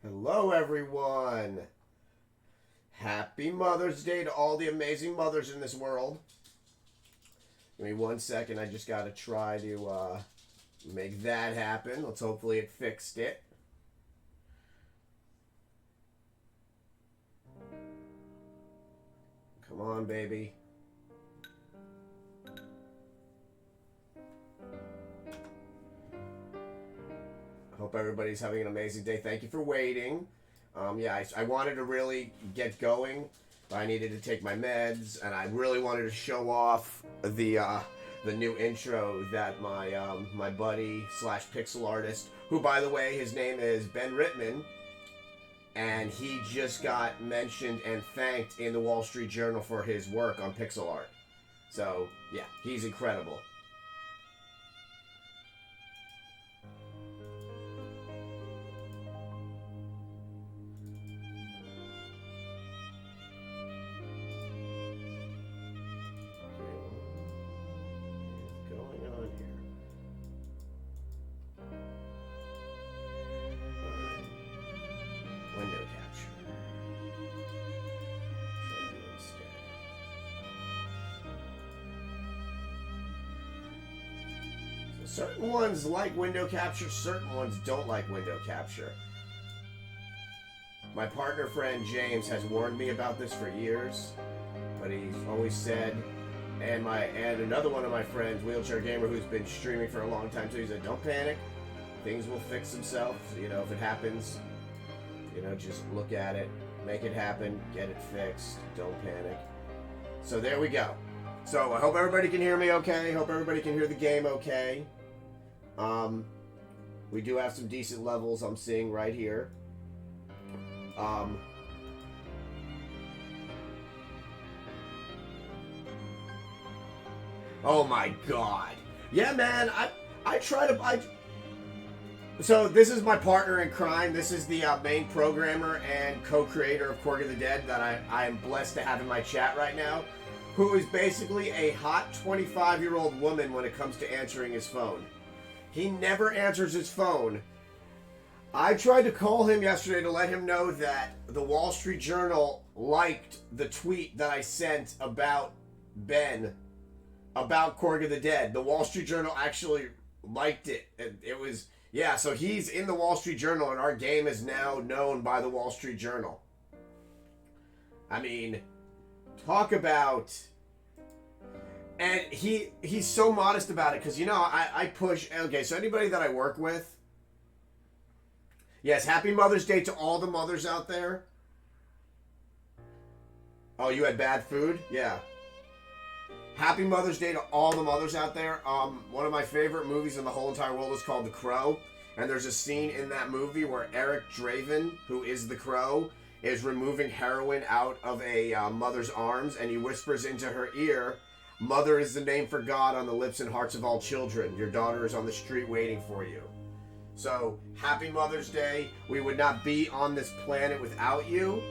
Hello, everyone. Happy Mother's Day to all the amazing mothers in this world. Give me 1 second. I just got to try to make that happen. Let's hopefully it fixed it. Come on, baby. Hope everybody's having an amazing day. Thank you for waiting. I wanted to really get going. I needed to take my meds, and I really wanted to show off the new intro that my buddy slash pixel artist, who by the way his name is Ben Rittman, and he just got mentioned and thanked in the Wall Street Journal for his work on pixel art. So yeah, he's incredible. Certain ones like window capture, certain ones don't like window capture. My partner friend James has warned me about this for years, but he's always said, and another one of my friends, Wheelchair Gamer, who's been streaming for a long time too, he said, don't panic, things will fix themselves. If it happens, just look at it, make it happen, get it fixed, don't panic. So there we go. So I hope everybody can hear me okay. Hope everybody can hear the game okay. We do have some decent levels I'm seeing right here. Oh my god. Yeah, man, I try to... So this is my partner in crime. This is the main programmer and co-creator of Korg of the Dead that I am blessed to have in my chat right now, who is basically a hot 25-year-old woman when it comes to answering his phone. He never answers his phone. I tried to call him yesterday to let him know that the Wall Street Journal liked the tweet that I sent about Ben, about Korg of the Dead. The Wall Street Journal actually liked it. It was, yeah, so he's in the Wall Street Journal, and our game is now known by the Wall Street Journal. I mean, talk about... And he's so modest about it, because, I push... Okay, so anybody that I work with... Yes, happy Mother's Day to all the mothers out there. Oh, you had bad food? Yeah. Happy Mother's Day to all the mothers out there. One of my favorite movies in the whole entire world is called The Crow. And there's a scene in that movie where Eric Draven, who is the Crow, is removing heroin out of a mother's arms, and he whispers into her ear... Mother is the name for God on the lips and hearts of all children. Your daughter is on the street waiting for you. So, happy Mother's Day. We would not be on this planet without you.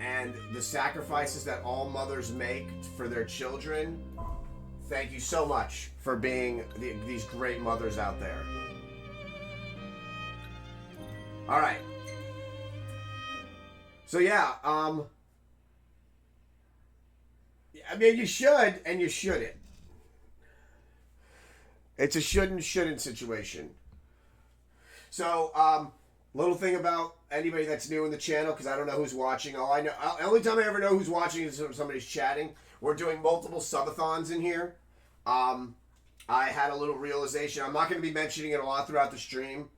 And the sacrifices that all mothers make for their children. Thank you so much for being these great mothers out there. All right. So, yeah, I mean, you should, and you shouldn't. It's a shouldn't situation. So, little thing about anybody that's new in the channel, because I don't know who's watching. Only time I ever know who's watching is when somebody's chatting. We're doing multiple subathons in here. I had a little realization. I'm not going to be mentioning it a lot throughout the stream.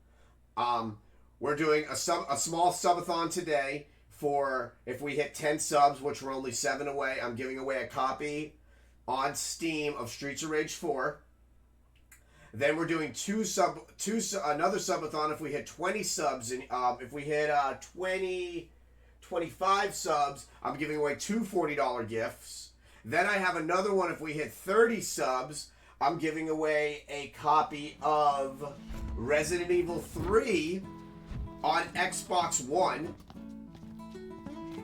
We're doing a small subathon today. For if we hit 10 subs, which we're only 7 away, I'm giving away a copy on Steam of Streets of Rage 4. Then we're doing another subathon if we hit 20 subs. And if we hit 25 subs, I'm giving away two $40 gifts. Then I have another one if we hit 30 subs. I'm giving away a copy of Resident Evil 3 on Xbox One.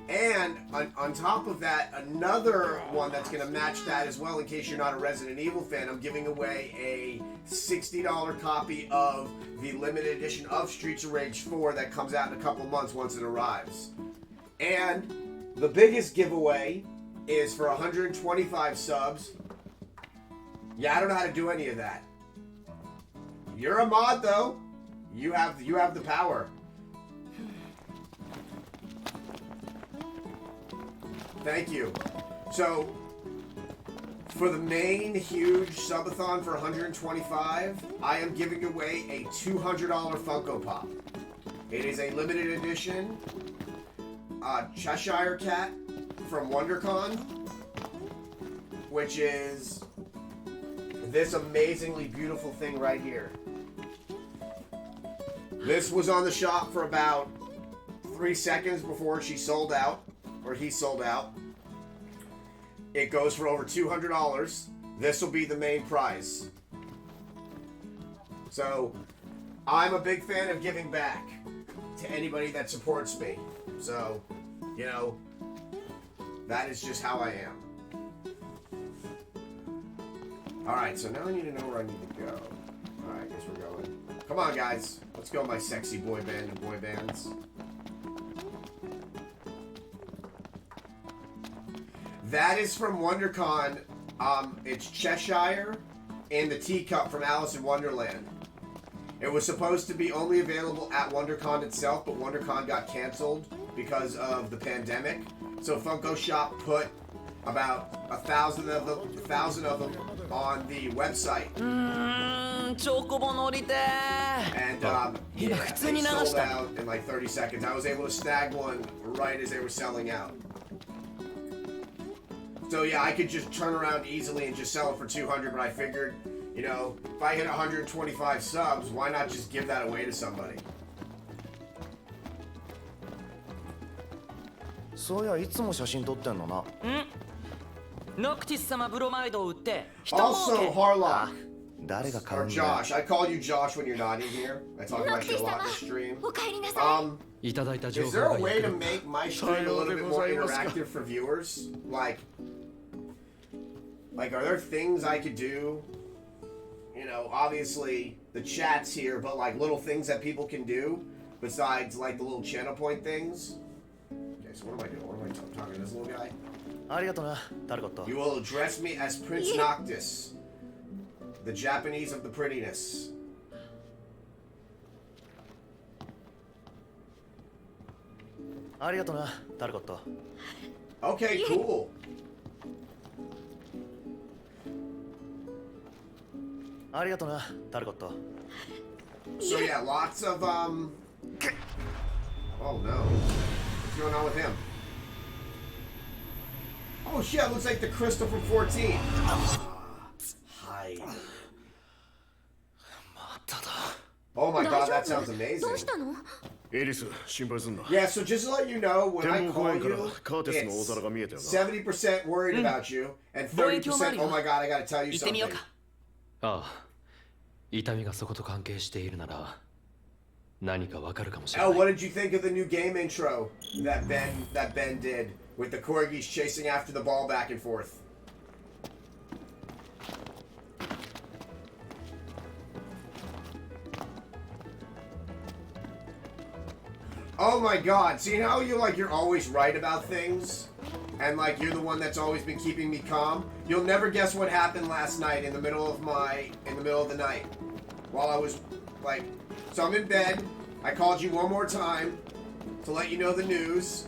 And on top of that, another one that's going to match that as well, in case you're not a Resident Evil fan, I'm giving away a $60 copy of the limited edition of Streets of Rage 4 that comes out in a couple months once it arrives. And the biggest giveaway is for 125 subs. Yeah, I don't know how to do any of that. You're a mod, though. You have the power. Thank you. So, for the main huge subathon for 125, I am giving away a $200 Funko Pop. It is a limited edition Cheshire Cat from WonderCon, which is this amazingly beautiful thing right here. This was on the shop for about 3 seconds before she sold out. Or he sold out. It goes for over $200. This will be the main prize. So, I'm a big fan of giving back to anybody that supports me. So, you know, that is just how I am. Alright, so now I need to know where I need to go. Alright, I guess we're going. Come on, guys. Let's go, my sexy boy band and boy bands. That is from WonderCon. It's Cheshire and the teacup from Alice in Wonderland. It was supposed to be only available at WonderCon itself, but WonderCon got canceled because of the pandemic. So Funko Shop put about 1,000 of them on the website. And yeah, they sold out in like 30 seconds. I was able to snag one right as they were selling out. So yeah, I could just turn around easily and just sell it for 200, but I figured, you know, if I hit 125 subs, why not just give that away to somebody? そういやいつも写真撮ってんのな。ノクティス様ブロマイドを売って人儲 Also, け Harlock. 誰が買う Or んだよ。 Josh. I call you Josh when you're not in here. I talk about you a lot in the stream. お帰りなさい。いただいた情 Is 報 there が a 役 way 立 to った make my stream a little bit more interactive for viewers? Like, are there things I could do? You know, obviously the chat's here, but like little things that people can do besides like the little channel point things. Okay, so what am I doing? What am I talking to this little guy? ありがとな、タルコット。 You will address me as Prince Noctis, the Japanese of the prettiness. ありがとな、タルコット。 Okay, cool. So yeah, lots of Oh no. What's going on with him? Oh shit, it looks like the crystal from 14. Hide. Oh my god, that sounds amazing. どうしたの？エリス、心配すんな。 Yeah, so just to let you know, when I 天 call 文公園から you, カーテスの大皿が見えたよな。 70% worried about you, and 30%, oh my god, I gotta tell you 行ってみよ something. うかああ、痛みがそこと関係しているなら何かわかるかもしれな Oh, い。 what did you think of the new game intro that Ben did with the corgis chasing after the ball back and forth? Oh my god, see how you're always right about things? And like you're the one that's always been keeping me calm? You'll never guess what happened last night in the middle of the night. While I was like, so I'm in bed, I called you one more time to let you know the news,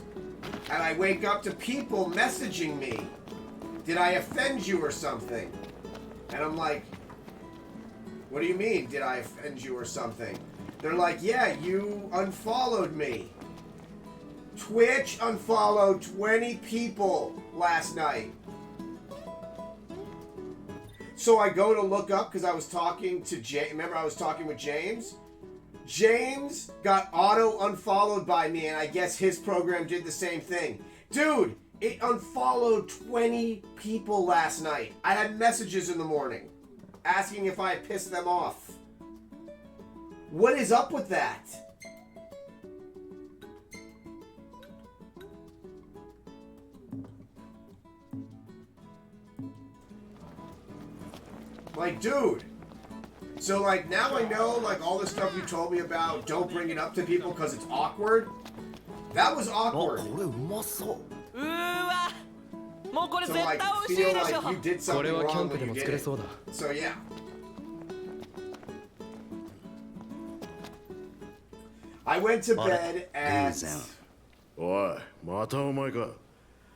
and I wake up to people messaging me. Did I offend you or something? And I'm like, what do you mean, did I offend you or something? They're like, yeah, you unfollowed me. Twitch unfollowed 20 people last night. So I go to look up because I was talking to James. Remember I was talking with James? James got auto unfollowed by me, and I guess his program did the same thing. Dude, it unfollowed 20 people last night. I had messages in the morning asking if I had pissed them off. What is up with that? Like, dude. So, like, now I know, like, all the stuff you told me about, don't bring it up to people because it's awkward. That was あ、 awkward. これうまそう。うーわもうこれ So, 絶対 like, 美味しい feel でし like ょ you did こ something れはキャ wrong ンプで when も you 作 did れ it. そうだ。 So, yeah. I went to bed at... 偶然。おいまたお前か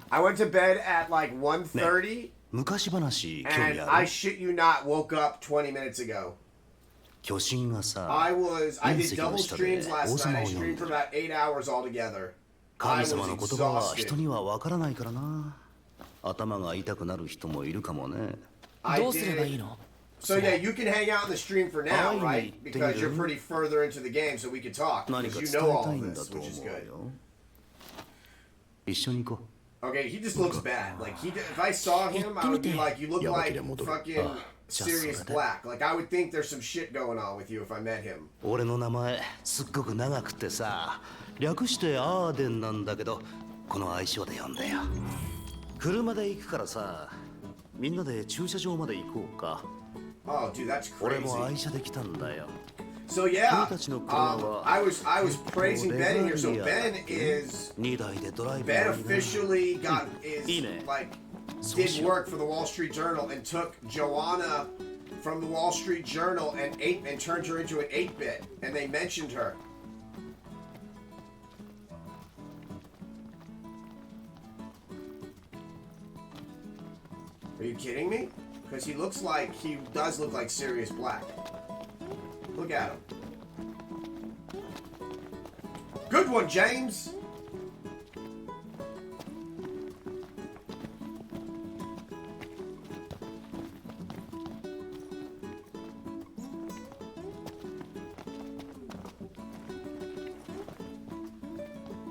I went to bed at like 1:30, 昔話興 and 味 I ある shit you not woke up 20 minutes ago. 巨神がさ、 I did double 隕石の下で streams last 王 night. 様 I を呼ん streamed で for る。 about 8 hours altogether. I 神 was 様の言葉は exhausted. 人には分からないからな。頭が痛くなる人もいるかもね。 I どうすればいい did. の So yeah, you can hang out in the stream for now, I right? need Because you're to- pretty further into the game, so we can talk. 何か Because 伝 you え know た all いん of だ this, と which 思 is う good. よ。一緒に行こ Okay, he just looks bad. Like if I saw him, I would be like, you look like fucking Sirius Black. Like I would think there's some shit going on with you if I met him. う。俺の名前すっごく長くてさ、略してアーデンなんだけど、この愛称で呼んだよ。車で行くからさ、みんなで駐車場まで行こうか。 Oh, dude, that's 俺も crazy. 愛車で来たんだよ。 So yeah, 君たちの車は I was praising Ben in here. So Ben is 2台でドライブ Ben がいいな officially got is Ine. like So did sure. work for the Wall Street Journal and took Joanna from the Wall Street Journal and turned her into an 8-bit, and they mentioned her. Are you kidding me? Because he does look like Sirius Black. Look at him. Good one, James.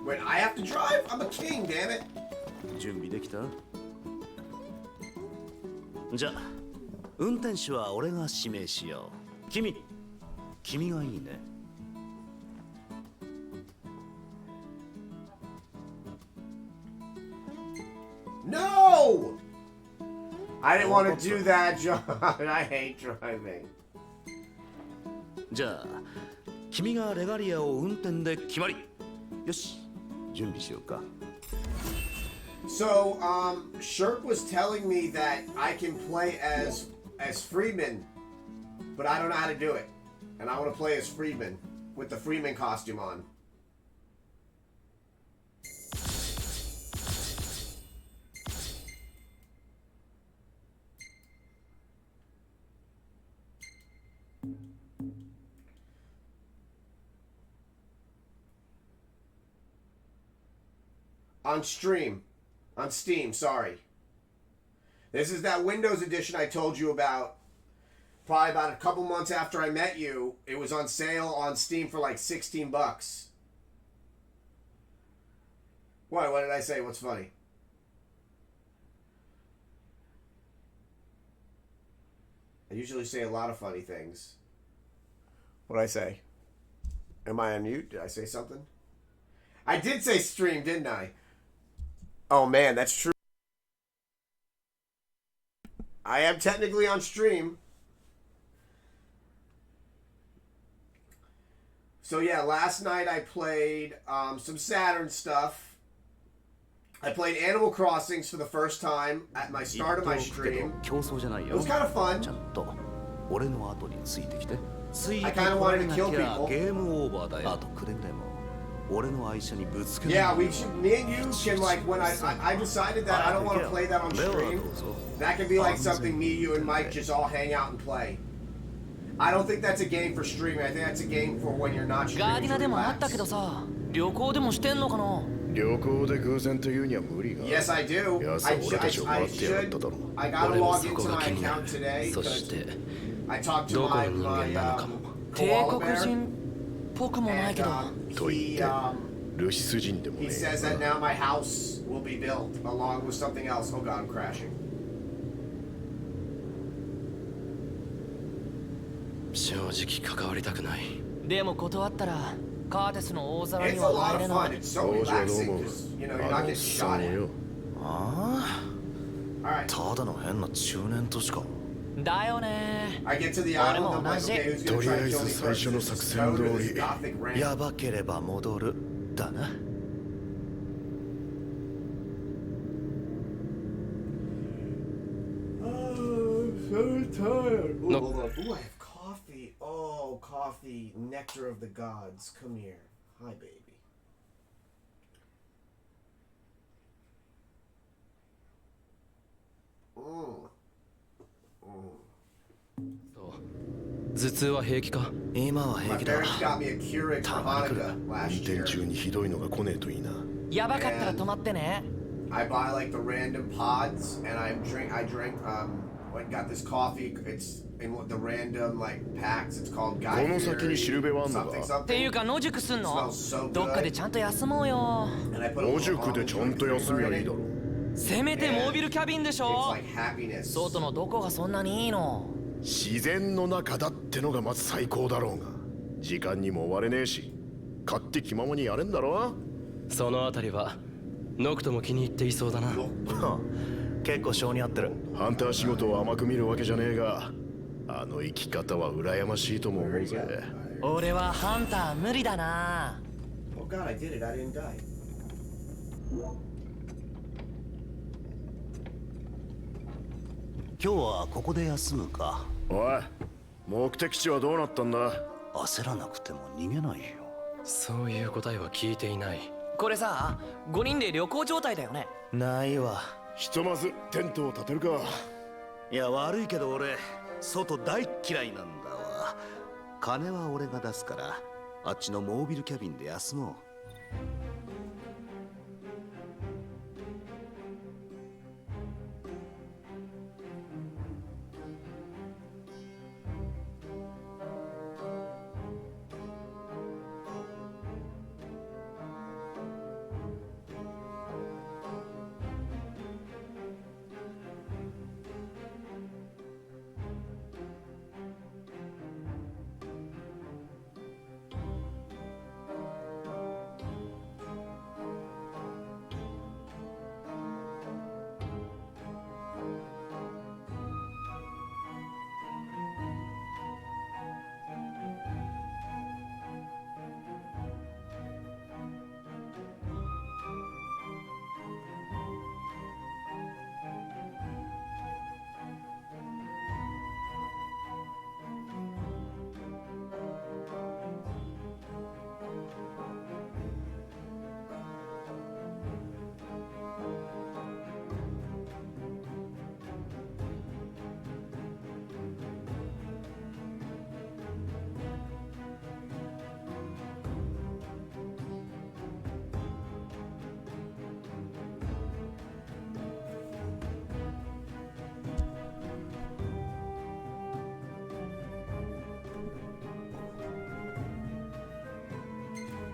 Wait, I have to drive? I'm a king, damn it. 準備できた？じゃあ運転手は俺が指名しよう。君がいいね。 No! I didn't want to do that, John. I hate driving. じゃあ君がレガリアを運転で決まり。よし、準備しようか。 So, Shirk was telling me that I can play as Freeman, but I don't know how to do it. And I want to play as Freeman with the Freeman costume on. On Steam, sorry. This is that Windows edition I told you about. Probably about a couple months after I met you. It was on sale on Steam for like 16 bucks. What did I say? What's funny? I usually say a lot of funny things. What did I say? Am I on mute? Did I say something? I did say stream, didn't I? Oh man, that's true. I am technically on stream. So yeah, last night I played some Saturn stuff. I played Animal Crossings for the first time at my start of my stream. 競争じゃないよ。 It was kind of fun. ちゃんと俺の後についてきて。ついて I こ kinda ら wanted れ to な kill きゃ people. ゲームオーバーだよ。あとくれぐれも俺の愛車にぶつけない Yeah, me and you can like when I decided that I don't want to play that on では stream. どうぞ。 That could be like something me, you, and Mike just all hang out and play. I don't think that's a game for streaming. I think that's a game for when you're not ガー streaming ディ to ナでもあったけ relax. どさ旅行でもしてんのかな旅行で偶然というには無理が Yes, I do. いやさ I 俺たちを待ってやがった should. だろ I gotta 俺も log そ into こが my 気にな account る today そし because て I talked to どこの my 人間なのかも 帝 koala 国 bear, 人っぽくもないけ and ど と言っ he てルシス人でもね he え says that now my house will be built along with something else. Oh God, I'm crashing. 正直関わりたくないでも断ったらカーテスの大皿 It's に a は lot 入 of れな fun. い It's so 王子はどう relaxing 思う because you know you're あ not のおっ getting さ shot んを at. よあ All right. あただの変な中年都市か。だよね。 I get to the island, I'm like, Honestly. okay, who's gonna try to kill me first? とりあえず最初の This 作 is 戦 Toad 通 or り。 this Gothic Ram? やばければ戻るだな。 Oh, I'm so tired. Ooh, No. hold on. Ooh, I have coffee. Oh, coffee, nectar of the gods. Come here. Hi, baby. Mm. そう頭痛は平気か？今は My 平気だ。 parents got me a Keurig for Hanukkah 運 last 転 year. 中にひどいのが来ねえといいな。やばかったら止まってね。 I buy like the random pods, and I drank went and got this coffee. It's in the random like packs. It's called こ Guy の先に Fieri しるべはあんの something か？っていう something. か野宿すんの Smells so どっかで good. ちゃんと休もうよ。 And I put a 野 little 宿でちゃんと休みゃいいだろ。せめてモービルキャビンでし It's ょ。 like happiness. 外のどこがそんなにいいの？自然の中だってのがまず最高だろうが。時間にも追われねえし、勝手気ままにやれんだろ。そのあたりはノクトも気に入っていそうだな。結構性に合ってる。ハンター仕事を甘く見るわけじゃねえが、あの生き方は羨ましいとも思うぜ。俺はハンター無理だな。 Oh God, I did it. I didn't die. 今日はここで休むか。おい、目的地はどうなったんだ？焦らなくても逃げないよ。そういう答えは聞いていない。これさ、5人で旅行状態だよね。ないわ。ひとまずテントを立てるか。いや悪いけど俺外大っ嫌いなんだわ。金は俺が出すからあっちのモービルキャビンで休もう。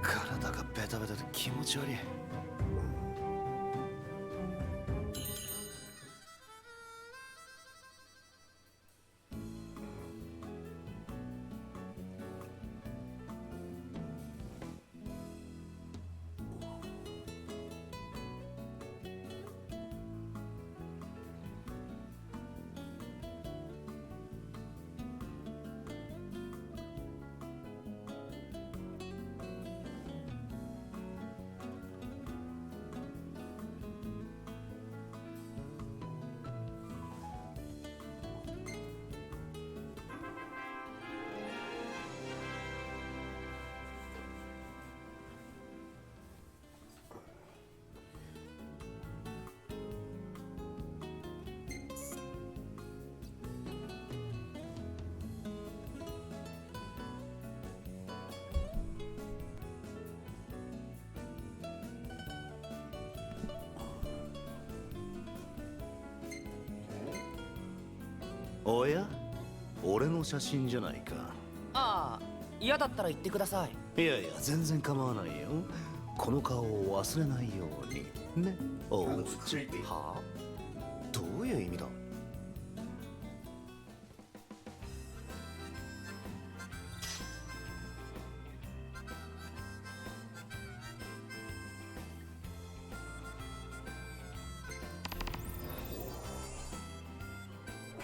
体がベタベタで気持ち悪い。おや俺の写真じゃないか。ああ、嫌だったら言ってください。いやいや全然構わないよ。この顔を忘れないようにね。お That う looks creepy. はあどういう意味だ。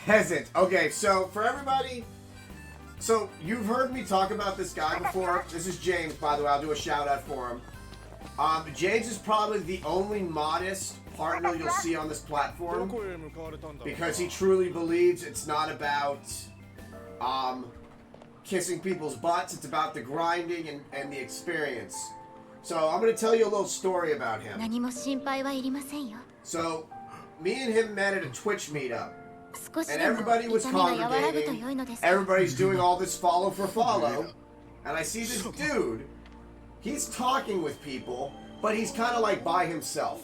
Peasant. Okay, so for everybody, so you've heard me talk about this guy before. This is James, by the way. I'll do a shout out for him. James is probably the only modest partner you'll see on this platform because he truly believes it's not about kissing people's butts. It's about the grinding and the experience. So I'm going to tell you a little story about him. 何も心配はいりませんよ。 So me and him met at a Twitch meetup. 少し And でも everybody was 痛みが和らぐと良いの congregating. です。 Everybody's doing all this follow for follow. And I see this dude. He's talking with people, but he's kind of like by himself.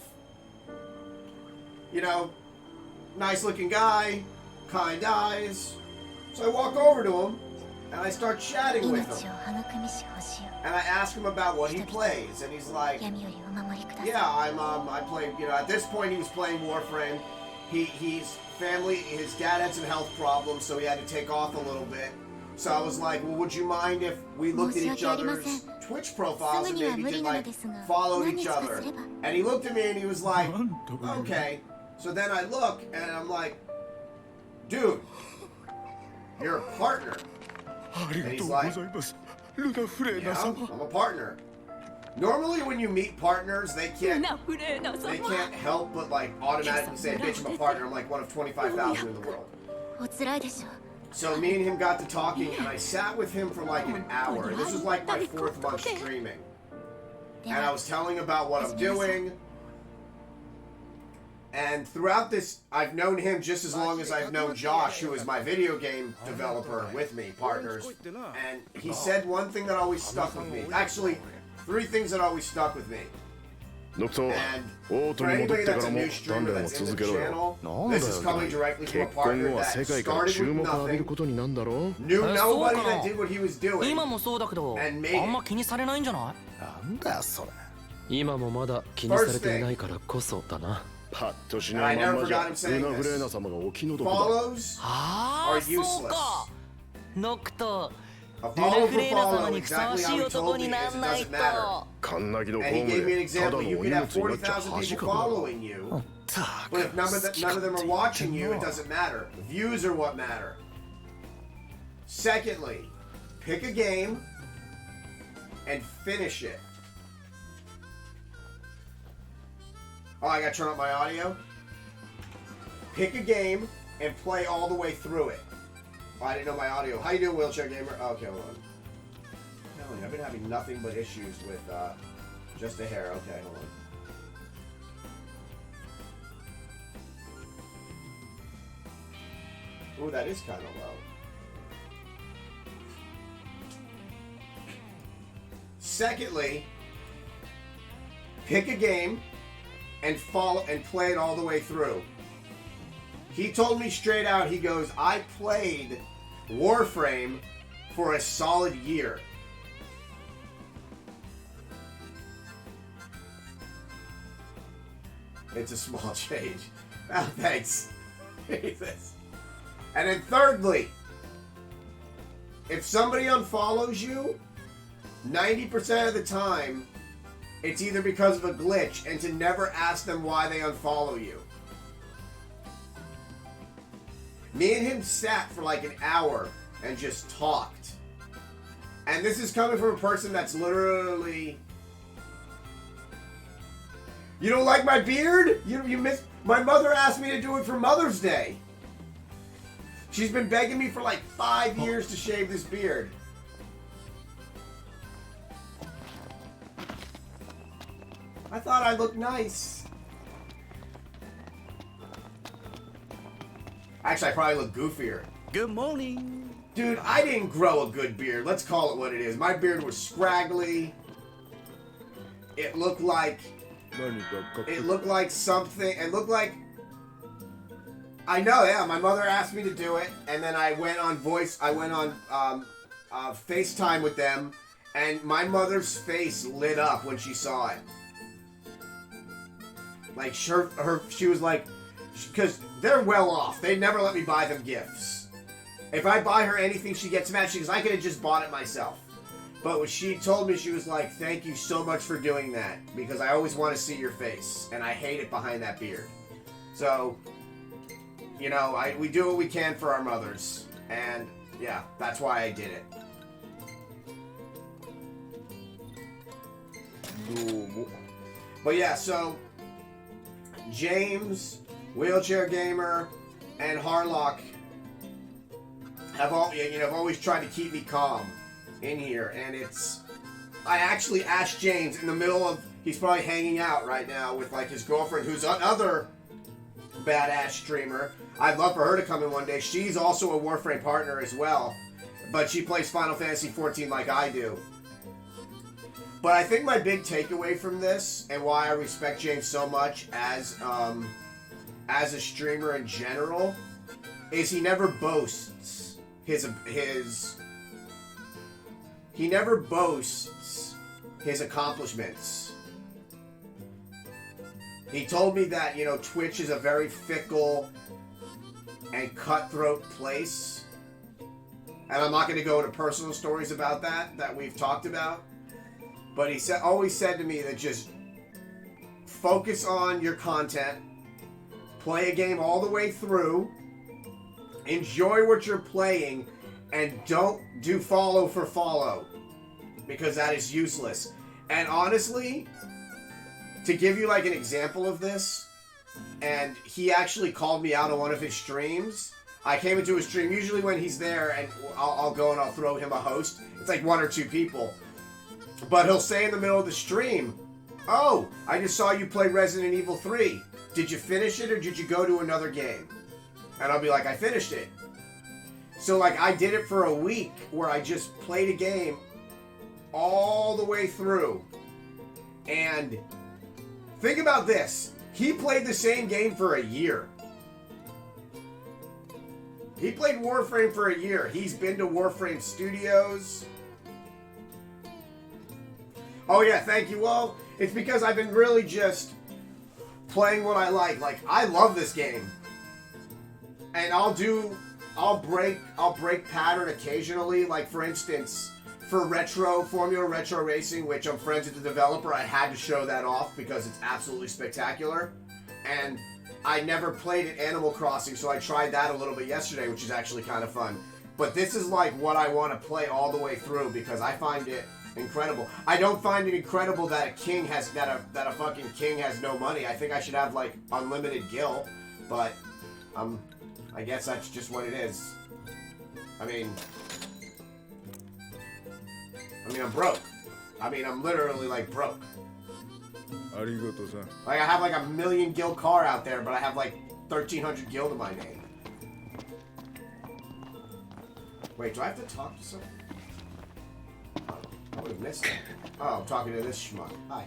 You know, nice looking guy, kind eyes. So I walk over to him and I start chatting with 命 him. を育みし星よ。 And I ask him about what he plays. And he's like, 闇よりお守りください。 yeah, I play, you know, at this point he was playing Warframe. He's family, his dad had some health problems, so he had to take off a little bit. So I was like, well, would you mind if we looked at each other's Twitch profiles and maybe did like followed each other? And he looked at me and he was like, okay. So then I look and I'm like, dude, you're a partner. And he's like, yeah, I'm a partner. Normally when you meet partners, they can't help but like automatically say, bitch, I'm a partner. I'm like one of 25,000 in the world. お辛いでしょう。 So me and him got to talking and I sat with him for like an hour. This was like my 4th month streaming. And I was telling him about what I'm doing. And throughout this, I've known him just as long as I've known Josh, who is my video game developer with me, partners. And he said one thing that always stuck with me. Actually, 3 things that always stuck with me. ノクト、オ And ート for に戻っ anybody てか that's ら a も new 鍛 streamer 錬を that's in 続 the けろよ。 channel, this is coming directly 結 from a 婚 partner 後は that 世界から started 注 with 目を浴びる nothing, ことになんだろう knew そうか nobody な that did what he was doing. 今もそうだけど And made it. あんま気にされないんじゃない？なんだよそれ。今もまだ気にされていないからこそだな。パッとしないまんまじゃ、ルナフレーナ様がお気の毒だ。 Follows ああ are そう useless. か。ノクト A ルナ follow フ for レーナ様 follow, にふさわ exactly し how い he 男 told に me な is ん it ない doesn't matter. と。カンナギの公 And he 務 gave me an でただ example. You のお could 荷 have 物になっちゃ 40,000 恥 people か。 following you, た but if none of them are watching you, it doesn't matter. Views are what matter. Secondly, pick a game and finish it. Oh, I gotta turn up my audio. Pick a game and play all the way through it. Oh, I didn't know my audio. How you doing, Wheelchair Gamer? Oh, okay, hold on. Telling you, I've been having nothing but issues with just a hair. Okay, hold on. Ooh, that is kind of low. Secondly, pick a game and follow and play it all the way through. He told me straight out, he goes, I played Warframe for a solid year. It's a small change. Oh, thanks. Jesus. And then thirdly, if somebody unfollows you, 90% of the time, it's either because of a glitch, and to never ask them why they unfollow you. Me and him sat for like an hour and just talked. And this is coming from a person that's literally... You don't like my beard? You miss... My mother asked me to do it for Mother's Day. She's been begging me for like 5 years to shave this beard. I thought I looked nice. Actually, I probably look goofier. Good morning. Dude, I didn't grow a good beard. Let's call it what it is. My beard was scraggly. It looked like... It looked like something... It looked like... I know, yeah. My mother asked me to do it, and then I went on FaceTime with them, and my mother's face lit up when she saw it. Like, she was like... Because they're well off. They never let me buy them gifts. If I buy her anything, she gets mad. Because I could have just bought it myself. But when she told me, she was like, thank you so much for doing that. Because I always want to see your face. And I hate it behind that beard. So, you know, we do what we can for our mothers. And yeah, that's why I did it. どうも But yeah, so James, Wheelchair Gamer, and Harlock have always tried to keep me calm in here, and I actually asked James in the middle of, he's probably hanging out right now with like his girlfriend, who's another badass streamer. I'd love for her to come in one day. She's also a Warframe partner as well, but she plays Final Fantasy XIV like I do. But I think my big takeaway from this, and why I respect James so much as a streamer in general, is he never boasts his accomplishments. He told me that, you know, Twitch is a very fickle and cutthroat place. And I'm not going to go into personal stories about that we've talked about. But he always said to me that just focus on your content, play a game all the way through, enjoy what you're playing, and don't do follow for follow, because that is useless. And honestly, to give you like an example of this, and he actually called me out on one of his streams. I came into his stream, usually when he's there, and I'll go and I'll throw him a host. It's like 1 or 2 people. But he'll say in the middle of the stream, "Oh, I just saw you play Resident Evil 3. Did you finish it or did you go to another game?" And I'll be like, "I finished it." So like I did it for a week where I just played a game all the way through. And think about this. He played the same game for a year. He played Warframe for a year. He's been to Warframe Studios. Oh yeah, thank you. Well, it's because I've been really just playing what I like. Like, I love this game. And I'll break pattern occasionally. Like, for instance, for Formula Retro Racing, which I'm friends with the developer, I had to show that off because it's absolutely spectacular. And I never played at Animal Crossing, so I tried that a little bit yesterday, which is actually kind of fun. But this is like what I want to play all the way through because I find it incredible. I don't find it incredible that a fucking king has no money. I think I should have like unlimited gil, but I guess that's just what it is. I mean I'm broke. I'm literally like broke. ありがとうさ Like I have like a million gil car out there, but I have like 1,300 gil to my name. Wait, do I have to talk to someone? I would have missed it. Oh, I'm talking to this schmuck. Hi.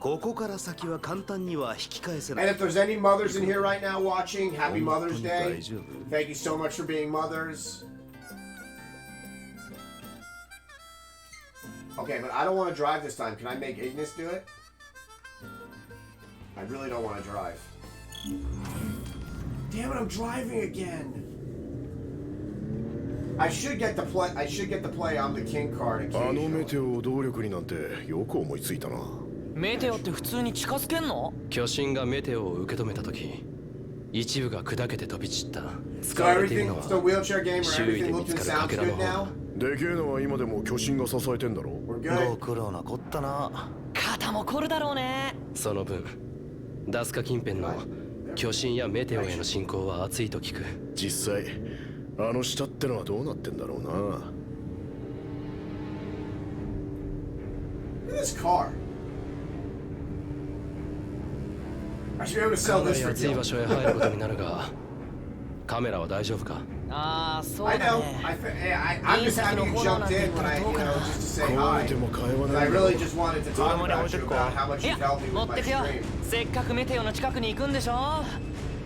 ここから先は簡単には引き返せな And い if there's any mothers in here right now watching, happy Mother's 本当に Day. 大丈夫 Thank you so much for being mothers. Okay, but I don't want to drive this time. Can I make Ignis do it? I really don't want to drive. Damn it, I'm driving again. I should get to play on the king card あのメ occasionally. テオを動力になんてよく思いついたなメテオって普通に近づけんの？巨神がメテオを受け止めた時一部が砕けて飛び散った So 使われている everything, のは so wheelchair gamer, 周囲 everything で見 looks つ and かるか sounds けら good の方 now. でけえのは今でも巨神が支えてんだろ We're ご good. 苦労なこったな肩も凝るだろうね。その分ダスカ近辺の巨神やメテオへの侵攻は熱いと聞く実際あの下ってのはどうなってんだろうな Look at this car. I should be able to か sell な this り for 熱い deal. 場所へ入ることになるがカメラは大丈夫かああ、そう I だ know. ね。 I'm just happy you jumped in when just to say こう hi. えても会話 And な I いだろ really just wanted to talk about you about how much い you've や helped me 持 with って my くよ。 stream. せっかくメテオの近くに行くんでしょ。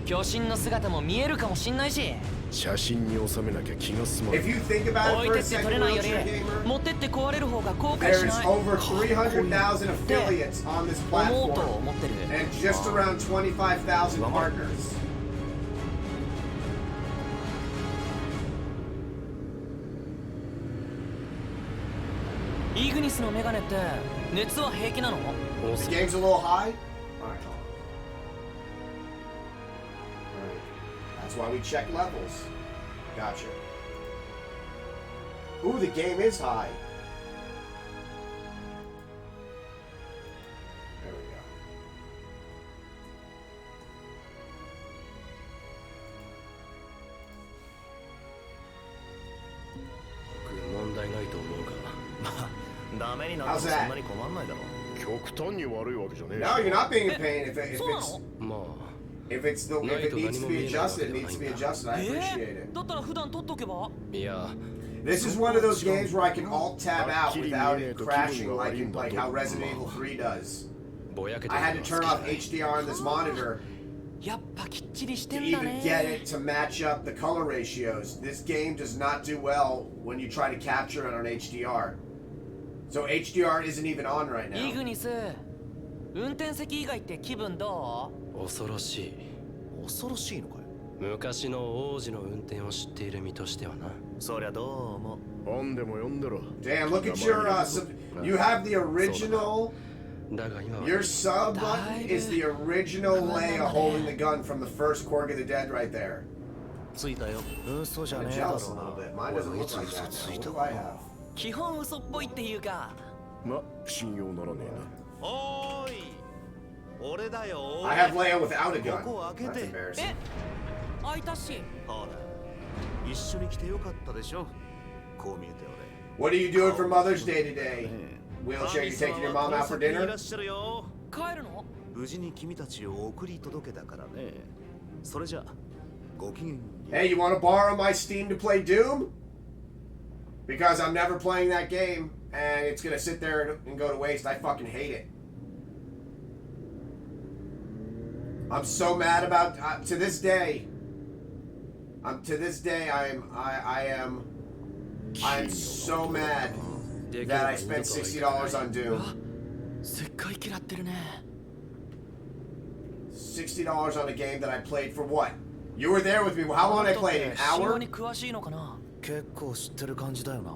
巨神の姿も見えるかもしんないし。写真に収めなきゃ気が済まな If い you think about 置 it い for て a って取 second, れないより wheelchair gamer, 持ってって壊れる方が後悔し there's ない。 over 300,000 affiliates on this 思うと platform 思ってる。 and just around 25,000 partners. イグニスのメガネって熱は平気なの？ The game's a little high. All right. That's why we check levels. Gotcha. Ooh, the game is high. There we go. 問題ないと思うが。まあダメになっても How's そ that? んなに困んないだろ。極端に悪いわけじゃねえ No, you're not being in pain.まあ If it needs to be adjusted, it needs to be adjusted. I appreciate it. だったら普段取っとけばいや This is one of those games where I can alt tab out without it crashing like how Resident Evil 3 does. ぼやけて I る had の to は turn 好 off きだよ HDR on this monitor やっぱきっちりして to んだ even get ね it to match up the color ratios. This game does not do well when you try to capture it on HDR. So HDR isn't even on right イ now. グニス運転席以外って気分ど恐ろしい恐ろしいのかよ。昔の王子の運転を知っている身としてはなそりゃどうも。何でも読んでろ Damn, look at your you have the original だが今は your sub button is the original Leia holding the gun from the first Korg of the Dead right there. ついたよ。嘘じゃ I'm ねえだ jealous a ろ little う bit. な。 Mine doesn't look like that now. What do I have? 基本嘘っぽいっていうかま信用ならねおーい俺だよ。 I have Leia without a gun. ここを開 That's けて。 embarrassing. え開いたしほら一緒に来てよかったでしょ。こう見えて俺。 What are you doing for Mother's Day today? Wheelchair, you taking your mom out for い dinner? らっしゃるよ。帰るの無事に君たちを送り届けたからね。それじゃごきげんよう。 Hey, you want to borrow my Steam to play Doom? Because I'm never playing that game, and it's gonna sit there and go to waste. I fucking hate it. I'm so mad about to this day. I am so mad that I spent $60 on Doom. せっかい嫌ってるね$60 on a game that I played for what? You were there with me. How long I played? An 仕様 hour? に詳しいのかな結構知ってる感じだよな。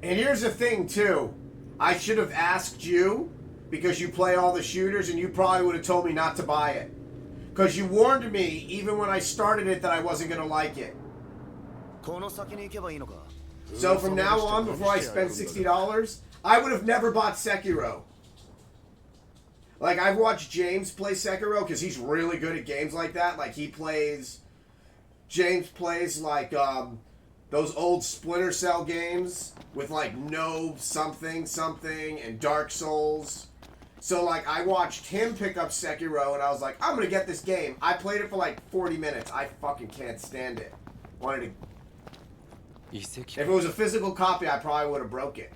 And here's the thing, too. I should have asked you, because you play all the shooters, and you probably would have told me not to buy it. Because you warned me, even when I started it, that I wasn't going to like it. この先に行けばいいのか。 So from now on, before I spend $60, I would have never bought Sekiro. Like, I've watched James play Sekiro, because he's really good at games like that. Like, James plays, like, those old Splinter Cell games with like no something and Dark Souls. So like I watched him pick up Sekiro and I was like, I'm gonna get this game. I played it for like 40 minutes. I fucking can't stand it. Wanted to. 遺跡 If it was a physical copy, I probably would have broke it.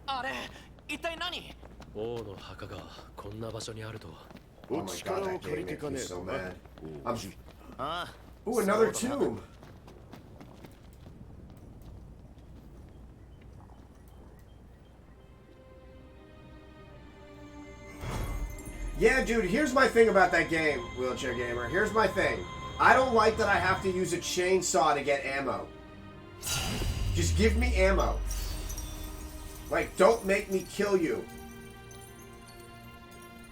Are, 一体何王の墓がこんな場所にあるとは Oh お my 力 god, を that 借り game て makes か me ねえ so と mad. な。 I'm. ああ。 Ooh, another そうだな。 tomb. Yeah, dude, here's my thing about that game, Wheelchair Gamer. Here's my thing. I don't like that I have to use a chainsaw to get ammo. Just give me ammo. Like, don't make me kill you.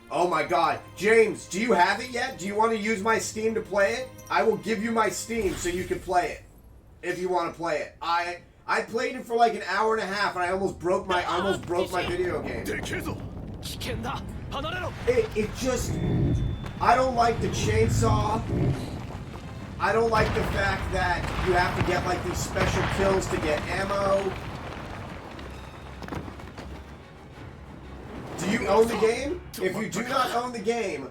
Oh my god. James, do you have it yet? Do you want to use my Steam to play it? I will give you my Steam so you can play it. If you want to play it. I played it for like an hour and a half and I almost broke my video game. でけえぞ。危険だ離れろ It just I don't like the chainsaw. I don't like the fact that you have to get like these special kills to get ammo. Do you own the game? If you do not own the game,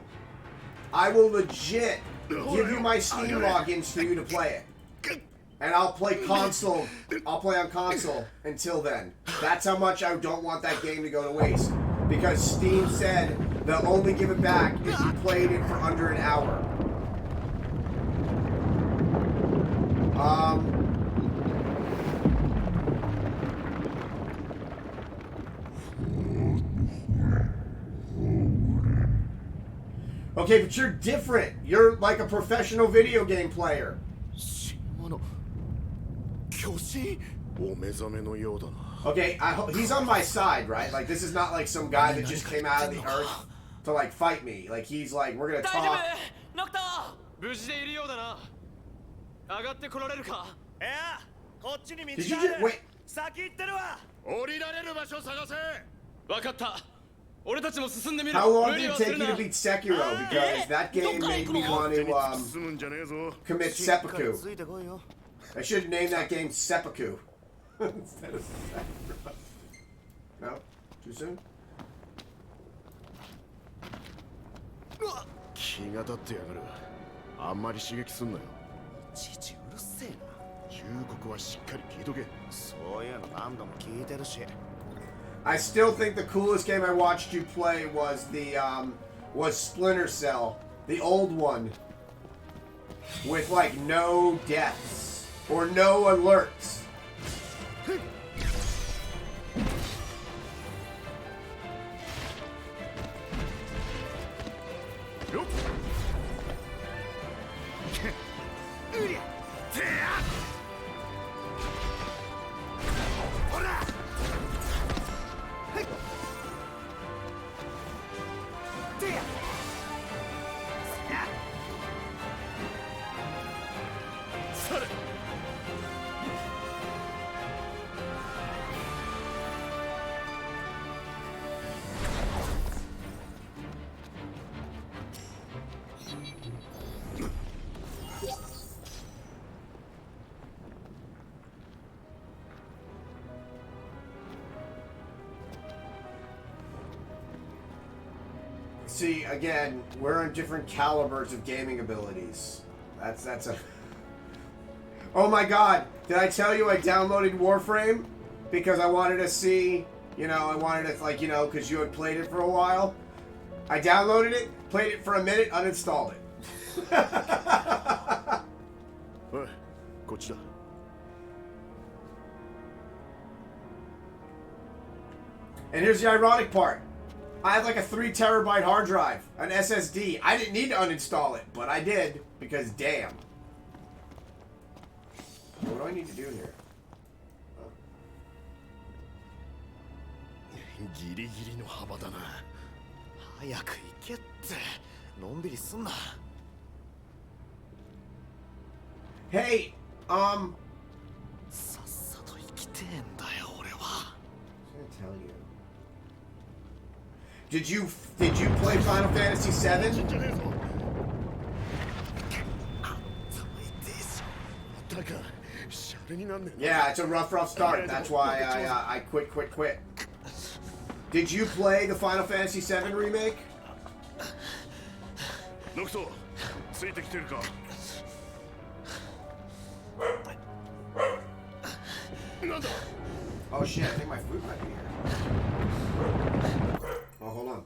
I will legit give you my Steam logins for you to play it. And I'll play console. I'll play on console until then. That's how much I don't want that game to go to waste. Because Steam said they'll only give it back if you played it for under an hour. Okay, but you're different. You're like a professional video game player. 神話の巨神お目覚めのようだな。 Okay, he's on my side, right? Like, this is not like some guy that just came out of the earth to, like, fight me. Like, he's like, we're gonna 大丈夫 talk. ノクター無事でいるようだな。上がってこられるか。いやこっちに道 Did you が just ある wait? 先行ってるわ降りられる場所探せ。わかった。俺たちも進んでみる。 How long 無 did 理 it はす take る you な to。beat Sekiro? Because that game made me want 手に to 突き進むんじゃねえぞ。 commit しっかり seppuku. ついてこいよ I should name that game seppuku instead of Sekiro. No, too soon. 気が立ってやがる。あんまり刺激すんなよ。父うるせえな忠告はしっかり聞いとけ。そういうの何度も聞いてるし I still think the coolest game I watched you play was was Splinter Cell, the old one, with like no deaths or no alerts. See, again, we're on different calibers of gaming abilities. That's a... Oh my god! Did I tell you I downloaded Warframe? Because I wanted to see, you know, I wanted to, like, you know, because you had played it for a while. I downloaded it, played it for a minute, uninstalled it. おい、こっちだ。 And here's the ironic part. I have like a 3 terabyte hard drive, an SSD. I didn't need to uninstall it, but I did, because damn. What do I need to do here? ギリギリの幅だな。早く行けってのんびりすんな Hey, さっさと生きてえんだよ俺は I'm gonna tell you. Did you play Final Fantasy 7? じゃねえぞ。だからシャレになんねえな。 Yeah, it's a rough start. That's why I quit. Did you play the Final Fantasy 7 remake? ノクト、ついてきてるか。なんだ。 Oh shit, I think my food might be here. Oh, hold on.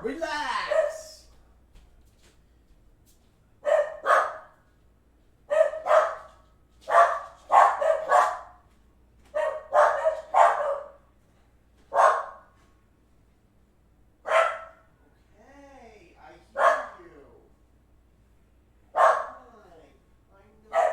Relax. Hey, I hear you. Fine, I know.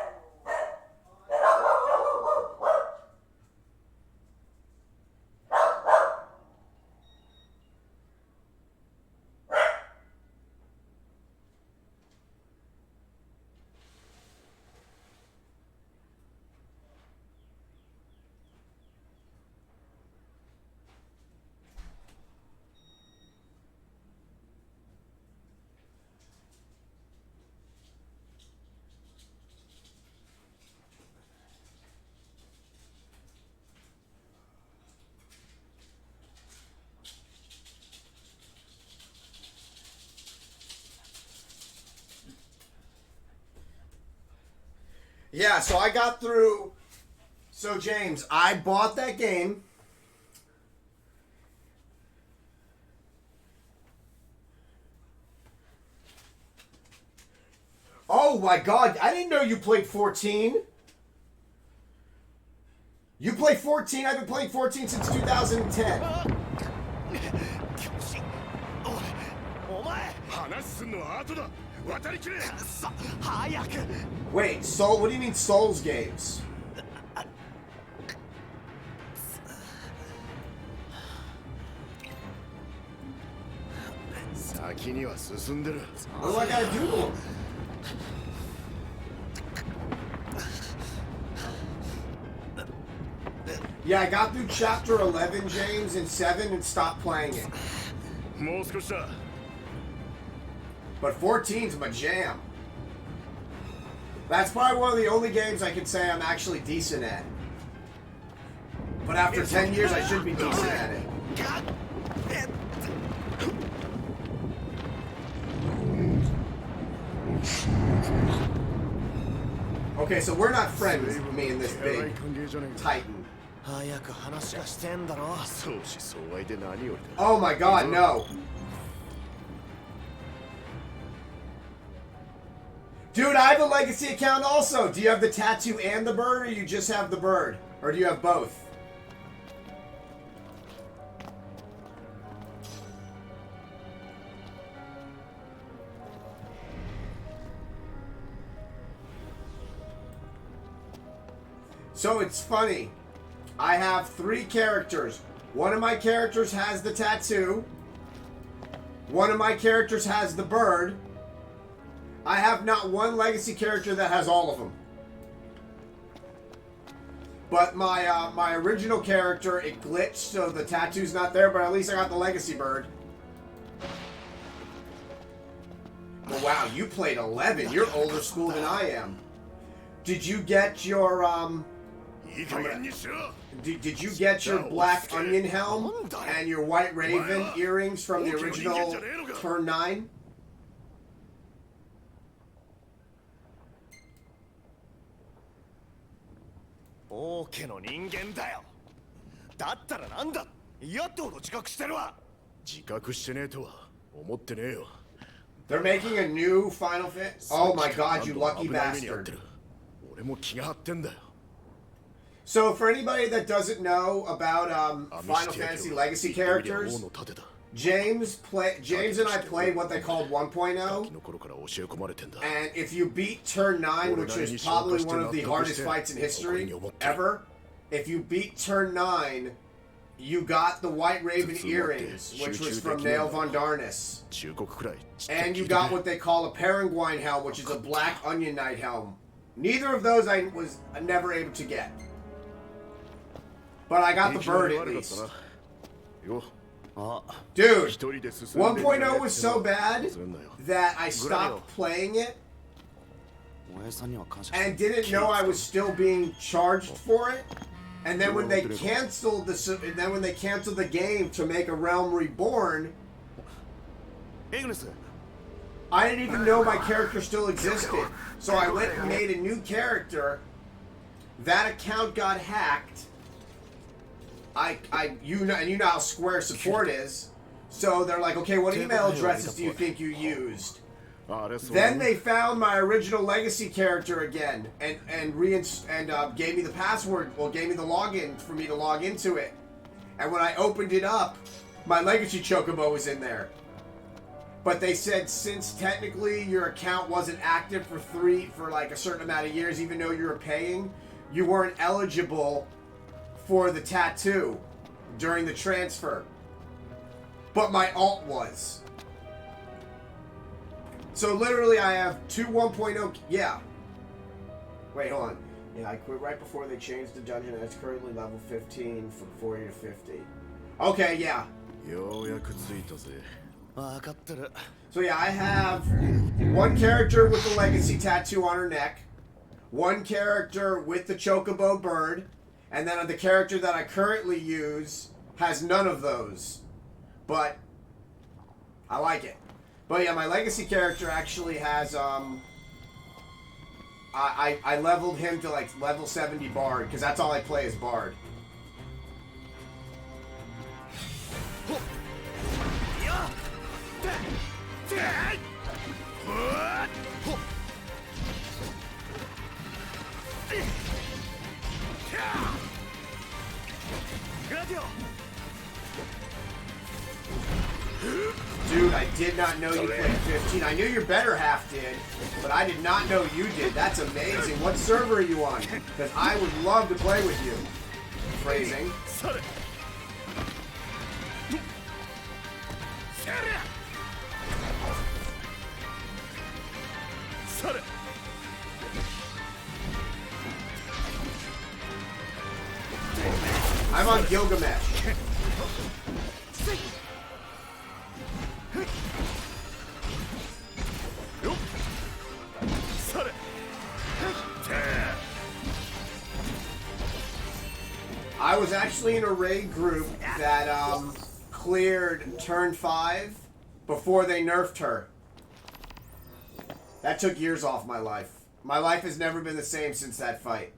Yeah, so I got through. So, James, I bought that game. Oh my god, I didn't know you played 14. You play 14? I've been playing 14 since 2010. お前話すんのは後だ渡りきれさ早く Wait, Soul? What do you mean Souls games? What What do I gotta do to him? Yeah, I got through chapter 11, James, and 7 and stopped playing it. もう少しだ But 14's my jam. That's probably one of the only games I can say I'm actually decent at. But after 10 years, I should be decent at it. Okay, so we're not friends, me and this big titan. 早く話がしてんだろ 相思相愛で何よりだ Oh my god, no. Dude, I have a legacy account also. Do you have the tattoo and the bird, or you just have the bird? Or do you have both? So it's funny. I have 3 characters. One of my characters has the tattoo. One of my characters has the bird. I have not one legacy character that has all of them. But my my original character, it glitched, so the tattoo's not there, but at least I got the legacy bird. Oh, wow, you played 11. You're older school than I am. Did you get your, いい加減にしろ Did you get your black onion helm and your white raven earrings from the original Turn 9? 王家の人間だよだったらなんだ嫌ってほど自覚してるわ自覚してねえとは思ってねえよ They're making a new Final Fantasy. Oh my god, you lucky 危ない目に遭っ bastard. てる俺も気が張ってんだよ So, for anybody that doesn't know about Final 試してやる Fantasy よ Legacy 一人で王 characters, の盾だ James and I played what they called 1.0. ガキの頃から教え込まれてんだ And if you beat Turn 9, which is probably one of the hardest fights in history ever, if you beat Turn 9, you got the White Raven earrings, which was from Nail Von Darnus. 忠告くらいちっと And 聞 you いて got ね what they call a Paranguine helm, which is a Black Onion Knight helm. Neither of those I was never able to get. But I got the いきなり bird at 悪かった least. なよ Dude, 一人で進んでいく 1.0 was so bad 忘れんなよ that I stopped playing it お前さんには感謝 and didn't know I was still being charged for it. And then when they canceled the game to make a Realm Reborn, エグネス I didn't even know my character still existed. So I went and made a new character. That account got hacked. You know how Square support is. So they're like, okay, what email addresses do you think you used? あれそう Then they found my original legacy character again and gave me the password. Well, gave me the login for me to log into it. And when I opened it up, my legacy chocobo was in there. But they said since technically your account wasn't active for like a certain amount of years, even though you were paying, you weren't eligible for the tattoo during the transfer. But my alt was. So literally I have 2 1.0, yeah. Wait, hold on. Yeah, I quit right before they changed the dungeon and it's currently level 15 from 40 to 50. Okay, yeah. ようやく着いたぜ 分かってる So yeah, I have one character with the legacy tattoo on her neck, one character with the chocobo bird, and then the character that I currently use has none of those. But I like it. But yeah, my legacy character actually has I leveled him to like level 70 bard because that's all I play is bard. やっ not know you played 15. I knew your better half did, but I did not know you did. That's amazing. What server are you on? Because I would love to play with you. Phrasing. I'm on Gilgamesh. I was actually in a raid group that cleared turn 5 before they nerfed her. That took years off my life. My life has never been the same since that fight.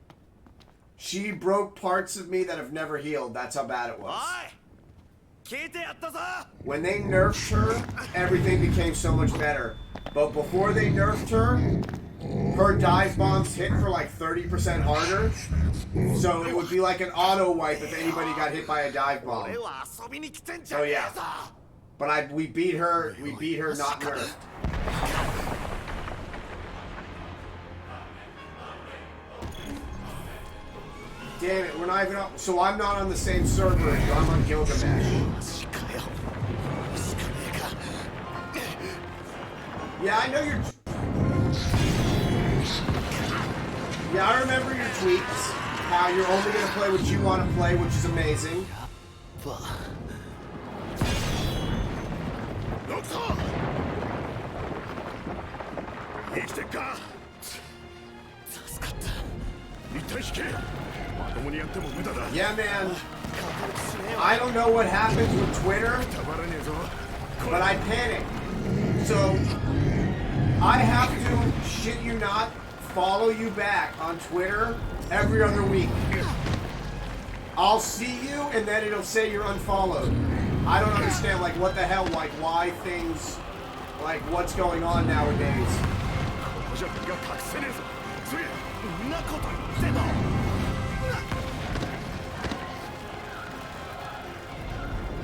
She broke parts of me that have never healed. That's how bad it was. When they nerfed her, everything became so much better. But before they nerfed her, her dive bombs hit for like 30% harder. So it would be like an auto wipe if anybody got hit by a dive bomb. So yeah. But we beat her not nerfed. Damn it, we're not even up. So I'm not on the same server as you. I'm on Gilgamesh. Yeah, I know you're... Yeah, I remember your tweets. How you're only going to play what you want to play, which is amazing. Yeah, man. I don't know what happens with Twitter, but I panic. So, I have to, shit you not, follow you back on Twitter every other week. I'll see you, and then it'll say you're unfollowed. I don't understand, like, what the hell, like, why things, like, what's going on nowadays.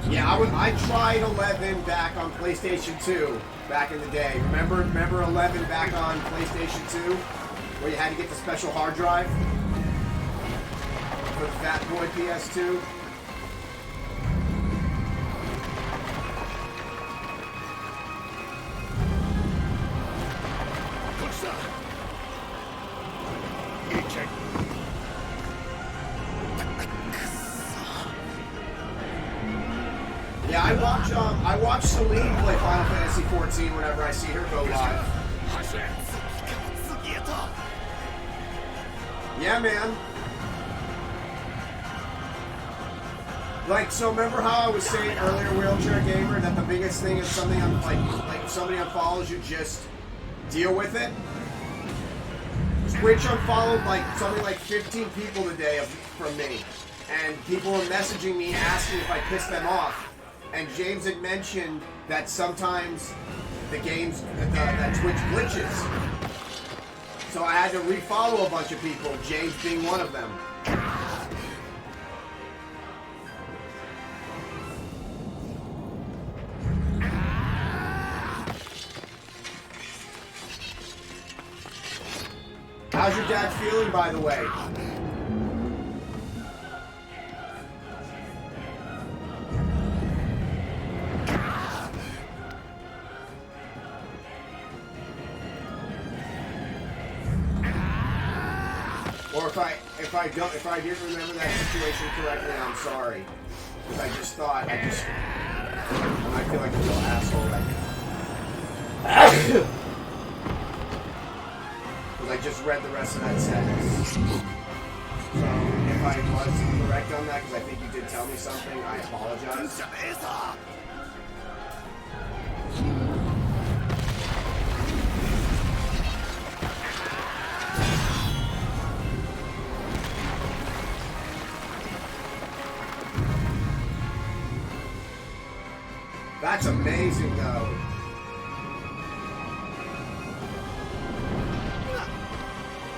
Yeah, I tried 11 back on PlayStation 2 back in the day. Remember 11 back on PlayStation 2? Where you had to get the special hard drive? For the Fat Boy PS2? Yeah, I watch Celine play Final Fantasy 14 whenever I see her go live. Yeah, man. Like, so remember how I was saying earlier, Wheelchair Gamer, that the biggest thing is something like if somebody unfollows you, just deal with it? Twitch unfollowed like something like 15 people today from me. And people were messaging me asking if I pissed them off. And James had mentioned that sometimes the games, that Twitch glitches. So I had to refollow a bunch of people, James being one of them. How's your dad feeling, by the way? Or if I didn't remember that situation correctly, I'm sorry. Because I just thought, I feel like a real asshole right now. Because I just read the rest of that sentence. So if I was correct on that, because I think you did tell me something, I apologize. That's amazing, though.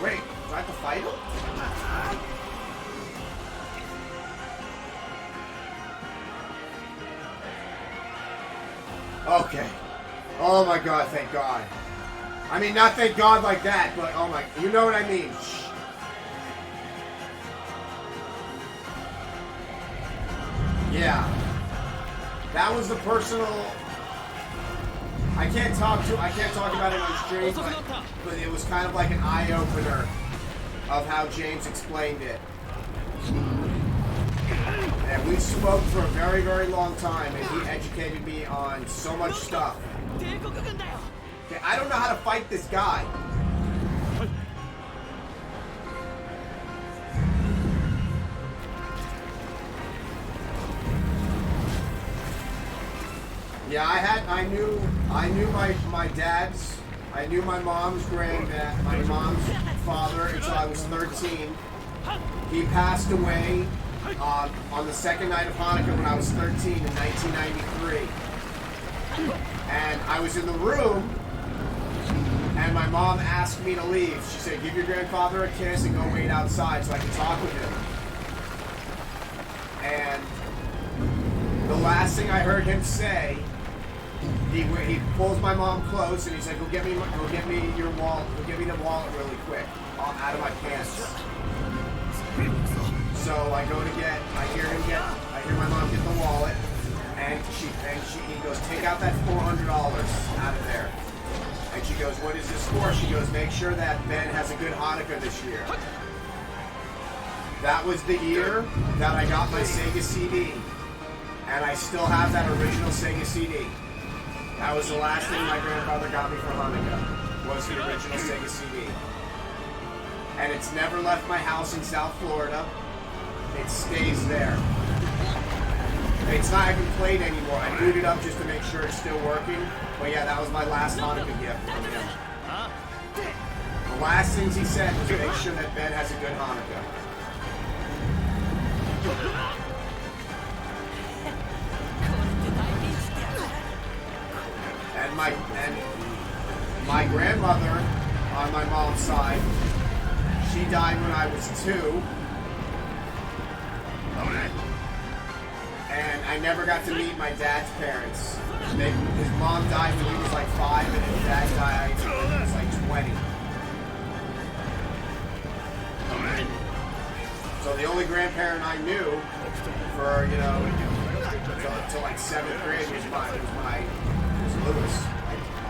Wait, do I have to fight him? Okay. Oh my god, thank God. I mean, not thank God like that, but oh my, you know what I mean. Shh. Yeah. That was the personal... I can't talk about it on stream, but it was kind of like an eye-opener of how James explained it. And we spoke for a very, very long time, and he educated me on so much stuff. Okay, I don't know how to fight this guy. Yeah, I knew my dad's, I knew my mom's granddad, my mom's father until I was 13. He passed away on the second night of Hanukkah when I was 13 in 1993. And I was in the room, and my mom asked me to leave. She said, give your grandfather a kiss and go wait outside so I can talk with him. And the last thing I heard him say, he pulls my mom close and he's like, go get me your wallet, go get me the wallet really quick, out of my pants. So I go to get, I hear my mom get the wallet, and he goes, take out that $400 out of there. And she goes, what is this for? She goes, make sure that Ben has a good Hanukkah this year. That was the year that I got my Sega CD. And I still have that original Sega CD. That was the last thing my grandfather got me for Hanukkah, was the original Sega CD. And it's never left my house in South Florida. It stays there. It's not even played anymore. I boot it up just to make sure it's still working. But yeah, that was my last Hanukkah gift from him. The last things he said was make sure that Ben has a good Hanukkah. And my grandmother on my mom's side, she died when I was 2. And I never got to meet my dad's parents. His mom died when he was like 5, and his dad died when he was like 20. So the only grandparent I knew for, until like 7th grade was Lewis,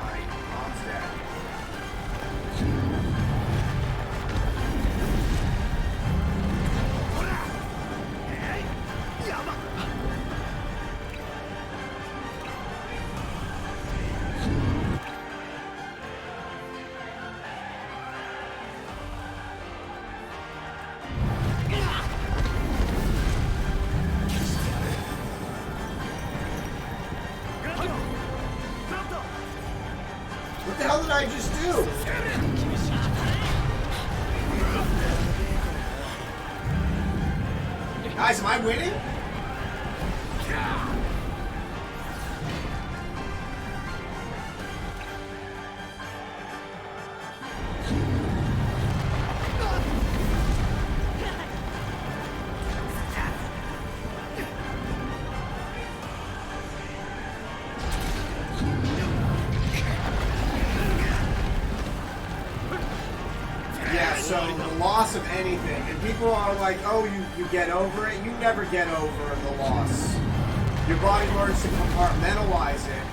my mom's dad. What the hell did I just do? Guys, am I winning? So the loss of anything, and people are like, oh, you get over it. You never get over the loss. Your body learns to compartmentalize it.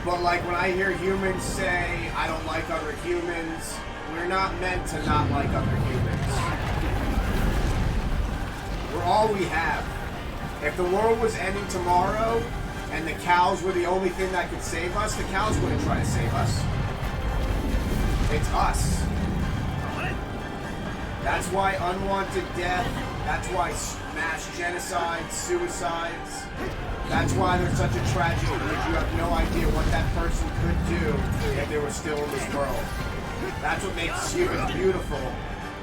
But like when I hear humans say, I don't like other humans, we're not meant to not like other humans. We're all we have. If the world was ending tomorrow, and the cows were the only thing that could save us, the cows wouldn't try to save us. It's us. That's why unwanted death, that's why mass genocides, suicides, that's why there's such a tragedy, because you have no idea what that person could do if they were still in this world. That's what makes humans beautiful,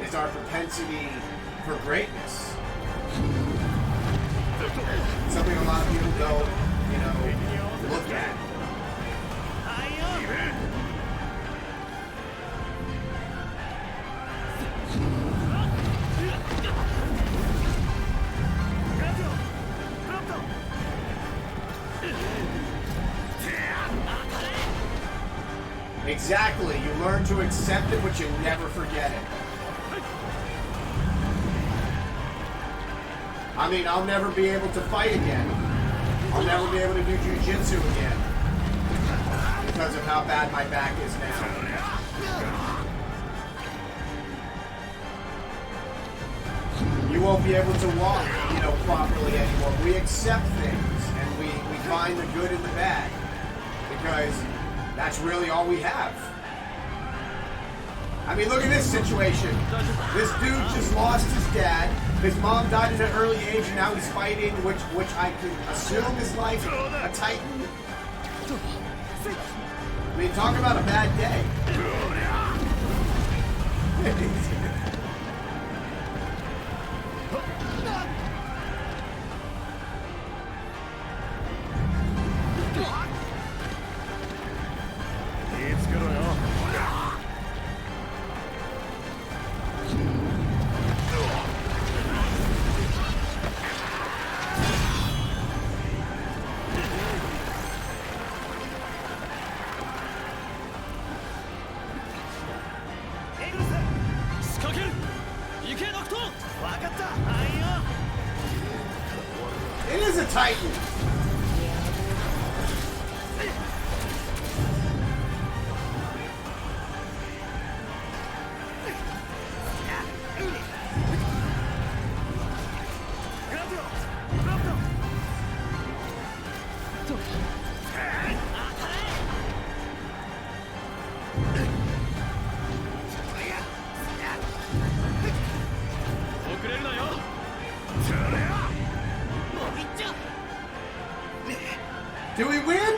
is our propensity for greatness. Something a lot of people don't, look at. Exactly. You learn to accept it, but you never forget it. I mean, I'll never be able to fight again. I'll never be able to do jujitsu again because of how bad my back is now. You won't be able to walk, properly anymore. We accept things, and we find the good in the bad, because that's really all we have. I mean, look at this situation. This dude just lost his dad. His mom died at an early age, and now he's fighting, which I could assume is like a Titan. I mean, talk about a bad day. It is a Titan. Do we win?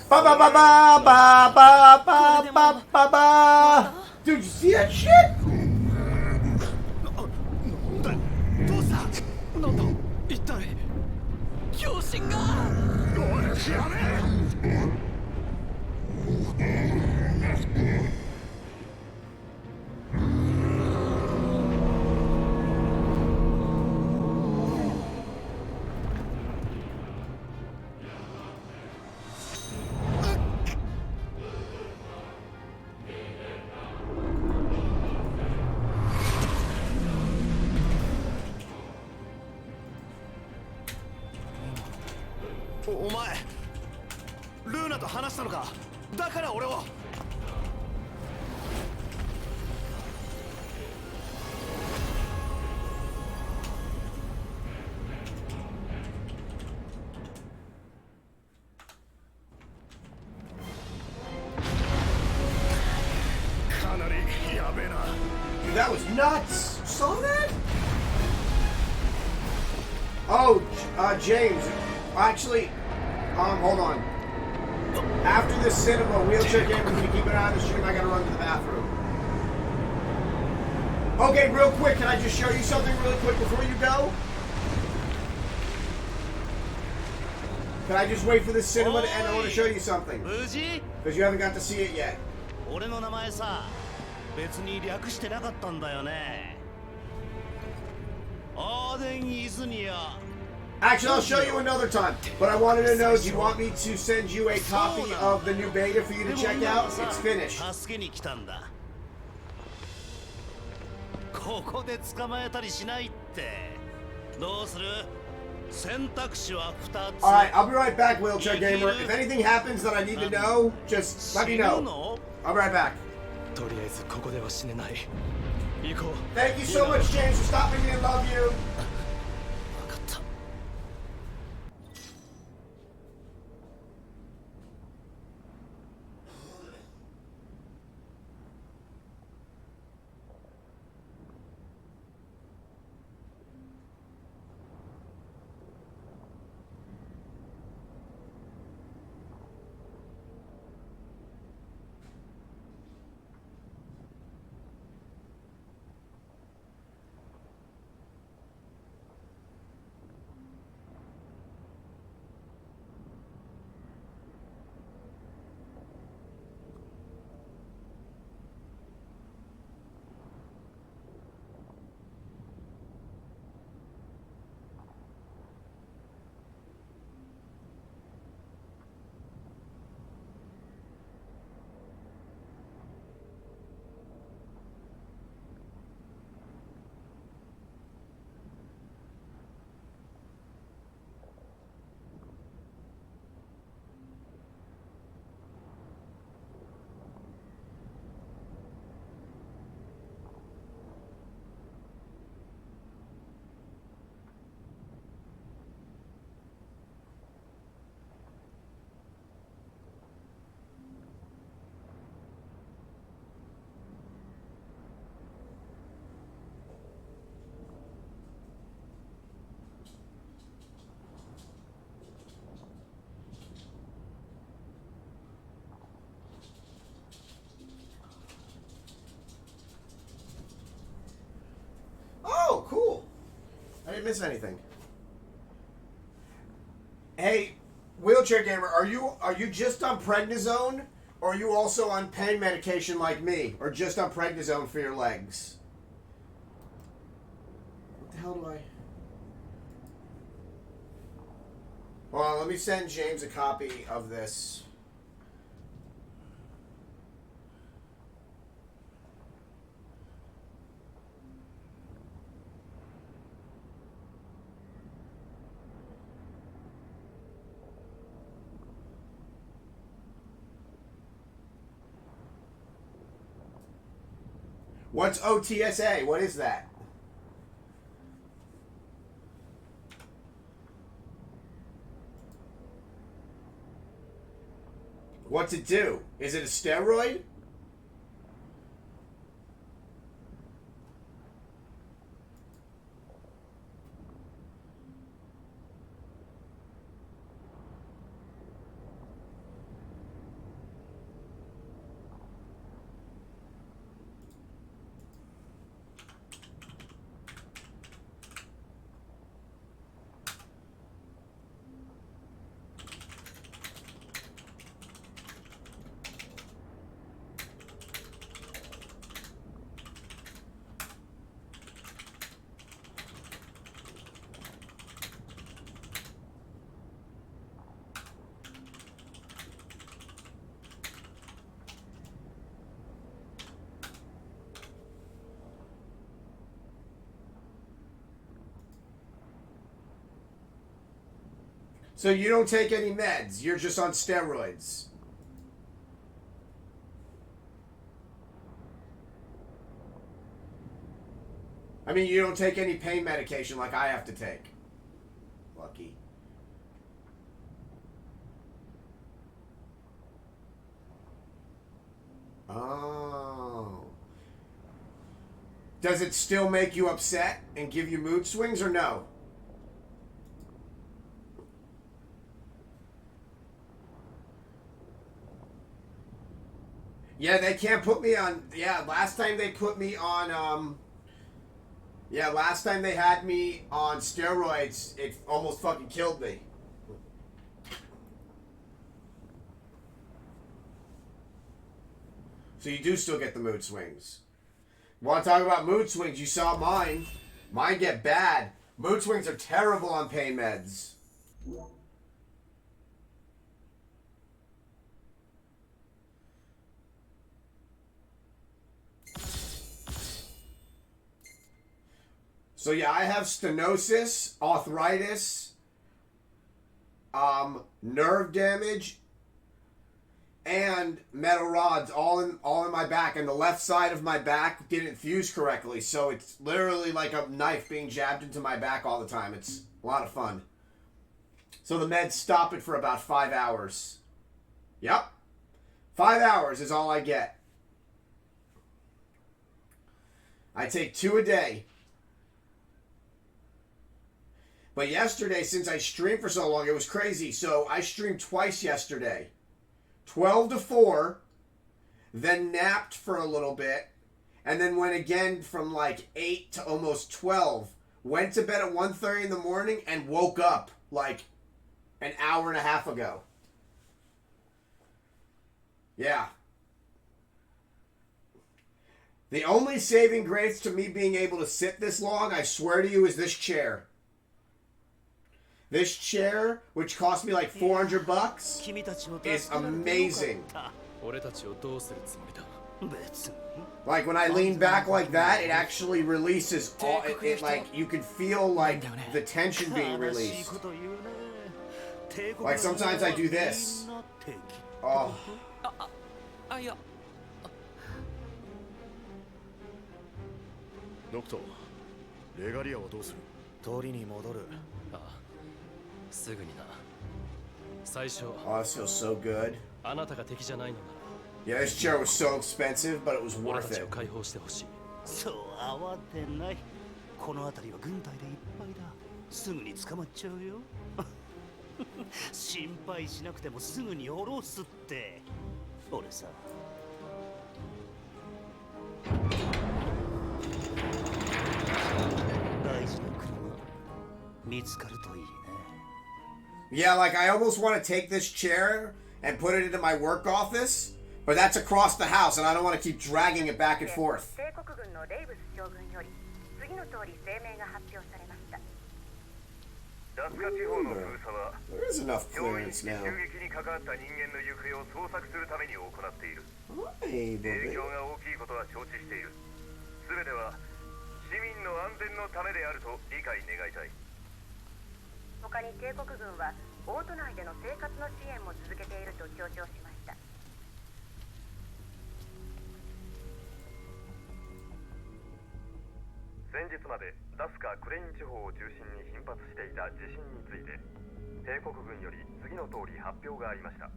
Ba ba ba ba ba ba ba ba ba ba. Dude, you see that shit? どうした？なんだ？一体？強心が。やめ！ お前ルーナと話したのか？だから俺を。かなりやべえな。 Dude, that was nuts. Saw that? Oh, James. Actually, hold on. After this cinema, Wheelchair Gamer, can you keep an eye on the stream? I gotta run to the bathroom. Okay, real quick, can I just show you something really quick before you go? Can I just wait for this cinema to end? I want to show you something. 無事 Because you haven't got to see it yet. 俺の名前さ別に略してなかったんだよねアーデン・イズニア Actually, I'll show you another time. But I wanted to know, do you want me to send you a copy of the new beta for you to check out? It's finished. 助けに来たんだここで捕まえたりしないってどうする選択肢は2つ Alright, I'll be right back, Wheelchair Gamer. If anything happens that I need to know, just let me 死ぬ know. の I'll be right back. とりあえずここでは死ねない行こう Thank you so much, James, for stopping me and love you. 分かった Alright, didn't miss anything. Hey, wheelchair gamer, are you just on prednisone, or are you also on pain medication like me, or just on prednisone for your legs? What the hell do I? Well, let me send James a copy of this. What's OTSA? What is that? What's it do? Is it a steroid? So you don't take any meds. You're just on steroids. I mean, you don't take any pain medication like I have to take. Lucky. Oh. Does it still make you upset and give you mood swings or no? Yeah, they can't put me on. Yeah, last time they put me on. Yeah, last time they had me on steroids, it almost fucking killed me. So you do still get the mood swings. Want to talk about mood swings? You saw mine. Mine get bad. Mood swings are terrible on pain meds. So yeah, I have stenosis, arthritis, nerve damage, and metal rods all in my back, and the left side of my back didn't fuse correctly, so it's literally like a knife being jabbed into my back all the time. It's a lot of fun. So the meds stop it for about 5 hours. Yep. 5 hours is all I get. I take 2 a day. But yesterday, since I streamed for so long, it was crazy. So I streamed twice yesterday. 12 to 4, then napped for a little bit, and then went again from like 8 to almost 12. Went to bed at 1:30 in the morning and woke up like an hour and a half ago. Yeah. The only saving grace to me being able to sit this long, I swear to you, is this chair. This chair, which cost me like $400, is amazing. Like when I lean back like that, it actually releases all. It like you can feel like the tension being released. Like sometimes I do this. Oh. あいやノクト、レガリアはどうする？通りに戻る。ああ、すぐにな。最初、 Oh, this feels so good. あなたが敵じゃないのな Yeah, this chair was so expensive, but it was ら、俺 worth たちを it. 解放してほしい。そう慌てない。この辺りは軍隊でいっぱいだ。すぐに捕まっちゃうよ。心配しなくてもすぐに下ろすって。俺さ。大事な車見つかるといいね。 Yeah, like I almost want to take this chair and put it into my work office, but that's across the house and I don't want to keep dragging it back and forth. 帝国軍のレイブス将軍より次の通り声明が発表されました。ダスカ地方の封鎖は There is enough 上院 clearance 襲 now. 撃に関わった人間の行方を捜索するために行っている。 Hey, 影 baby. 響が大きいことは承知している。すべては市民の安全のためであると理解願いたい。他に帝国軍はオート内での生活の支援も続けていると強調しました。先日までダスカ・クレイン地方を中心に頻発していた地震について帝国軍より次の通り発表がありました。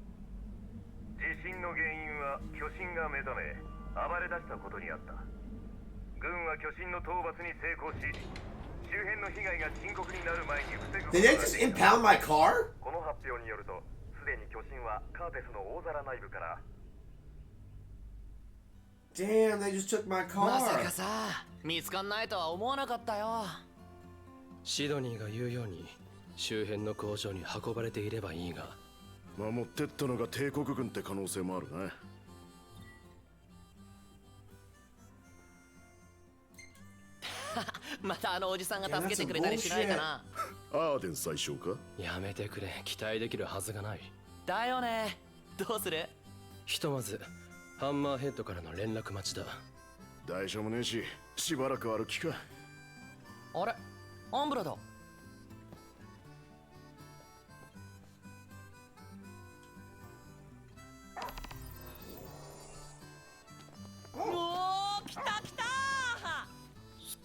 地震の原因は巨神が目覚め暴れ出したことにあった。軍は巨神の討伐に成功し周辺の被害が深刻になる前に防ぐこと Did が they just impound my car? この発表によるとすでに巨神はカーテスの大皿内部から Damn, they just took my まさ car. かさ見つかんないとは思わなかったよ。シドニーが言うように周辺の工場に運ばれていればいいが、守ってったのが帝国軍って可能性もあるな。またあのおじさんが助けてくれたりしないかな。アーデン最小か。やめてくれ、期待できるはずがない。だよね。どうする？ひとまずハンマーヘッドからの連絡待ちだ。大丈夫ねえし、しばらく歩きか。あれアンブラだ。おー来た来た。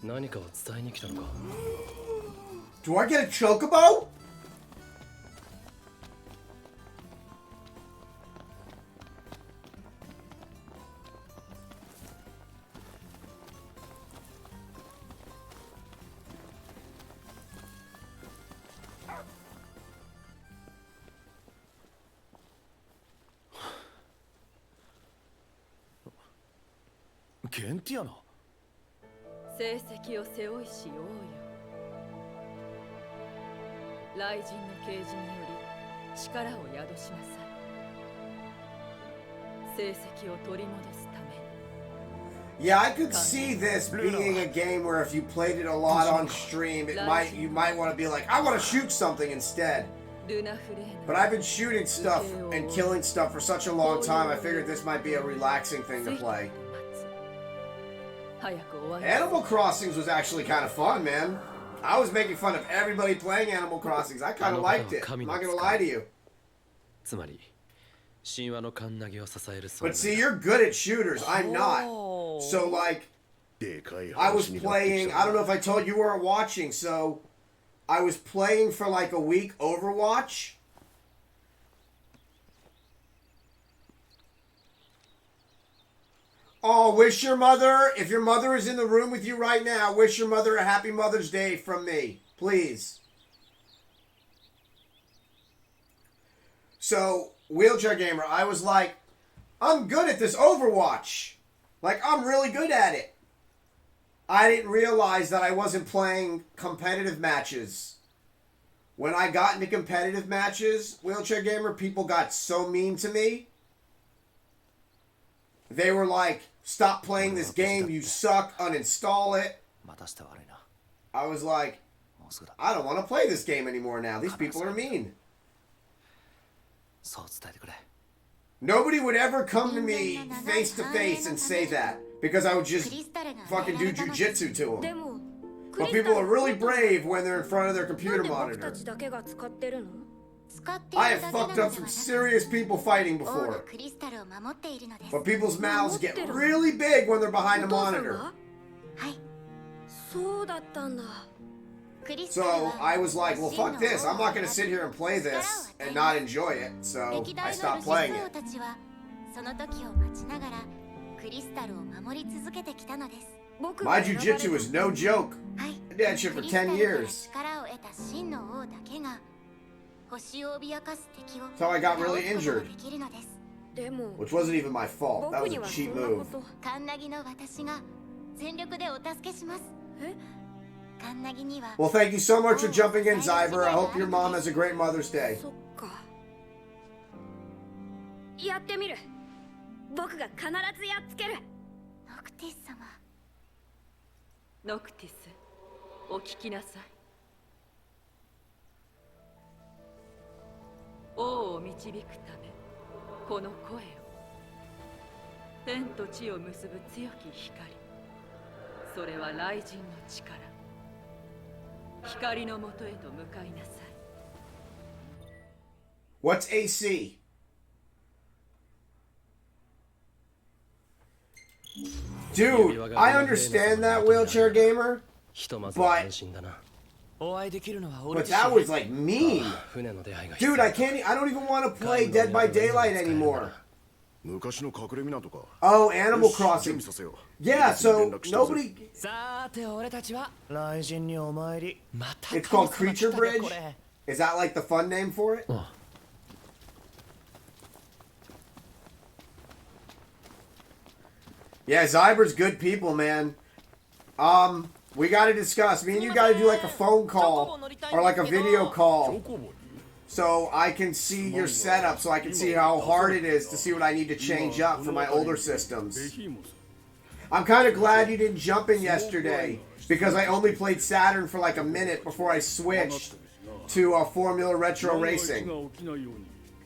何かを伝えに来たのか。 Do I get a chocobo? Oh. ゲンティアナ。成績を背負いしようよ。雷神の啓示により力を宿しなさい。成績を取り戻すために。 Yeah, I could see this being a game where if you played it a lot on stream, you might want to be like, I want to shoot something instead. ルナフレーナ。 But I've been shooting stuff and killing stuff for such a long time. I figured this might be a relaxing thing to play. 早く終わり。 Animal Crossings was actually kind of fun, man. I was making fun of everybody playing Animal Crossings. I kind of liked it. I'm not gonna lie to you. つまり神話のカンナギを支える存 But 在 see, you're good at shooters. I'm not. So like, でかい I was 話になってき playing. た I don't know if I told you weren't watching. So I was playing for like a week Overwatch. Oh, wish your mother, if your mother is in the room with you right now, wish your mother a happy Mother's Day from me, please. So, Wheelchair Gamer, I was like, I'm good at this Overwatch. Like, I'm really good at it. I didn't realize that I wasn't playing competitive matches. When I got into competitive matches, Wheelchair Gamer, people got so mean to me. They were like, stop playing this game, you suck, uninstall it. またして悪いな。 I was like, もうすぐだ。 I don't want to play this game anymore now. These people are mean. そう伝えてくれ。 Nobody would ever come to me face to face and say that because I would just fucking do jujitsu to them. But people are really brave when they're in front of their computer monitor. I have fucked up some serious people fighting before. But people's mouths get really big when they're behind a monitor. So I was like, well, fuck this. I'm not going to sit here and play this and not enjoy it. So I stopped playing it. My jujitsu is no joke. I did that shit for 10 years. So I got really injured. Which wasn't even my fault. That was a cheap move. カンナギには Well, thank you so much for jumping in, Zyber. I hope your mom has a great Mother's Day. そっかやってみる。僕が必ずやっつける。ノクティス様ノクティス、お聞きなさい。王を導くためこの声を、天と地を結ぶ強き光、それは雷神の力。光のもとへと向かいなさい。 What's AC? Dude, I understand that, wheelchair gamer, ひとまずは安心だな。 but that was like mean. 船の出会いが必要 Dude, I don't even want to play Dead by Daylight anymore. 昔の隠れ港か。 Oh, Animal よし Crossing. 準備させよう。 Yeah, so nobody. さて俺たちは雷神にお参り。また It's called 神様来 Creature たね Bridge. これ Is that like the fun name for it? Yeah, Zyber's good people, man. We gotta discuss. Me and you gotta do like a phone call or like a video call, so I can see your setup, so I can see how hard it is to see what I need to change up for my older systems. I'm kind of glad you didn't jump in yesterday, because I only played Saturn for like a minute before I switched to Formula Retro Racing,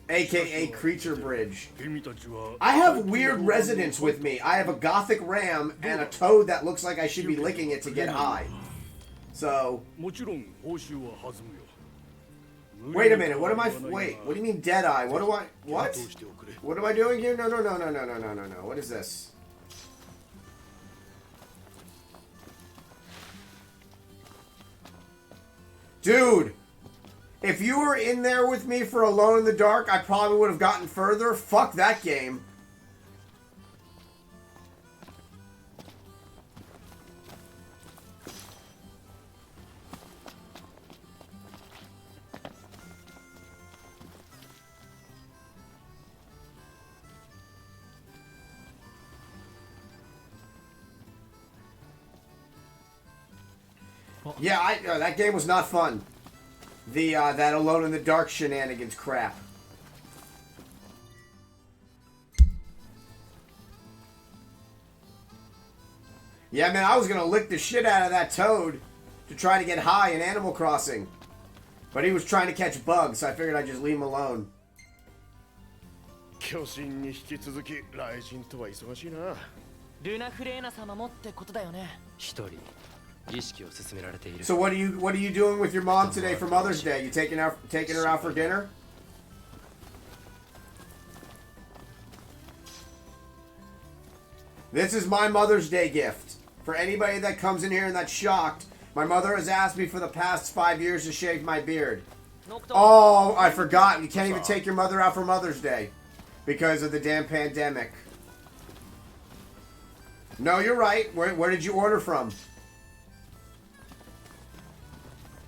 aka Creature Bridge. I have weird residents with me. I have a Gothic Ram and a Toad that looks like I should be licking it to get high. So... Wait a minute, what am I... Wait, what do you mean Deadeye? What do I... What? What am I doing here? No. What is this? Dude! If you were in there with me for Alone in the Dark, I probably would have gotten further. Fuck that game. Yeah, that game was not fun. The that Alone in the Dark shenanigans crap. Yeah, man, I was gonna lick the shit out of that Toad to try to get high in Animal Crossing, but he was trying to catch bugs, so I figured I'd just leave him alone. 巨神に引き続き雷神とは忙しいな。ルナフレーナ様もってことだよね。一人意識を進められている。 So what are you doing with your mom today for Mother's Day? You taking her out for dinner? This is my Mother's Day gift. For anybody that comes in here and that's shocked, my mother has asked me for the past 5 years to shave my beard. Oh, I forgot. You can't even take your mother out for Mother's Day because of the damn pandemic. No, you're right. Where did you order from?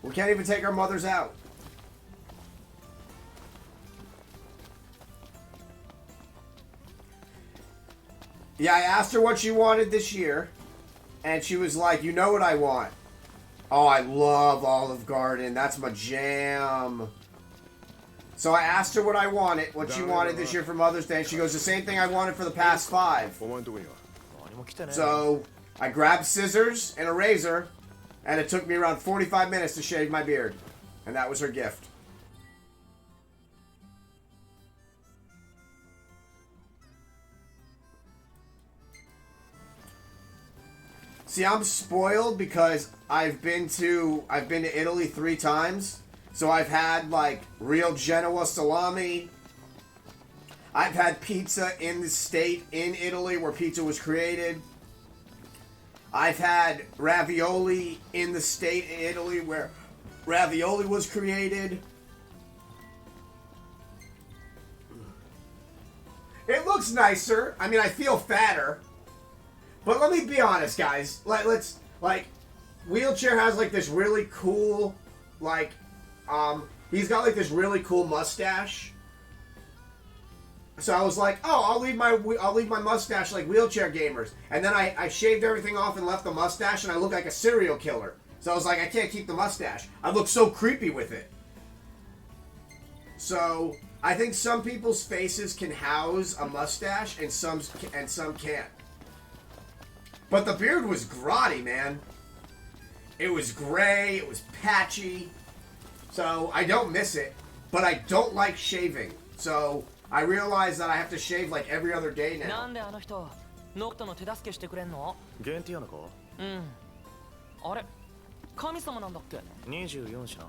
We can't even take our mothers out. Yeah, I asked her what she wanted this year, and she was like, you know what I want. Oh, I love Olive Garden. That's my jam. So I asked her what I wanted, what she wanted this year for Mother's Day, and she goes, the same thing I wanted for the past 5. So I grabbed scissors and a razor, and it took me around 45 minutes to shave my beard. And that was her gift. See, I'm spoiled because I've been to Italy 3 times. So I've had like real Genoa salami. I've had pizza in the state in Italy where pizza was created. I've had ravioli in the state in Italy where ravioli was created. It looks nicer. I mean, I feel fatter. But let me be honest, guys. Let's Wheelchair has like this really cool, he's got like this really cool mustache. So I was like, oh, I'll leave my mustache like Wheelchair Gamers. And then I shaved everything off and left the mustache, and I look like a serial killer. So I was like, I can't keep the mustache. I look so creepy with it. So I think some people's faces can house a mustache and some can't. But the beard was grotty, man. It was gray, it was patchy. So I don't miss it, but I don't like shaving. So I realize that I have to shave like every other day な now. んであの人ノクトの手助けしてくれんの？ゲンティアナかうんあれ神様なんだっけ？ 24しな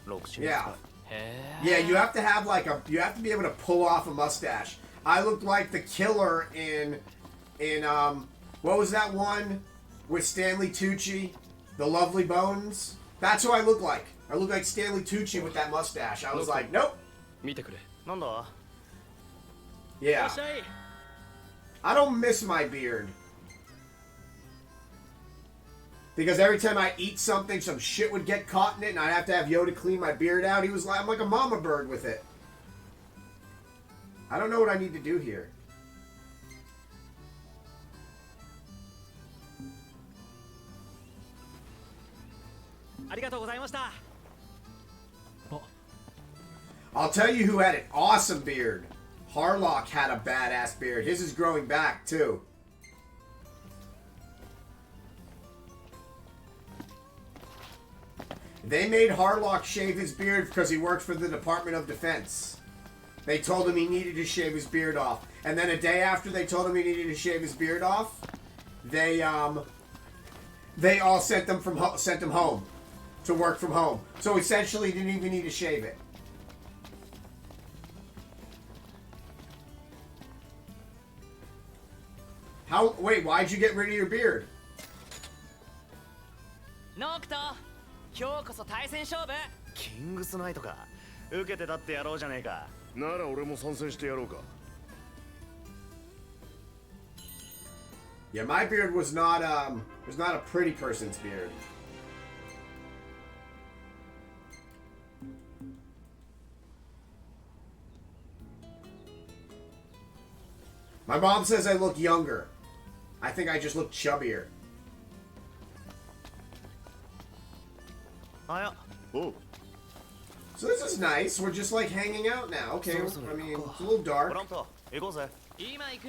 6種 Yeah. へ Yeah, you have to have like you have to be able to pull off a mustache. I looked like the killer in what was that one with Stanley Tucci, The Lovely Bones? That's who I look like. I look like Stanley Tucci with that mustache. I was like, nope. 見てくれ。なんだ Yeah. I don't miss my beard. Because every time I eat something, some shit would get caught in it, and I'd have to have Yoda clean my beard out. He was like, I'm like a mama bird with it. I don't know what I need to do here. I'll tell you who had an awesome beard. Harlock had a badass beard. His is growing back, too. They made Harlock shave his beard because he worked for the Department of Defense. They told him he needed to shave his beard off. And then a day after they told him he needed to shave his beard off, they all sent him home to work from home. So essentially he didn't even need to shave it. Wait, why'd you get rid of your beard? ノクト今日こそ対戦勝負キングスナイトか受けてたってやろうじゃねえかなら俺も参戦してやろうか Yeah, my beard was not a pretty person's beard. My mom says I look younger. I think I just look chubbier. あやおう So this is nice. We're just like hanging out now. Okay, I mean, it's a little ブ dark. ラント行こうぜ今行く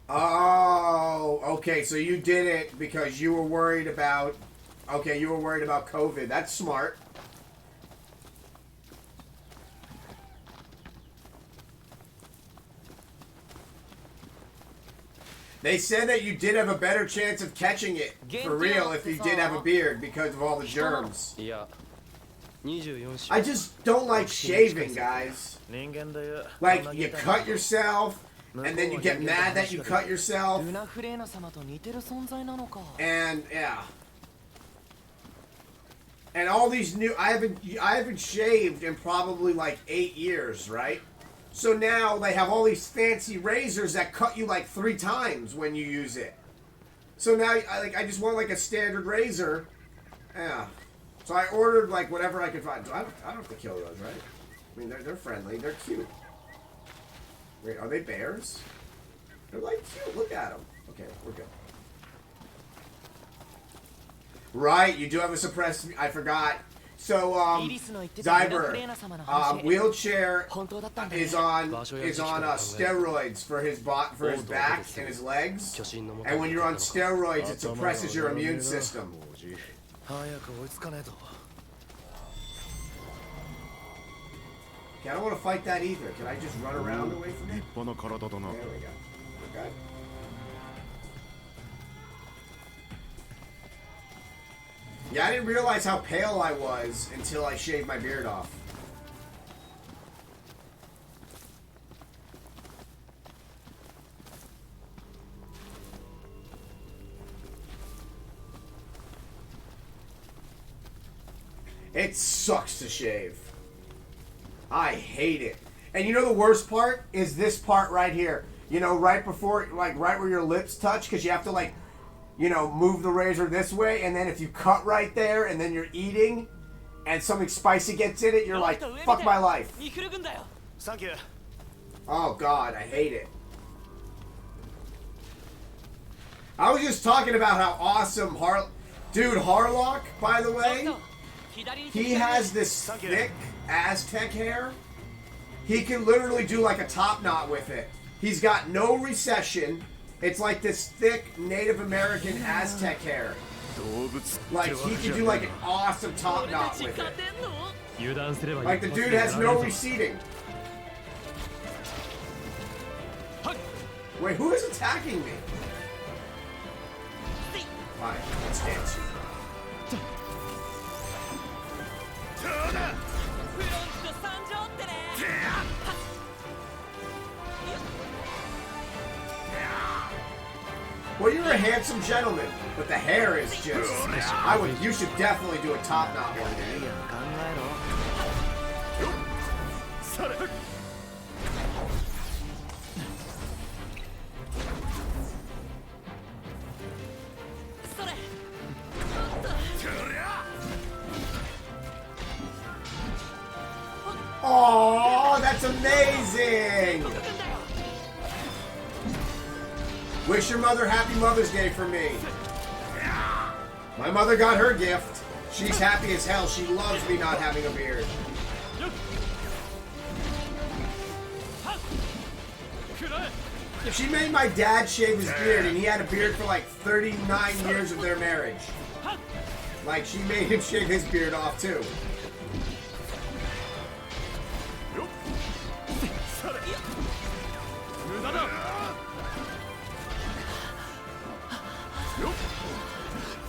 Oh, okay. So you did it because you were worried about. Okay, you were worried about COVID. That's smart. They said that you did have a better chance of catching it for real if you did have a beard because of all the germs. いや、24時 I just don't like shaving, guys. 人間で言う Like, you cut yourself, and then you get mad that you cut yourself, ルナフレーナ様と似てる存在なのか and yeah. And all these new, I haven't shaved in probably like 8 years, right? So now they have all these fancy razors that cut you like 3 times when you use it. So now I just want like a standard razor. Yeah. So I ordered like whatever I could find. I don't have to kill those, right? I mean, they're friendly. They're cute. Wait, are they bears? They're like cute. Look at them. Okay, we're good. Right, you do have a suppressed. I forgot. So, Zyber, wheelchair is on steroids for his back and his legs. And when you're on steroids, it suppresses your immune system. 早く追いつかねえと Okay, I don't want to fight that either. Can I just run around away from it? 立派な体だな There we go. We're good. Yeah, I didn't realize how pale I was until I shaved my beard off. It sucks to shave. I hate it. And you know the worst part is this part right here. You know, right before, like right where your lips touch, because you have to like, you know, move the razor this way, and then if you cut right there, and then you're eating, and something spicy gets in it, you're like, fuck my life. ニクル軍だよ サンキュー Oh God, I hate it. I was just talking about how awesome Dude, Harlock, by the way, he has this thick Aztec hair. He can literally do like a top knot with it. He's got no recession. It's like this thick Native American Aztec hair. Like, he can do like an awesome top knot with it. Like, the dude has no receding. Wait, who is attacking me? Fine, let's dance. Well, you're a handsome gentleman, but the hair is just... You should definitely do a top knot one day. Oh, that's amazing! Wish your mother happy Mother's Day for me. My mother got her gift. She's happy as hell. She loves me not having a beard. She made my dad shave his beard, and he had a beard for like 39 years of their marriage. Like, she made him shave his beard off too.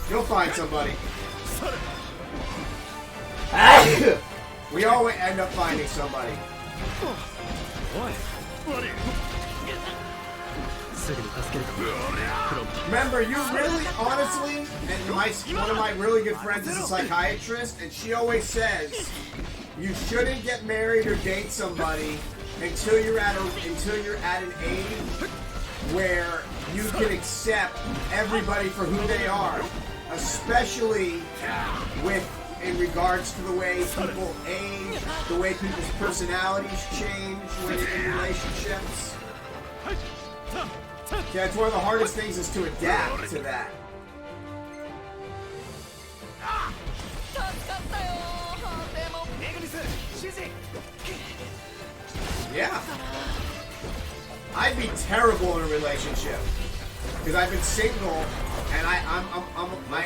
You'll find somebody. We always end up finding somebody. Remember, you really, honestly, and one of my really good friends is a psychiatrist, and she always says you shouldn't get married or date somebody until you're at an age where you can accept everybody for who they are, especially in regards to the way people age, the way people's personalities change when in relationships. Yeah, it's one of the hardest things is to adapt to that. Yeah. I'd be terrible in a relationship because I've been single and I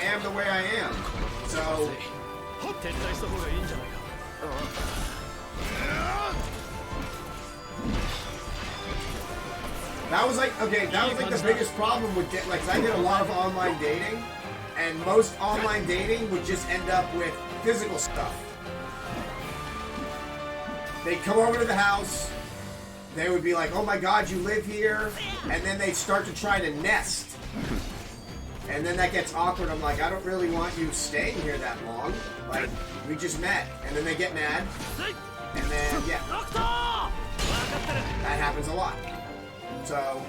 am the way I am. So that was like the biggest problem with like 'cause I did a lot of online dating, and most online dating would just end up with physical stuff. They'd come over to the house. They would be like, "Oh my God, you live here," and then they'd start to try to nest, and then that gets awkward. I'm like, I don't really want you staying here that long. Like, we just met, and then they get mad, and then yeah, that happens a lot. So,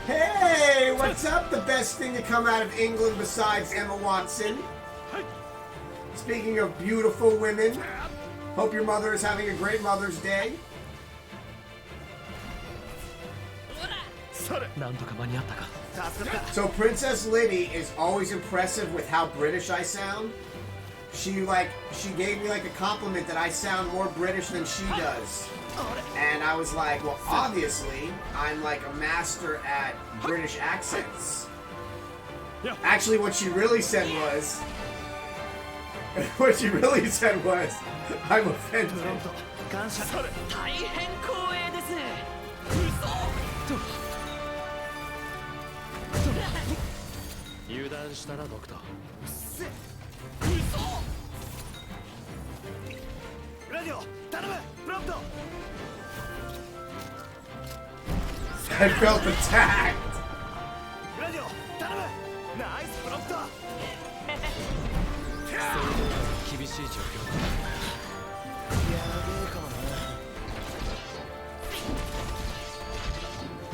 hey, what's up? The best thing to come out of England besides Emma Watson. Speaking of beautiful women, hope your mother is having a great Mother's Day. So Princess Liddy is always impressive with how British I sound. She gave me like a compliment that I sound more British than she does. And I was like, well, obviously, I'm like a master at British accents. Actually, what she really said was, I'm offended. I felt attacked.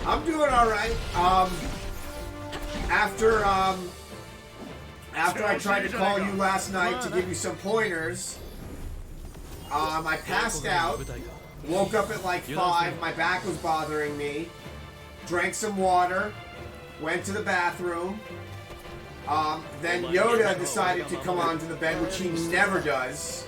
I'm doing all right. After I tried to call you last night to give you some pointers, I passed out, woke up at like 5, my back was bothering me, drank some water, went to the bathroom, then Yoda decided to come onto the bed, which he never does.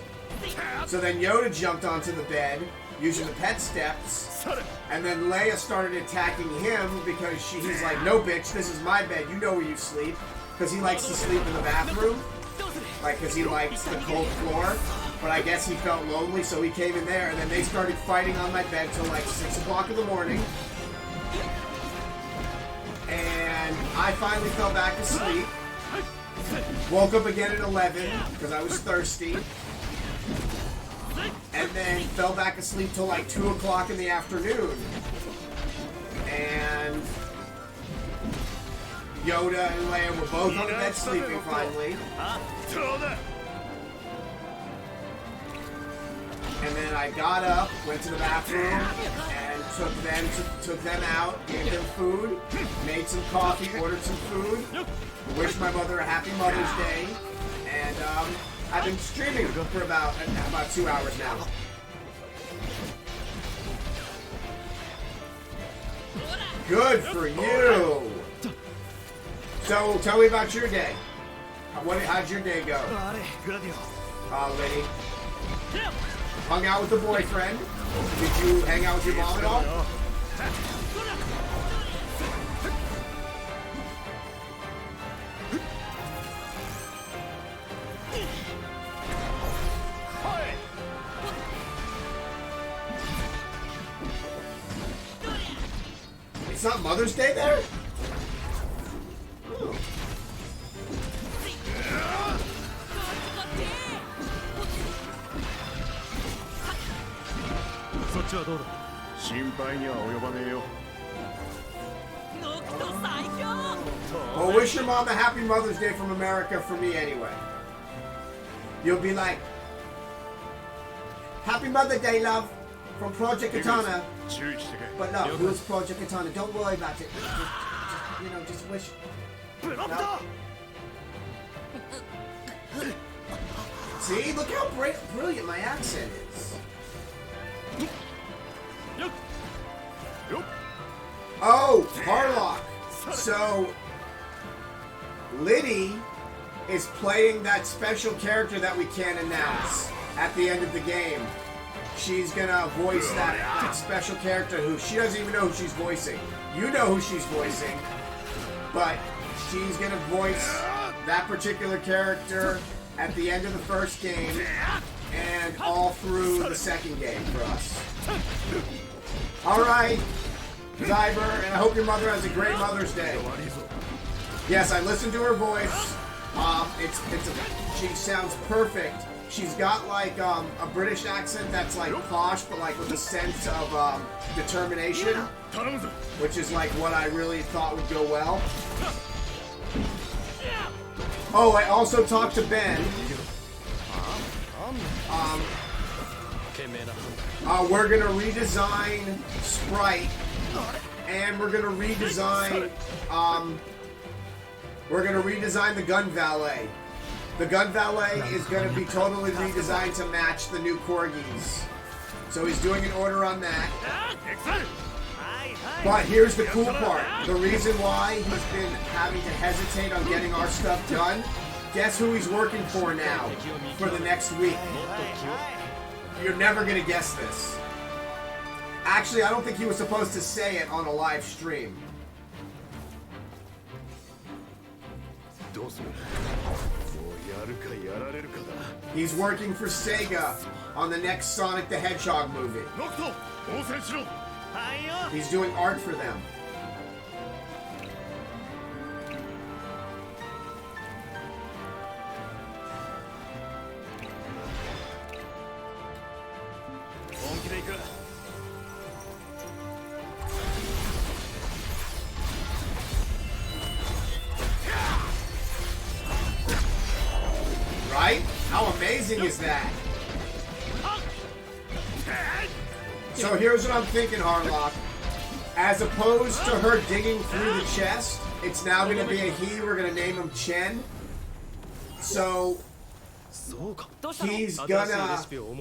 So then Yoda jumped onto the bed, using the pet steps, and then Leia started attacking him because he's like, no bitch, this is my bed, you know where you sleep, because he likes to sleep in the bathroom, like, because he likes the cold floor, but I guess he felt lonely, so he came in there, and then they started fighting on my bed till like 6 o'clock in the morning, and I finally fell back asleep, woke up again at 11, because I was thirsty, and then fell back asleep till like 2 o'clock in the afternoon. And Yoda and Leia were both on the bed sleeping finally. And then I got up, went to the bathroom, and took them out, gave them food, made some coffee, ordered some food, wished my mother a happy Mother's Day, and I've been streaming for about 2 hours now. Good for you! So, tell me about your day. How'd your day go? Liddy. Hung out with the boyfriend. Did you hang out with your mom at all? It's not Mother's Day there? Ooh. そっちはどうだ心配には及ばねえよ Well, wish your mom a happy Mother's Day from America for me anyway. You'll be like, Happy Mother's Day, love, from Project Katana. But no, who's Project Katana? Don't worry about it. Just wish. No. See, look how brilliant my accent is. Oh, Harlock. So, Liddy is playing that special character that we can't announce at the end of the game. She's gonna voice that special character who she doesn't even know who she's voicing. You know who she's voicing, but she's gonna voice that particular character at the end of the first game and all through the second game for us. Alright, Zyber, and I hope your mother has a great Mother's Day. Yes, I listened to her voice. She sounds perfect. She's got like a British accent that's like posh, but like with a sense of determination, which is like what I really thought would go well. Oh, I also talked to Ben. We're gonna redesign Sprite, and we're gonna redesign the Gun Valet. The Gun Valet is going to be totally redesigned to match the new Corgis. So he's doing an order on that. But here's the cool part. The reason why he's been having to hesitate on getting our stuff done, guess who he's working for now for the next week? You're never going to guess this. Actually, I don't think he was supposed to say it on a live stream. He's working for Sega on the next Sonic the Hedgehog movie. He's doing art for them. Right? How amazing is that? So here's what I'm thinking, Harlock. As opposed to her digging through the chest, it's now going to be a he. We're going to name him Chen. So そうか。 He's gonna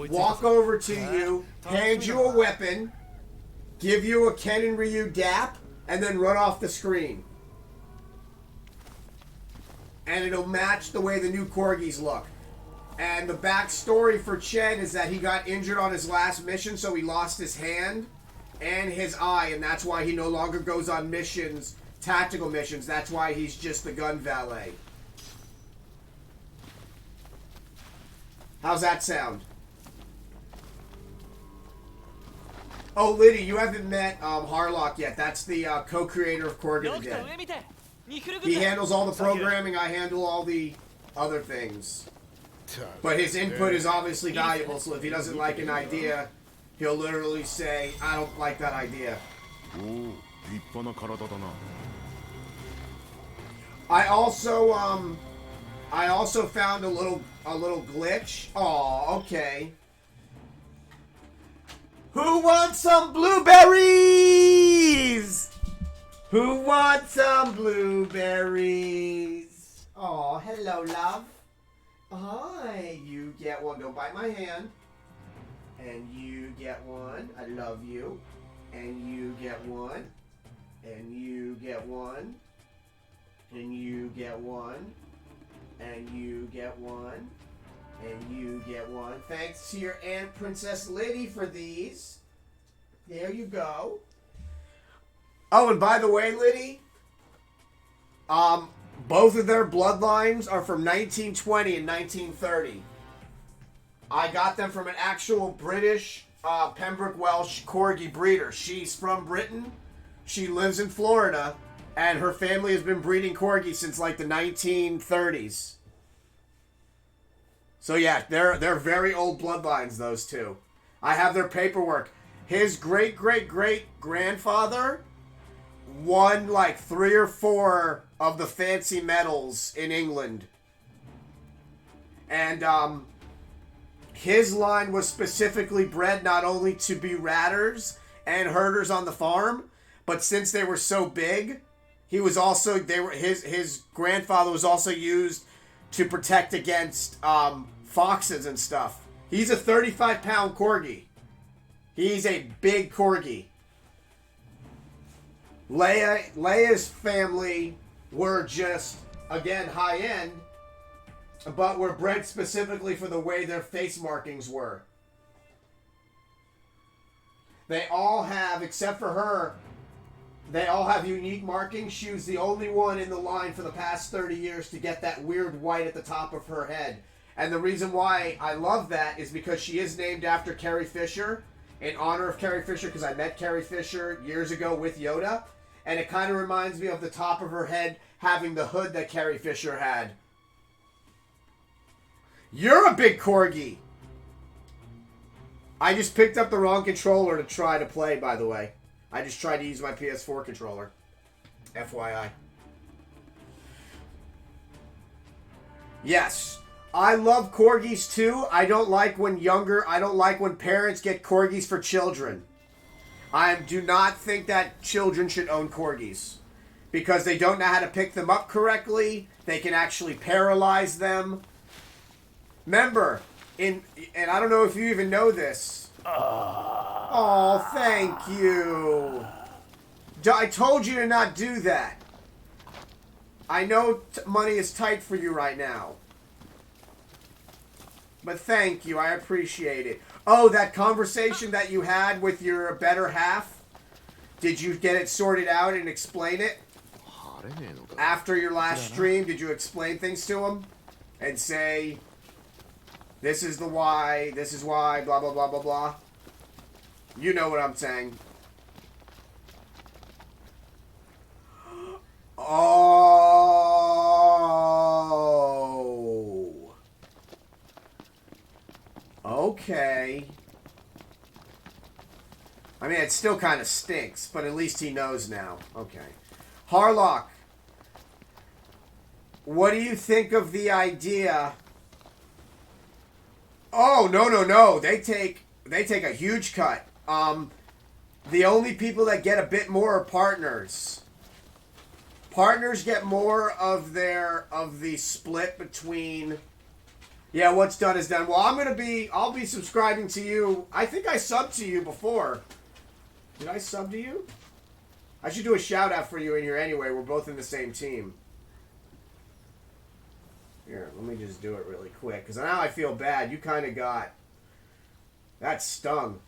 walk over to you, hand you a weapon, give you a Ken and Ryu dap, and then run off the screen. And it'll match the way the new corgis look. And the backstory for Chen is that he got injured on his last mission, so he lost his hand and his eye, and that's why he no longer goes on missions, tactical missions. That's why he's just the gun valet. How's that sound? Oh, Liddy, you haven't met Harlock yet. That's the co-creator of Korg of the Dead. He handles all the programming, I handle all the other things. But his input is obviously valuable, so if he doesn't like an idea, he'll literally say, I don't like that idea. I also found a little glitch. Oh, okay. Who wants some blueberries? Who wants some blueberries? Oh, hello, love. Hi, you get one. Don't bite my hand. And you get one. I love you. And you get one. And you get one. And you get one. And you get one. And you get one. Thanks to your Aunt Princess Liddy for these. There you go. Oh, and by the way, Liddy, both of their bloodlines are from 1920 and 1930. I got them from an actual British Pembroke Welsh Corgi breeder. She's from Britain. She lives in Florida, and her family has been breeding Corgis since like the 1930s. So yeah, they're very old bloodlines, those two. I have their paperwork. His great-great-great-grandfather won like 3 or 4 of the fancy medals in England. And his line was specifically bred not only to be ratters and herders on the farm, but since they were so big, his grandfather was also used to protect against foxes and stuff. He's a 35-pound corgi. He's a big corgi. Leia's family were just, again, high-end, but were bred specifically for the way their face markings were. They all have, except for her, they all have unique markings. She was the only one in the line for the past 30 years to get that weird white at the top of her head. And the reason why I love that is because she is named after Carrie Fisher, in honor of Carrie Fisher, because I met Carrie Fisher years ago with Yoda. And it kind of reminds me of the top of her head having the hood that Carrie Fisher had. You're a big corgi! I just picked up the wrong controller to try to play, by the way. I just tried to use my PS4 controller. FYI. Yes. I love corgis too. I don't like when parents get corgis for children. I do not think that children should own corgis. Because they don't know how to pick them up correctly. They can actually paralyze them. Remember, and I don't know if you even know this. Oh, thank you. I told you to not do that. I know money is tight for you right now. But thank you, I appreciate it. Oh, that conversation that you had with your better half, did you get it sorted out and explain it? After your last stream, did you explain things to him? And say, this is why, blah, blah, blah, blah, blah. You know what I'm saying. Oh. Okay. I mean, it still kind of stinks, but at least he knows now. Okay. Harlock, what do you think of the idea? Oh, no. They take a huge cut. The only people that get a bit more are partners. Partners get more of the split between Yeah, what's done is done. Well, I'll be subscribing to you. I think I subbed to you before. Did I sub to you? I should do a shout out for you in here anyway. We're both in the same team. Here, let me just do it really quick. Because now I feel bad. You kind of got... That stung.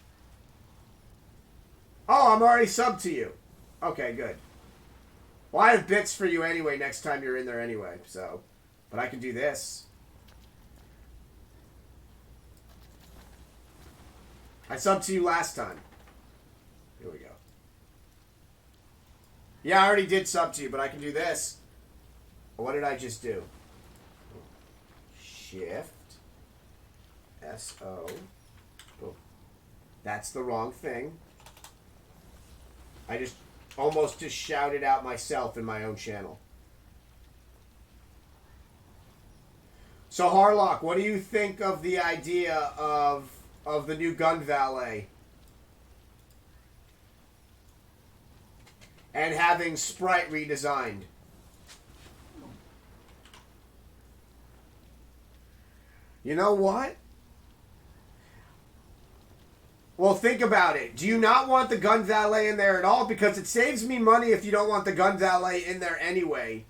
Oh, I'm already subbed to you. Okay, good. Well, I have bits for you anyway next time you're in there anyway, so... But I can do this. I subbed to you last time. Here we go. Yeah, I already did sub to you, but I can do this. What did I just do? Shift. S-O. Oh. That's the wrong thing. I just almost just shouted out myself in my own channel. So, Harlock, what do you think of the idea of the new gun valet? And having Sprite redesigned. You know what? Well, think about it. Do you not want the gun valet in there at all? Because it saves me money if you don't want the gun valet in there anyway.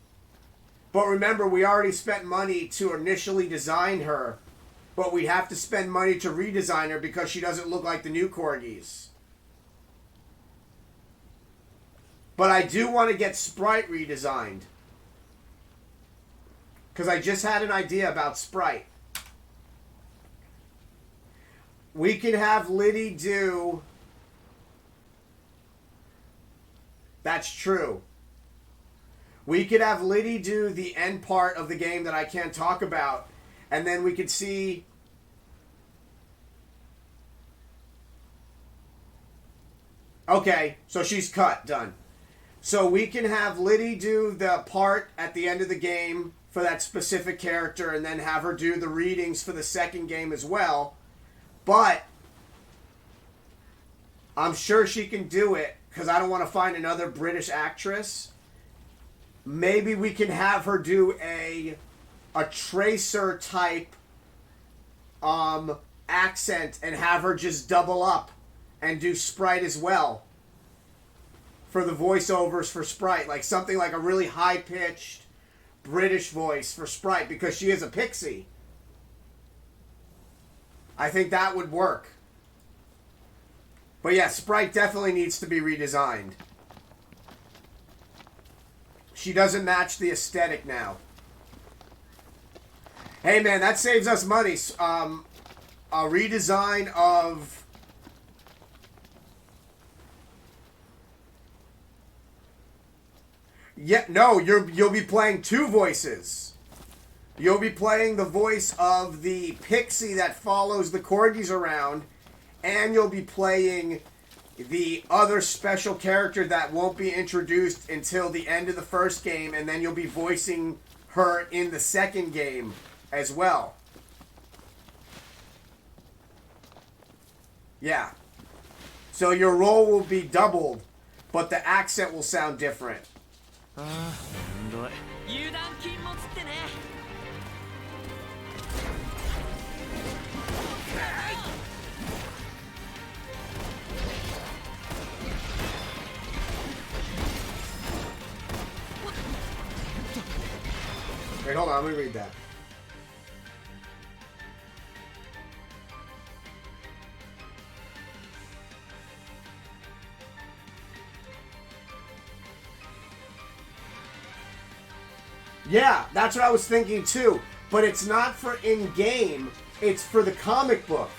But remember, we already spent money to initially design her. But we have to spend money to redesign her because she doesn't look like the new Corgis. But I do want to get Sprite redesigned. Because I just had an idea about Sprite. We can have Liddy do... That's true. We could have Liddy do the end part of the game that I can't talk about. And then we could see... Okay, so she's cut. Done. So we can have Liddy do the part at the end of the game for that specific character and then have her do the readings for the second game as well. But I'm sure she can do it because I don't want to find another British actress. Maybe we can have her do a Tracer type accent and have her just double up and do Sprite as well for the voiceovers for Sprite, like something like a really high-pitched British voice for Sprite because she is a pixie. I think that would work. But yeah, Sprite definitely needs to be redesigned. She doesn't match the aesthetic now. Hey man, that saves us money. A redesign of... Yeah, no, you'll be playing two voices. You'll be playing the voice of the pixie that follows the corgis around, and you'll be playing the other special character that won't be introduced until the end of the first game, and then you'll be voicing her in the second game as well. Yeah. So your role will be doubled, but the accent will sound different. Wait, hold on, let me read that. Yeah, that's what I was thinking too. But it's not for in-game, it's for the comic book.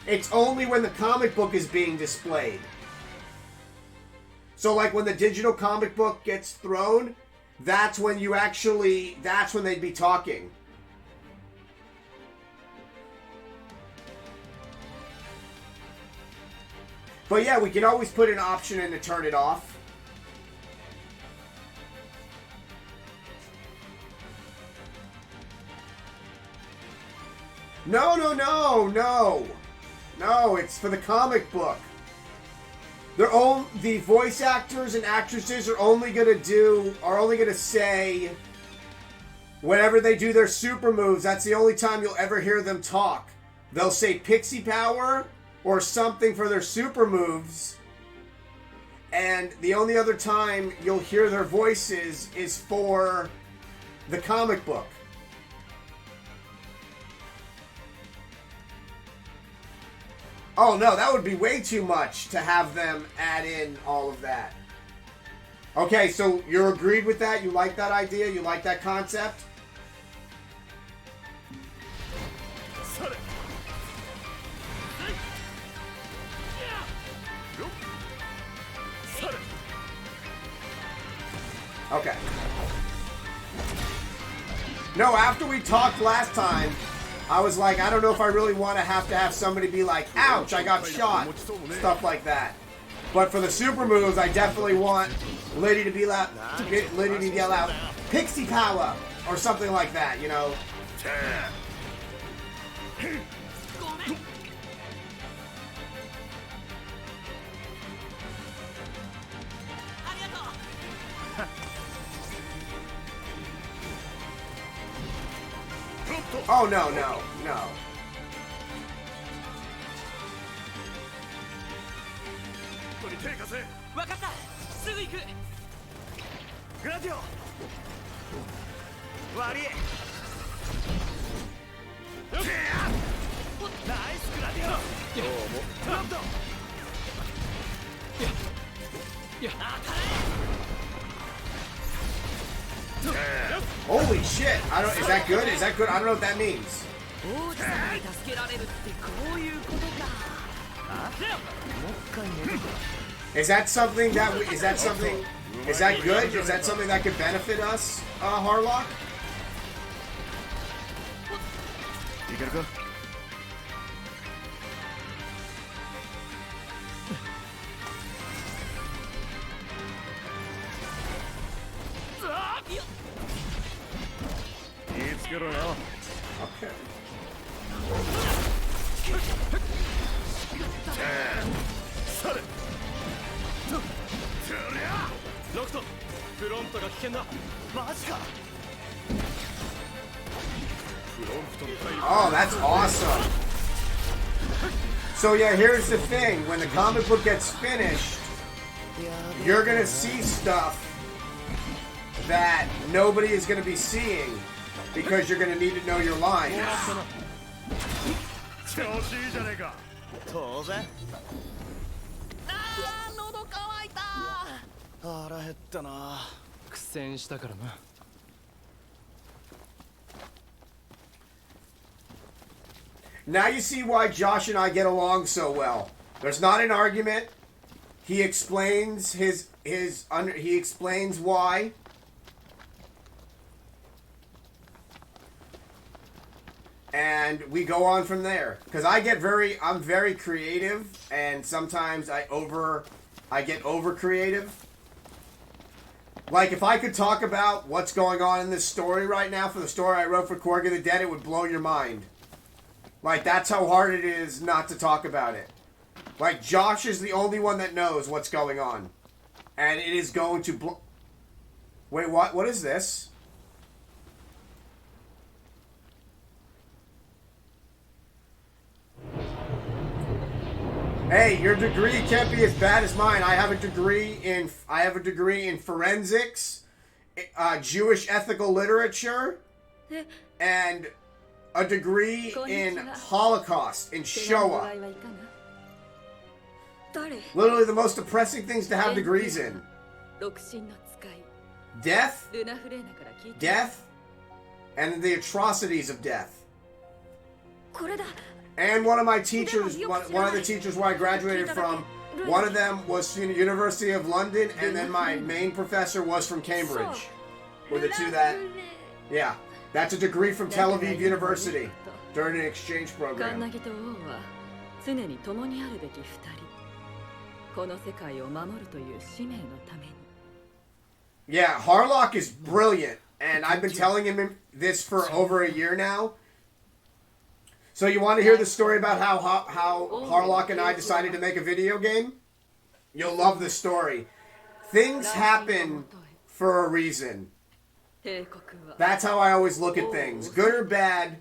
It's only when the comic book is being displayed. So like when the digital comic book gets thrown, that's when you actually, that's when they'd be talking. But yeah, we can always put an option in to turn it off. No, no, no, no. No, it's for the comic book. The voice actors and actresses are only gonna say whenever they do their super moves, that's the only time you'll ever hear them talk. They'll say pixie power or something for their super moves, and the only other time you'll hear their voices is for the comic book. Oh no, that would be way too much to have them add in all of that. Okay, so you're agreed with that? You like that idea? You like that concept? Okay. No, after we talked last time, I was like, I don't know if I really want to have somebody be like, ouch, I got shot. Stuff like that. But for the super moves, I definitely want Liddy to be loud, Liddy to yell out, Pixie Power! Or something like that, you know? Oh, no, no, no. Holy shit! I don't. Is that good? Is that good? I don't know what that means. Is that something that we, is that something? Is that good? Is that something that could benefit us, Harlock? Okay. Oh, that's awesome. So yeah, here's the thing. When the comic book gets finished, you're going to see stuff that nobody is going to be seeing because you're going to need to know your lines. Now you see why Josh and I get along so well. There's not an argument. He explains he explains why. And we go on from there. Because I'm very creative, and sometimes I get over creative. Like, if I could talk about what's going on in this story right now for the story I wrote for Korg of the Dead, it would blow your mind. Like, that's how hard it is not to talk about it. Like, Josh is the only one that knows what's going on. And it is going to Wait, what? What is this? Hey, your degree can't be as bad as mine. I have a degree in forensics, Jewish ethical literature, and a degree in Holocaust, in Shoah. Literally the most depressing things to have degrees in. Death, and the atrocities of death. And one of my teachers, one of the teachers where I graduated from, one of them was from the University of London, and then my main professor was from Cambridge. Were the two that... Yeah. That's a degree from Tel Aviv University during an exchange program. Yeah, Harlock is brilliant, and I've been telling him this for over a year now. So you want to hear the story about how Harlock and I decided to make a video game? You'll love the story. Things happen for a reason. 帝国は That's how I always look at things. Good or bad,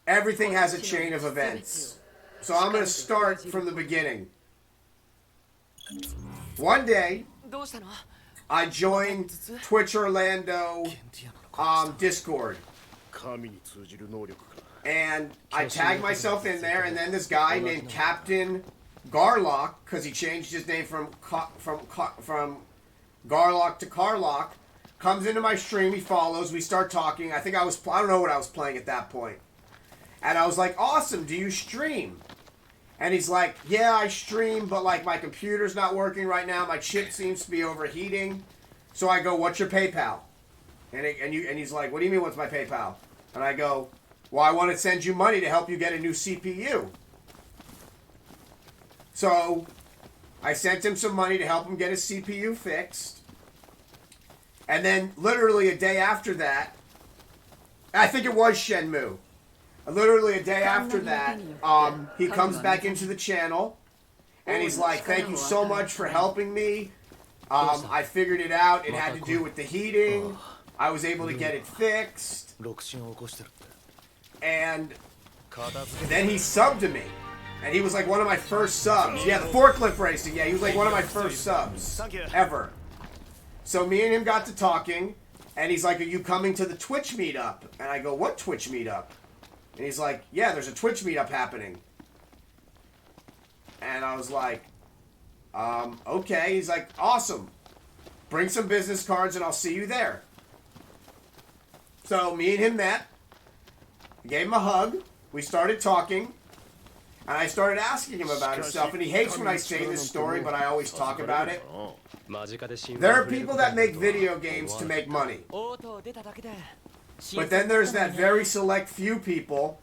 everything has a chain of events. So I'm going to start from the beginning. One day, どうしたの？ I joined Twitch Orlando Discord. 神に通じる能力か。 And I tagged myself in there, and then this guy named Captain Garlock, because he changed his name from Garlock to Carlock, comes into my stream. He follows. We start talking. I don't know what I was playing at that point. And I was like, awesome, do you stream? And he's like, yeah, I stream, but like my computer's not working right now. My chip seems to be overheating. So I go, what's your PayPal? And he's like, what do you mean, what's my PayPal? And I go, well, I want to send you money to help you get a new CPU. So I sent him some money to help him get his CPU fixed. And then literally a day after that, I think it was Shenmue. Literally a day after that, he comes back into the channel, and he's like, thank you so much for helping me. I figured it out. It had to do with the heating. I was able to get it fixed. And then he subbed to me. And he was like one of my first subs. Yeah, the forklift racing. Yeah, he was like one of my first subs ever. So me and him got to talking, and he's like, are you coming to the Twitch meetup? And I go, what Twitch meetup? And he's like, yeah, there's a Twitch meetup happening. And I was like, okay. He's like, awesome. Bring some business cards and I'll see you there. So me and him met. I gave him a hug. We started talking. And I started asking him about himself. And he hates when I say this story, but I always talk about it. There are people that make video games to make money. But then there's that very select few people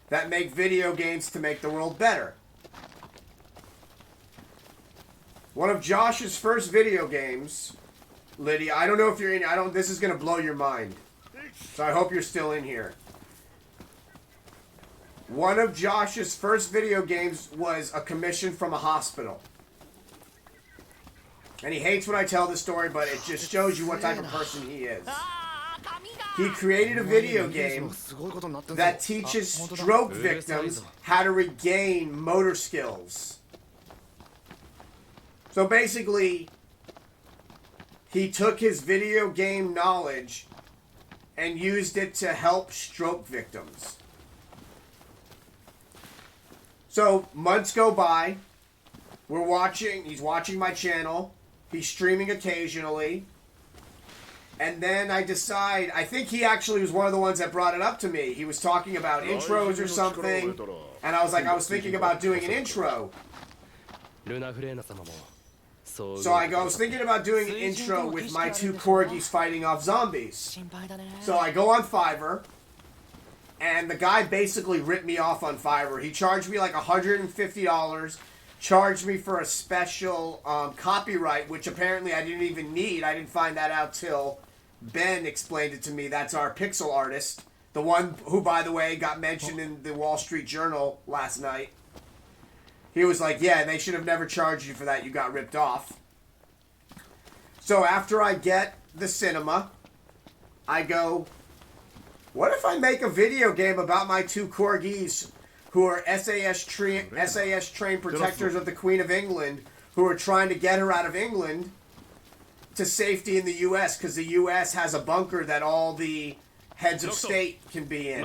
that make video games to make the world better. One of Josh's first video games, Lydia, I don't know if you're in, this is going to blow your mind. So I hope you're still in here. One of Josh's first video games was a commission from a hospital. And he hates when I tell the story, but it just shows you what type of person he is. He created a video game that teaches stroke victims how to regain motor skills. So basically, he took his video game knowledge and used it to help stroke victims. So months go by. He's watching my channel. He's streaming occasionally. And then I decide, I think he actually was one of the ones that brought it up to me. He was talking about intros or something. And I was like, I was thinking about doing an intro. So I was thinking about doing an intro with my two corgis fighting off zombies. So I go on Fiverr. And the guy basically ripped me off on Fiverr. He charged me like $150. Charged me for a special copyright, which apparently I didn't even need. I didn't find that out till Ben explained it to me. That's our pixel artist. The one who, by the way, got mentioned in the Wall Street Journal last night. He was like, yeah, they should have never charged you for that. You got ripped off. So after I get the cinema, I go, what if I make a video game about my two corgis who are SAS trained protectors of the Queen of England, who are trying to get her out of England to safety in the U.S. because the U.S. has a bunker that all the heads of state can be in.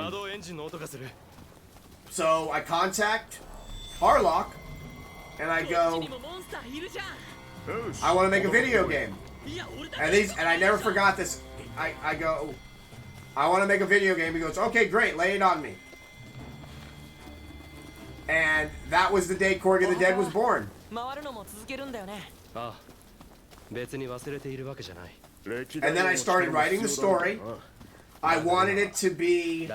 So I contact Harlock and I go, I want to make a video game. And I never forgot this. I go, I want to make a video game. He goes, okay, great, lay it on me. And that was the day Corgi the Dead was born. And then I started writing the story. I wanted it to be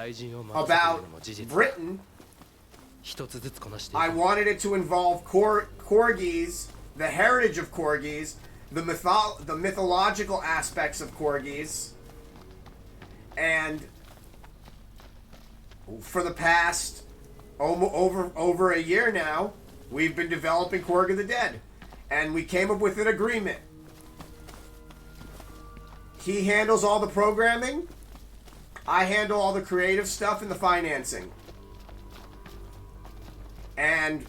about Britain. I wanted it to involve corgis, the heritage of corgis, the mythological aspects of corgis. And for the past over a year now, we've been developing Corgi the Dead. And we came up with an agreement. He handles all the programming. I handle all the creative stuff and the financing. And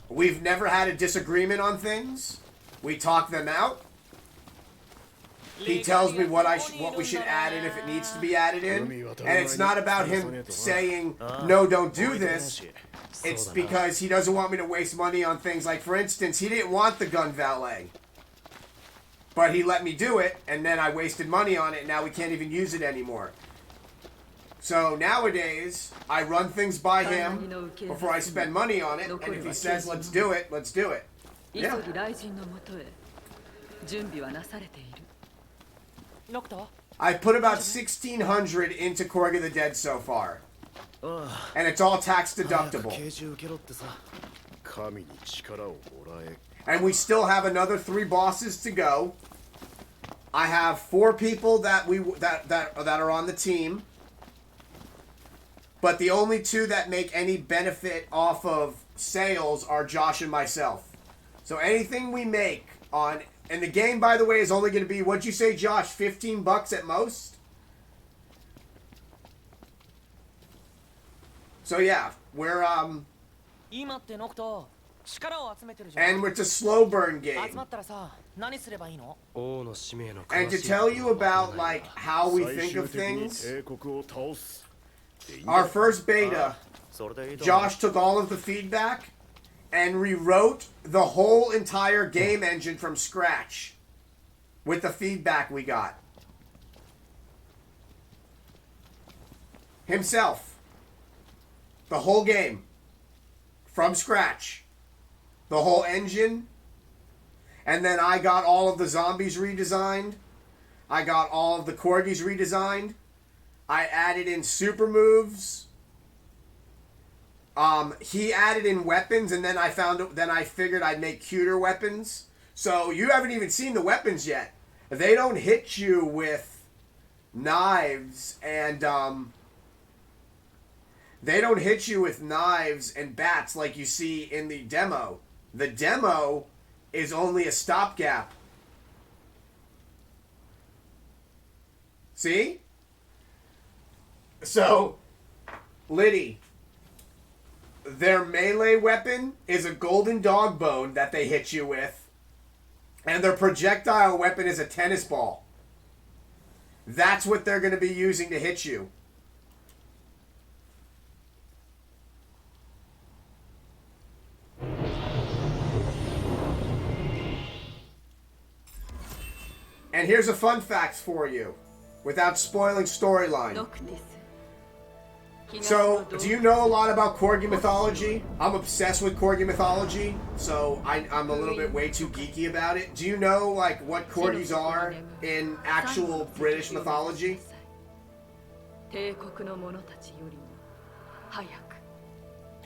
we've never had a disagreement on things. We talk them out. He tells me what we should add in if it needs to be added in. And it's not about him saying, no, don't do this. It's because he doesn't want me to waste money on things. Like, for instance, he didn't want the gun valet. But he let me do it, and then I wasted money on it, and now we can't even use it anymore. So nowadays, I run things by him before I spend money on it, and if he says, let's do it, let's do it. Yeah. I've put about 1,600 into Korg of the Dead so far. And it's all tax deductible. And we still have another 3 bosses to go. I have 4 people that are on the team. But the only 2 that make any benefit off of sales are Josh and myself. So anything we make on... And the game, by the way, is only going to be, what'd you say, Josh, $15 at most? So yeah, we're, and it's a slow burn game. And to tell you about, like, how we think of things, our first beta, Josh took all of the feedback and rewrote the whole entire game engine from scratch with the feedback we got. Himself. The whole game. From scratch. The whole engine. And then I got all of the zombies redesigned. I got all of the corgis redesigned. I added in super moves. He added in weapons, and then I figured I'd make cuter weapons. So you haven't even seen the weapons yet. They don't hit you with knives and bats like you see in the demo. The demo is only a stopgap. See? So, Liddy, their melee weapon is a golden dog bone that they hit you with, and their projectile weapon is a tennis ball. That's what they're going to be using to hit you. And here's a fun fact for you, without spoiling storyline. So, do you know a lot about Corgi mythology? I'm obsessed with Corgi mythology, so I'm a little bit way too geeky about it. Do you know, like, what Corgis are in actual British mythology?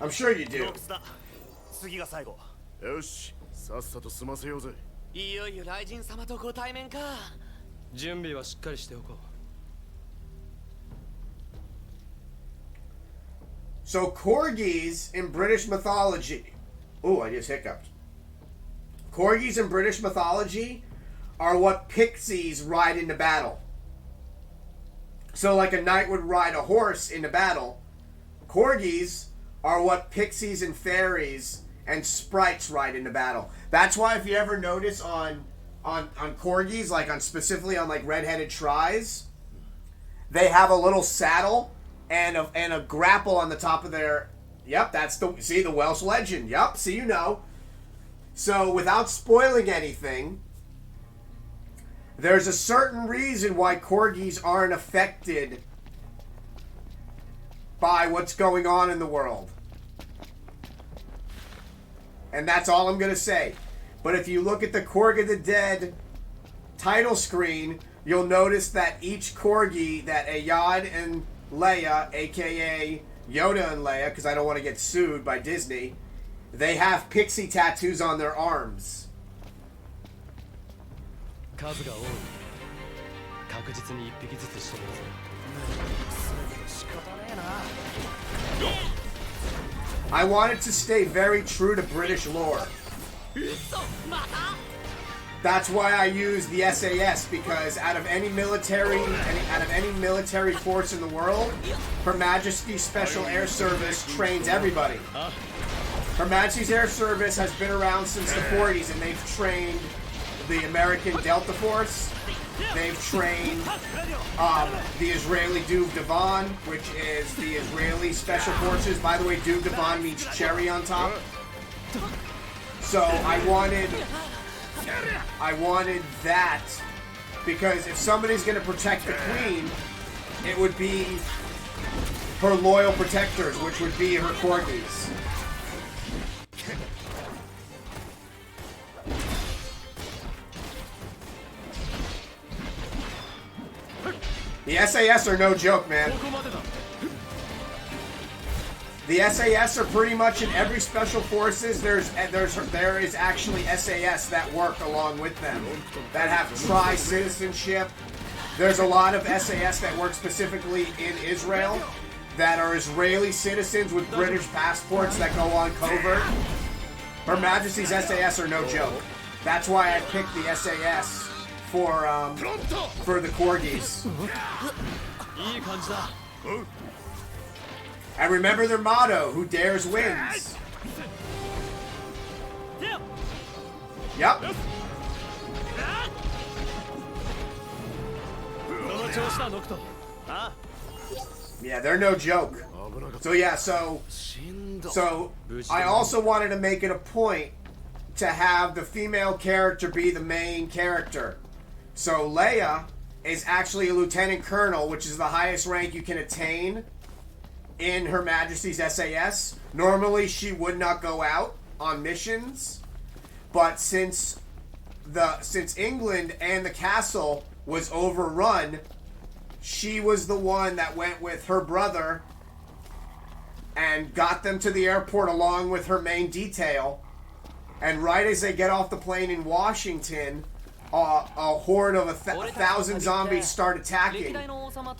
I'm sure you do. So corgis in British mythology... Ooh, I just hiccuped. Corgis in British mythology are what pixies ride into battle. So like a knight would ride a horse into battle, corgis are what pixies and fairies and sprites ride into battle. That's why if you ever notice on corgis, like specifically on like red-headed tries, they have a little saddle and a grapple on the top of their... Yep, that's the Welsh legend. Yep, see, you know. So, without spoiling anything, there's a certain reason why corgis aren't affected by what's going on in the world. And that's all I'm going to say. But if you look at the Korg of the Dead title screen, you'll notice that each corgi that Ayad and Leia, aka Yoda and Leia, because I don't want to get sued by Disney, they have pixie tattoos on their arms. I wanted to stay very true to British lore. That's why I use the SAS, because out of any military force in the world, Her Majesty's Special Air Service trains everybody. Her Majesty's Air Service has been around since the 40s, and they've trained the American Delta Force. They've trained the Israeli Duvdevan, which is the Israeli Special Forces. By the way, Duvdevan means cherry on top. So I wanted that, because if somebody's going to protect the Queen, it would be her loyal protectors, which would be her corgis. The SAS are no joke, man. The SAS are pretty much in every special forces. There is actually SAS that work along with them, that have tri-citizenship. There's a lot of SAS that work specifically in Israel, that are Israeli citizens with British passports that go on covert. Her Majesty's SAS are no joke. That's why I picked the SAS for the corgis. And remember their motto, who dares wins. Yep. Yeah, they're no joke. So yeah, so I also wanted to make it a point to have the female character be the main character. So Leia is actually a lieutenant colonel, which is the highest rank you can attain in Her Majesty's SAS. Normally she would not go out on missions, but since England and the castle was overrun, she was the one that went with her brother and got them to the airport along with her main detail. And right as they get off the plane in Washington, a horde of 1,000 zombies start attacking.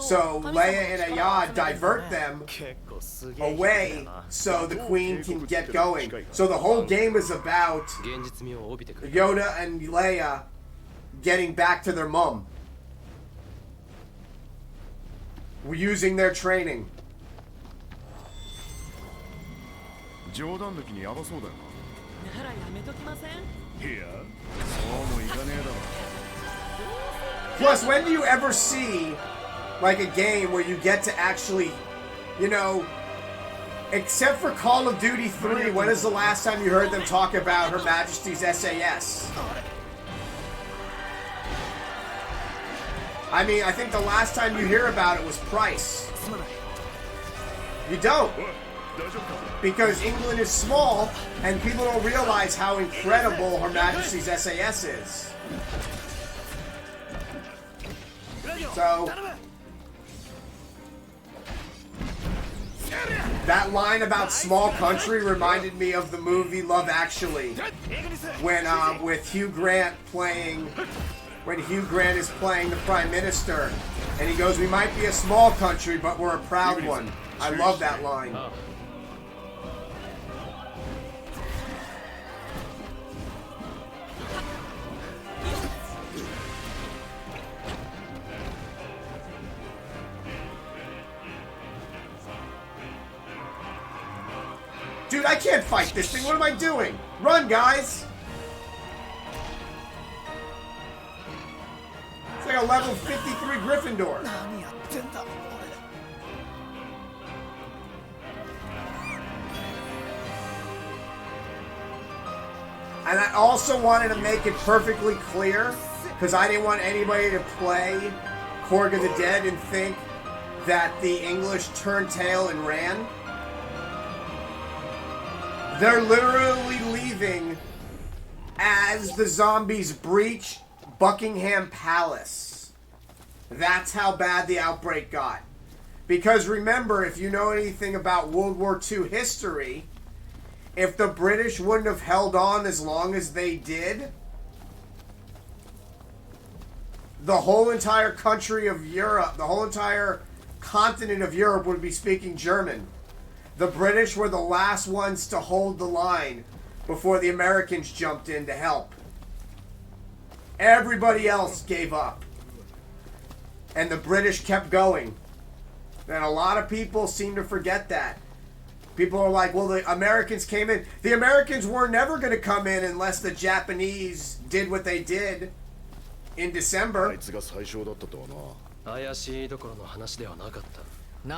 So Leia and Ayad divert them away so the Queen can get going. So the whole game is about Yoda and Leia getting back to their mom. We're using their training. Plus, when do you ever see like a game where you get to actually, you know, except for Call of Duty 3, when is the last time you heard them talk about Her Majesty's SAS? I mean, I think the last time you hear about it was Price. You don't. Because England is small, and people don't realize how incredible Her Majesty's SAS is. So, that line about small country reminded me of the movie Love Actually, when with Hugh Grant playing, when Hugh Grant is playing the Prime Minister, and he goes, "We might be a small country, but we're a proud one." I love that line. Dude, I can't fight this thing. What am I doing? Run, guys! It's like a level 53 Gryffindor. And I also wanted to make it perfectly clear, because I didn't want anybody to play Korg of the Dead and think that the English turned tail and ran. They're literally leaving as the zombies breach Buckingham Palace. That's how bad the outbreak got. Because remember, if you know anything about World War II history, if the British wouldn't have held on as long as they did, the whole entire country of Europe, the whole entire continent of Europe would be speaking German. The British were the last ones to hold the line before the Americans jumped in to help. Everybody else gave up. And the British kept going. And a lot of people seem to forget that. People are like, well, the Americans came in. The Americans were never going to come in unless the Japanese did what they did in December.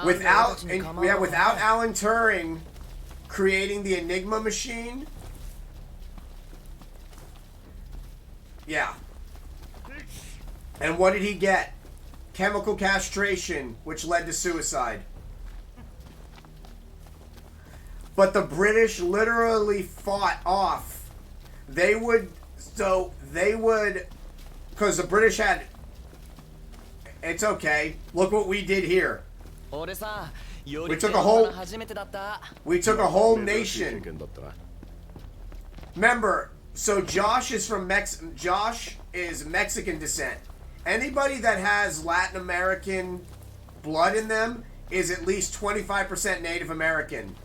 Without Alan Turing creating the Enigma machine. Yeah. And what did he get? Chemical castration, which led to suicide. But the British literally fought off. They would, because the British had, it's okay, look what we did here. We took a whole nation. Remember, so Josh is Mexican descent. Anybody that has Latin American blood in them is at least 25% Native American.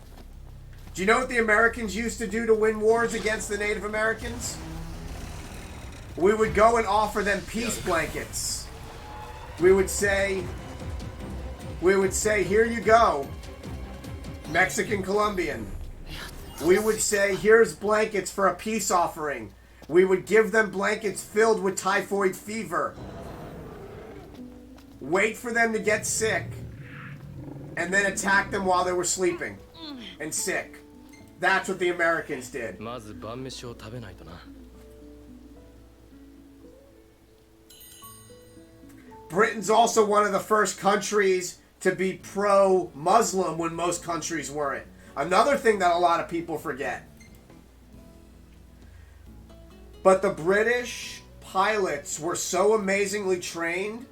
Do you know what the Americans used to do to win wars against the Native Americans? We would go and offer them peace blankets. We would say, here you go, Mexican Colombian. We would say, here's blankets for a peace offering. We would give them blankets filled with typhoid fever. Wait for them to get sick. And then attack them while they were sleeping and sick. That's what the Americans did. Britain's also one of the first countries to be pro-Muslim when most countries weren't. Another thing that a lot of people forget. But the British pilots were so amazingly trained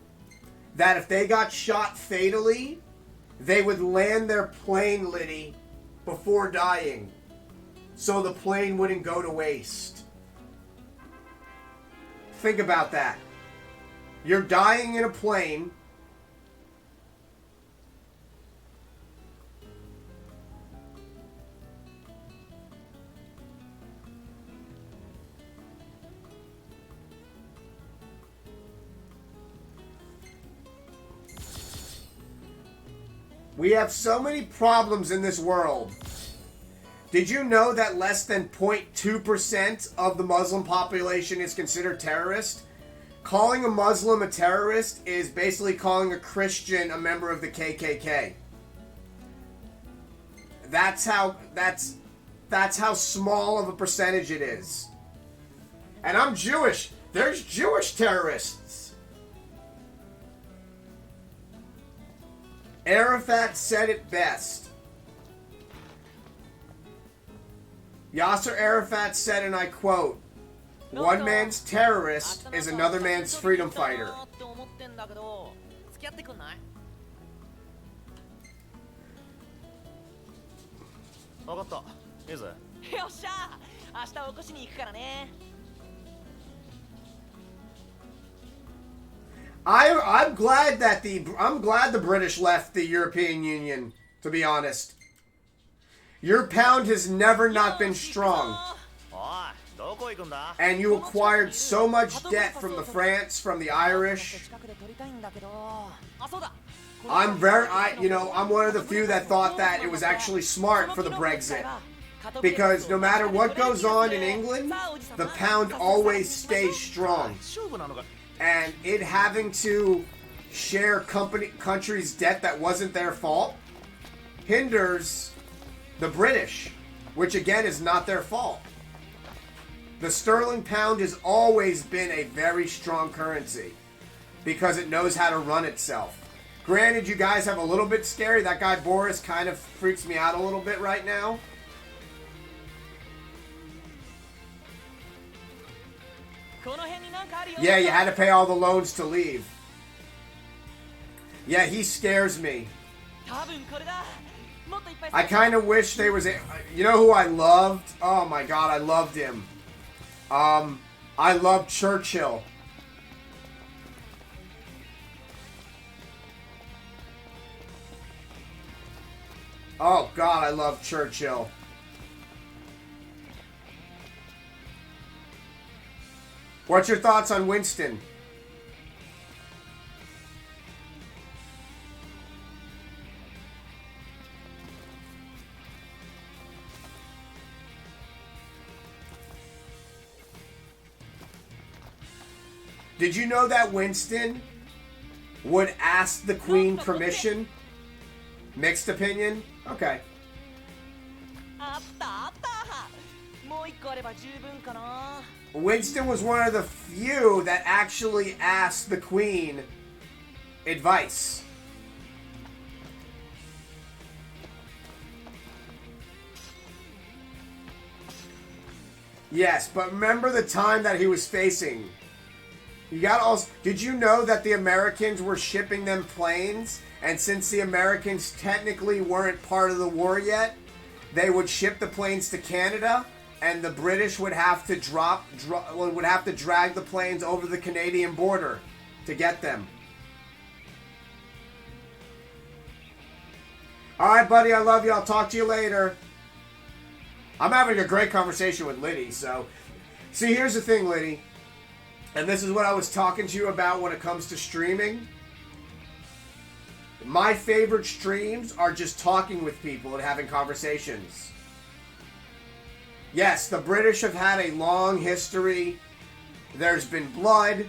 that if they got shot fatally, they would land their plane, Liddy, before dying. So the plane wouldn't go to waste. Think about that. You're dying in a plane. We have so many problems in this world. Did you know that less than 0.2% of the Muslim population is considered terrorist? Calling a Muslim a terrorist is basically calling a Christian a member of the KKK. That's how small of a percentage it is. And I'm Jewish. There's Jewish terrorists. Arafat said it best. Yasser Arafat said, and I quote, "One man's terrorist is another man's freedom fighter." I'm glad that the British left the European Union, to be honest. Your pound has never not been strong. And you acquired so much debt from the France, from the Irish. I'm one of the few that thought that it was actually smart for the Brexit. Because no matter what goes on in England, the pound always stays strong. And it having to share countries' debt that wasn't their fault hinders the British, which again is not their fault. The sterling pound has always been a very strong currency because it knows how to run itself. Granted, you guys have a little bit scary. That guy Boris kind of freaks me out a little bit right now. Yeah, you had to pay all the loans to leave. Yeah, he scares me. I kind of wish there was you know who I loved? Oh my god, I loved him. I loved Churchill. Oh god, I love Churchill. What's your thoughts on Winston? Did you know that Winston would ask the Queen permission? Mixed opinion? Okay. あったあった。もう一個あれば十分かな。Winston was one of the few that actually asked the Queen advice. Yes, but remember the time that he was facing. You got also. Did you know that the Americans were shipping them planes, and since the Americans technically weren't part of the war yet, they would ship the planes to Canada, and the British would have to drag the planes over the Canadian border to get them. All right, buddy, I love you. I'll talk to you later. I'm having a great conversation with Liddy, so. See, here's the thing, Liddy. And this is what I was talking to you about when it comes to streaming. My favorite streams are just talking with people and having conversations. Yes, the British have had a long history. There's been blood.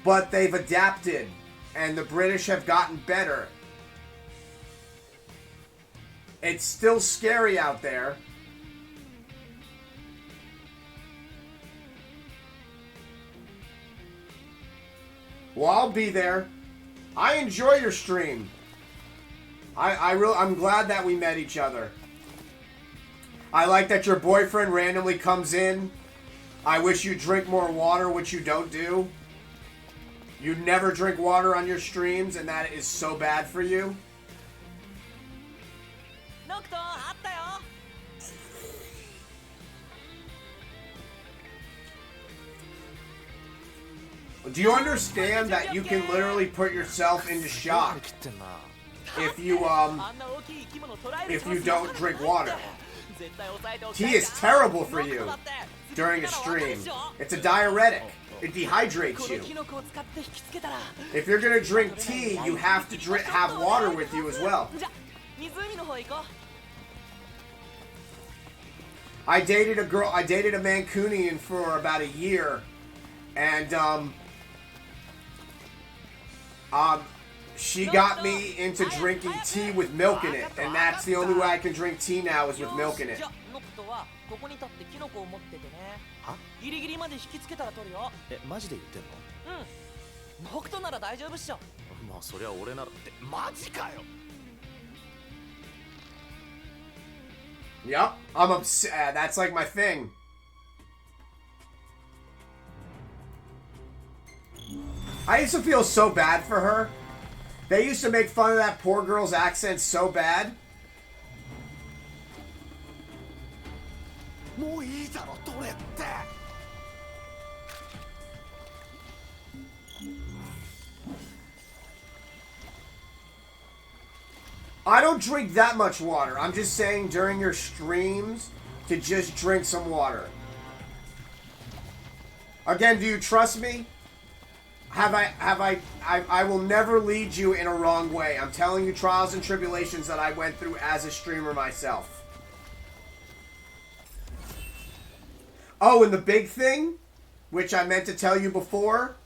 But they've adapted. And the British have gotten better. It's still scary out there. Well, I'll be there. I enjoy your stream. I'm glad that we met each other. I like that your boyfriend randomly comes in. I wish you drink more water, which you don't do. You never drink water on your streams, and that is so bad for you. Do you understand that you can literally put yourself into shock if you don't drink water? Tea is terrible for you during a stream. It's a diuretic. It dehydrates you. If you're gonna drink tea, you have to have water with you as well. I dated a Mancunian for about a year, and she got me into drinking tea with milk in it, and that's the only way I can drink tea now is with milk in it. ここに立ってキノコを持っててね。は？ギリギリまで引きつけたら取るよ。え、マジで言ってんの？うん。僕となら大丈夫っしょ。まあそりゃ俺ならってマジかよ。Yep, I'm upset. That's like my thing. I used to feel so bad for her. They used to make fun of that poor girl's accent so bad. もういいだろ取れって。I don't drink that much water. I'm just saying during your streams to just drink some water. Again, do you trust me? I will never lead you in a wrong way. I'm telling you trials and tribulations that I went through as a streamer myself. Oh, and the big thing, which I meant to tell you before.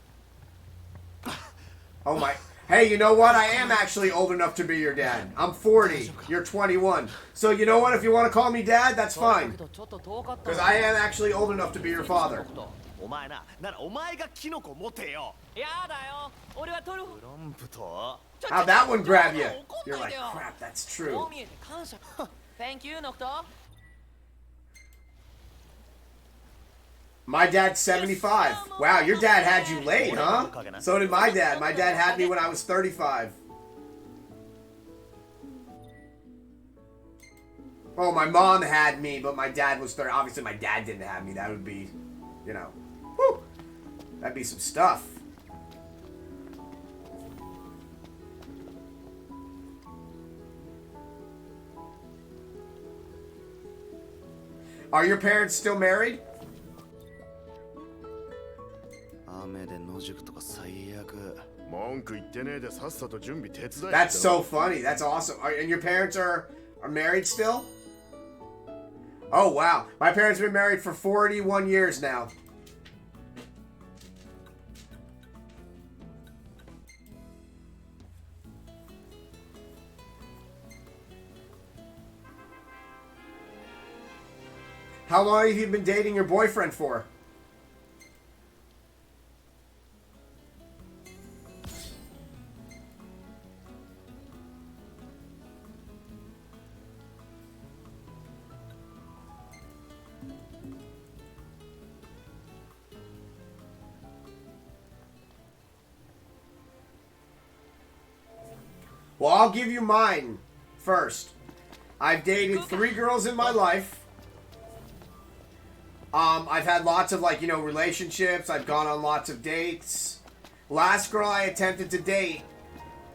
Oh my. Hey, you know what? I am actually old enough to be your dad. I'm 40. You're 21. So you know what? If you want to call me dad, that's fine. Because I am actually old enough to be your father. お前ならお前がキノコ持てよ。やだよ。俺は取る。グロンプと。 How'd that one grab you? You're like, crap, that's true. こう見えて感謝。Thank you, ノクト。 My dad's 75. Wow, your dad had you late, huh? So did my dad. My dad had me when I was 35. Oh, my mom had me, but my dad was 30. Obviously, my dad didn't have me. That would be, you know, whew, that'd be some stuff. Are your parents still married? てねえでさっさと準備手伝え。 That's so funny. That's awesome. And your parents are married still? Oh wow. My parents have been married for 41 years now. How long have you been dating your boyfriend for? Well, I'll give you mine first. I've dated 3 girls in my life. I've had lots of, like, you know, relationships. I've gone on lots of dates. Last girl I attempted to date,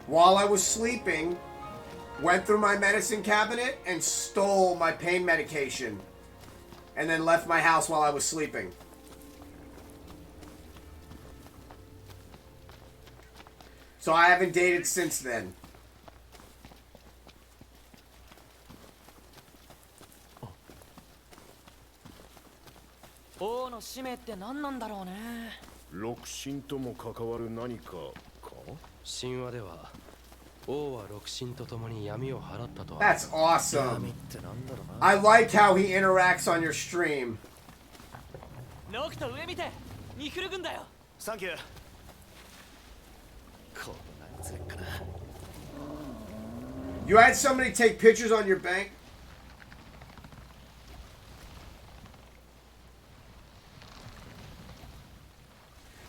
while I was sleeping, went through my medicine cabinet and stole my pain medication. And then left my house while I was sleeping. So I haven't dated since then. Oh, 王の使命って何なんだろうね。六神とも関わる何かか。神話では王は六神と共に闇を払ったと。 That's awesome. 闇ってなんだろうな。 I like how he interacts on your stream. ノクト上見て、ニフル軍だよ。サンキュー。こんなやつかな。 You had somebody take pictures on your bank?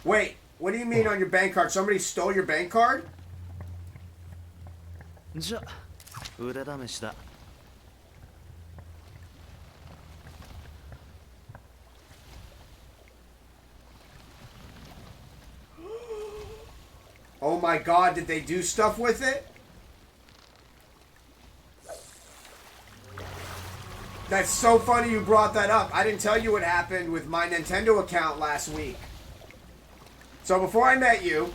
Wait, what do you mean on your bank card? Somebody stole your bank card? じゃ、腕試しだ。 Oh my god, did they do stuff with it? That's so funny you brought that up. I didn't tell you what happened with my Nintendo account last week. So before I met you,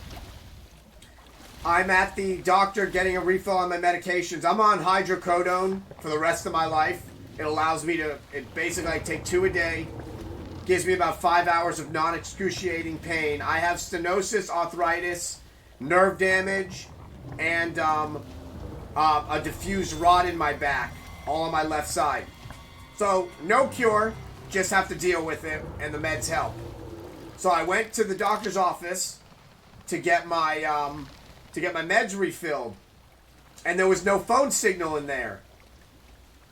I'm at the doctor getting a refill on my medications. I'm on hydrocodone for the rest of my life. It allows me to, it basically I take 2 a day. Gives me about 5 hours of non-excruciating pain. I have stenosis, arthritis, nerve damage, and a diffused rot in my back, all on my left side. So, no cure, just have to deal with it, and the meds help. So I went to the doctor's office to get my meds refilled, and there was no phone signal in there.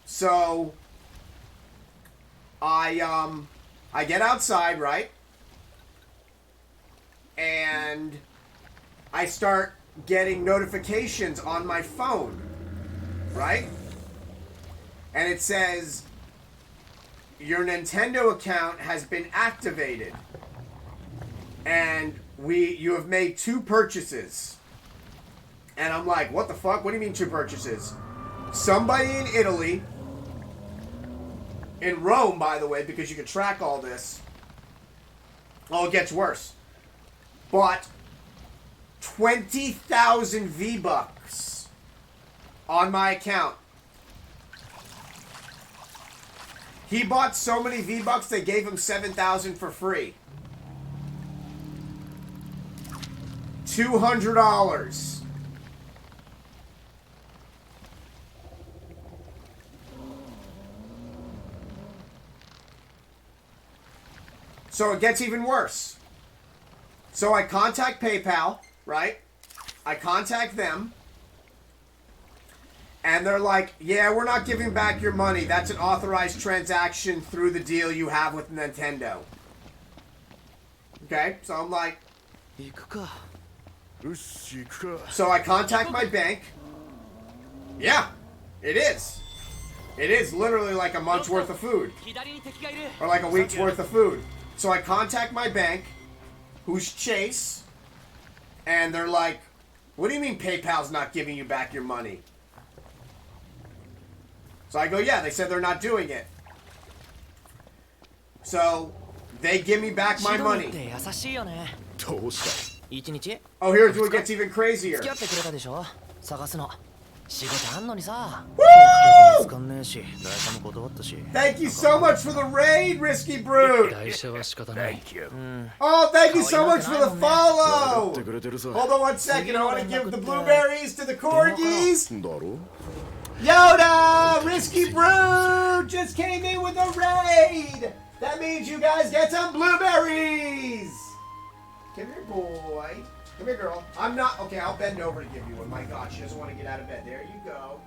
So I get outside, right? And I start getting notifications on my phone, right? And it says, your Nintendo account has been activated. And you have made 2 purchases. And I'm like, what the fuck? What do you mean 2 purchases? Somebody in Italy, in Rome, by the way, because you can track all this. Oh, it gets worse. Bought 20,000 V-Bucks on my account. He bought so many V-Bucks, they gave him 7,000 for free. $200. So it gets even worse. So I contact PayPal, right? I contact them. And they're like, yeah, we're not giving back your money. That's an authorized transaction through the deal you have with Nintendo. Okay, so I'm like... So I contact my bank. Yeah, it is. It is literally like a month's worth of food. Or like a week's worth of food. So I contact my bank, who's Chase, and they're like, what do you mean PayPal's not giving you back your money? So I go, yeah, they said they're not doing it. So they give me back my money. 一日 Oh, here's what gets even crazier. 付き合ってくれたでしょ探すの仕事あんのにさ Woo! 見つかんねえし誰かも断ったし Thank you so much for the raid, Risky Brute. 代謝は仕方ない Oh, thank you so much for the follow. ってくれてるさ Hold on one second. I want to give the blueberries to the corgis. だろ Yoda! Risky Brute just came in with a raid. That means you guys get some blueberries. Come here, boy. Come here, girl. I'm not... Okay, I'll bend over to give you one. My God, she doesn't want to get out of bed. There you go.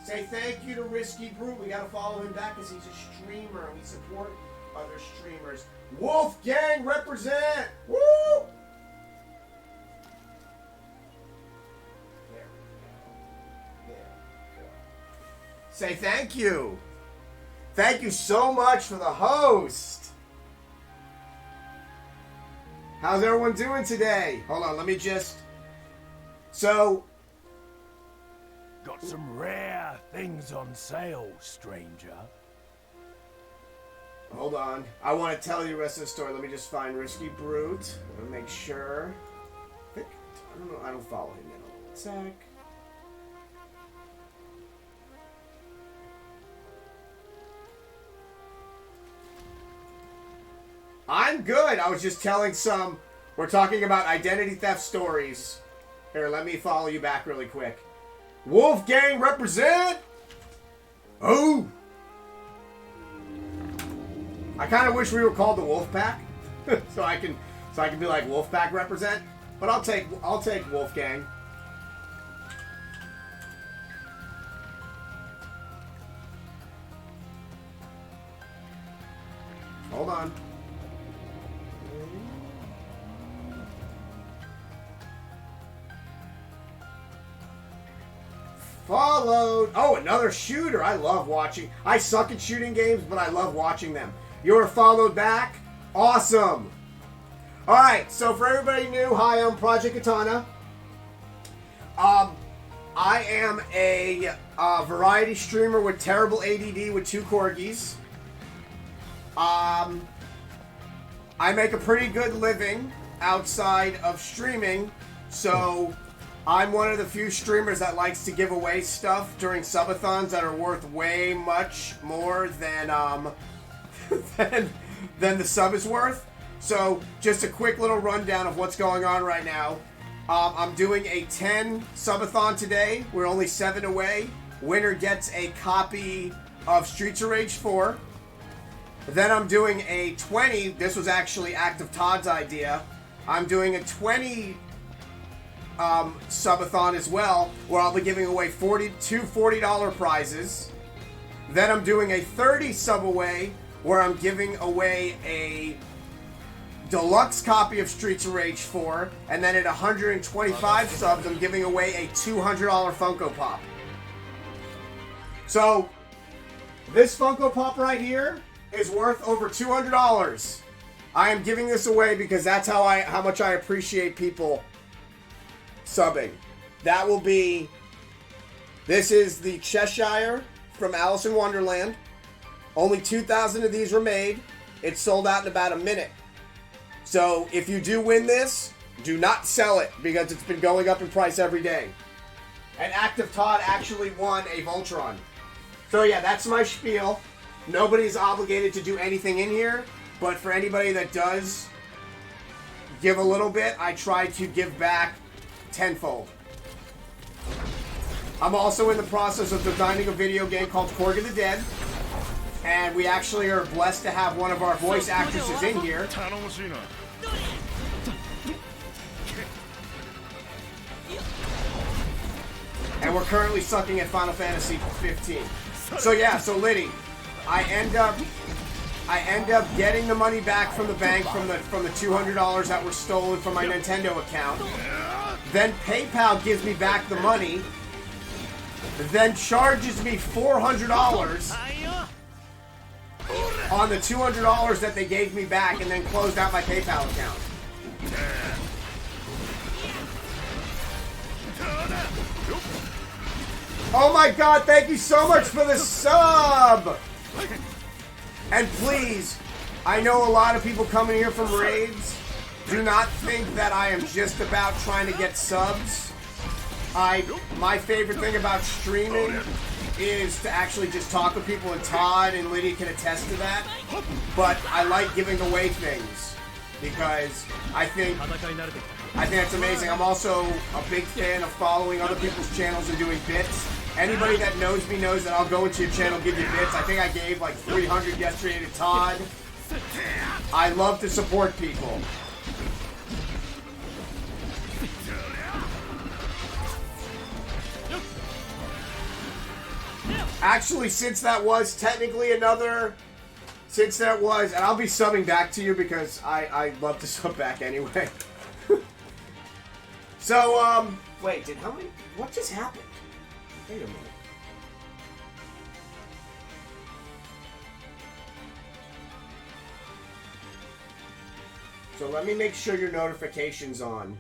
Say thank you to Risky Brute. We got to follow him back because he's a streamer and we support other streamers. Wolfgang represent! Woo! There we go. There we go. Say thank you. Thank you so much for the host. How's everyone doing today? Hold on, let me just... So... Got some rare things on sale, stranger. Hold on. I want to tell you the rest of the story. Let me just find Risky Brute. Let me make sure. I don't know. I don't follow him in. One sec. I'm good. I was just telling some... We're talking about identity theft stories. Here, let me follow you back really quick. Wolfgang represent! Oh! I kind of wish we were called the Wolfpack. so I can be like Wolfpack represent. But I'll take Wolfgang. Hold on. Followed. Oh, another shooter. I love watching. I suck at shooting games, but I love watching them. You're followed back. Awesome. All right. So for everybody new, hi, I'm Project Katana. I am a variety streamer with terrible ADD with 2 corgis. I make a pretty good living outside of streaming, so I'm one of the few streamers that likes to give away stuff during subathons that are worth way much more than than the sub is worth. So just a quick little rundown of what's going on right now. I'm doing a 10 subathon today. We're only 7 away. Winner gets a copy of Streets of Rage 4. Then I'm doing a 20. This was actually Active Todd's idea. I'm doing a 20 subathon as well, where I'll be giving away two $40 prizes. Then I'm doing a 30 sub away, where I'm giving away a deluxe copy of Streets of Rage 4, and then at 125 subs, I'm giving away a $200 Funko Pop. So, this Funko Pop right here is worth over $200. I am giving this away because that's how much I appreciate people subbing. That will be... This is the Cheshire from Alice in Wonderland. Only 2,000 of these were made. It sold out in about a minute. So if you do win this, do not sell it because it's been going up in price every day. And Active Todd actually won a Voltron. So yeah, that's my spiel. Nobody's obligated to do anything in here, but for anybody that does give a little bit, I try to give back tenfold. I'm also in the process of designing a video game called Korg of the Dead, and we actually are blessed to have one of our voice actresses in here. And we're currently sucking at Final Fantasy 15. So yeah, so Liddy, I end up getting the money back from the bank from the $200 that were stolen from my Nintendo account. Then PayPal gives me back the money. Then charges me $400 on the $200 that they gave me back, and then closed out my PayPal account. Oh my God, thank you so much for the sub! And please, I know a lot of people coming here from raids, do not think that I am just about trying to get subs. My favorite thing about streaming is to actually just talk with people, and Todd and Lydia can attest to that. But I like giving away things because I think that's amazing. I'm also a big fan of following other people's channels and doing bits. Anybody that knows me knows that I'll go into your channel and give you bits. I think I gave like 300 yesterday to Todd. I love to support people. Actually, since that was technically another... Since that was... And I'll be subbing back to you because I love to sub back anyway. So, wait, how many... What just happened? Wait a minute. So let me make sure your notification's on.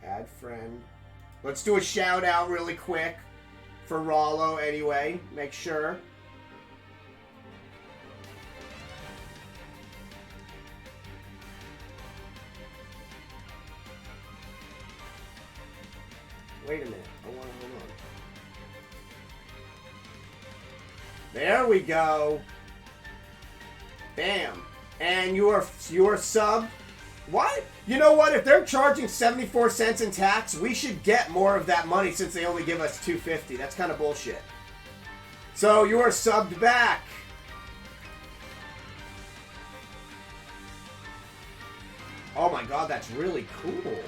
Add friend. Let's do a shout out really quick for Rollo anyway. Make sure. Wait a minute. Hold on. There we go. Bam. And your sub. What? You know what? If they're charging 74 cents in tax, we should get more of that money since they only give us $2.50. That's kind of bullshit. So you are subbed back. Oh my god, that's really cool.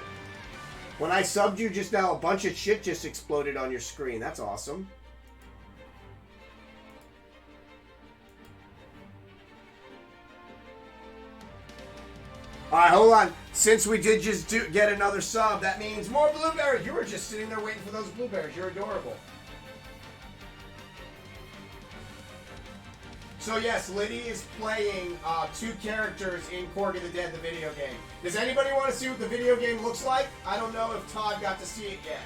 When I subbed you just now, a bunch of shit just exploded on your screen. That's awesome. Alright, hold on. Since we did just get another sub, that means more blueberries. You were just sitting there waiting for those blueberries. You're adorable. So yes, Liddy is playing 2 characters in Korg of the Dead, the video game. Does anybody want to see what the video game looks like? I don't know if Todd got to see it yet.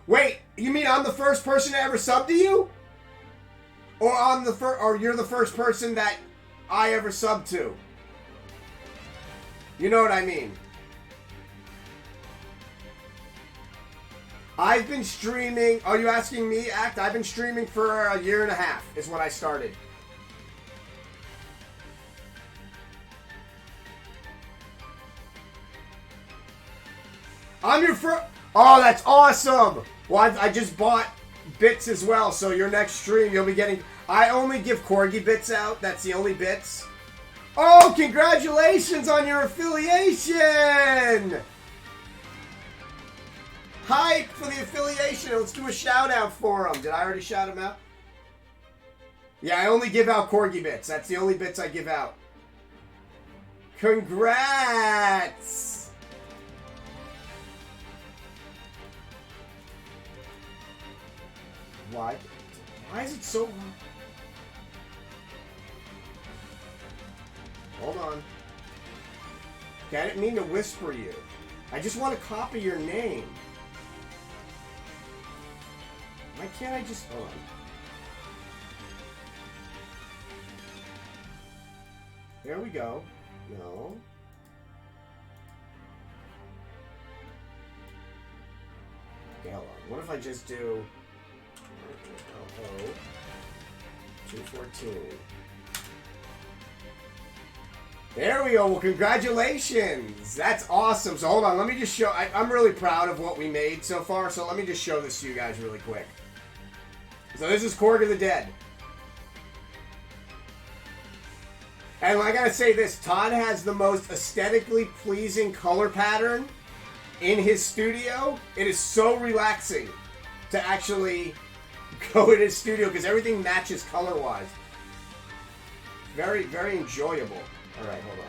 Wait, you mean I'm the first person to ever sub to you? Or or you're the first person that I ever subbed to? You know what I mean? I've been streaming... Are you asking me, Act? I've been streaming for a year and a half, is when I started. I'm your first... Oh, that's awesome! Well, I just bought bits as well, so your next stream you'll be getting... I only give Corgi bits out. That's the only bits. Oh, congratulations on your affiliation! Hype for the affiliation. Let's do a shout out for them. Did I already shout them out? Yeah, I only give out Corgi bits. That's the only bits I give out. Congrats! Why? Why is it so... Hold on. Okay, I didn't mean to whisper you. I just want to copy your name. Why can't I just... Hold on. There we go. No. Okay, hold on. What if I just do... 214. There we go. Well, congratulations. That's awesome. So hold on. Let me just show... I'm really proud of what we made so far. So let me just show this to you guys really quick. So this is Korg of the Dead. And I gotta say this. Todd has the most aesthetically pleasing color pattern in his studio. It is so relaxing to actually go in his studio because everything matches color-wise. Very, very enjoyable. Alright, hold on.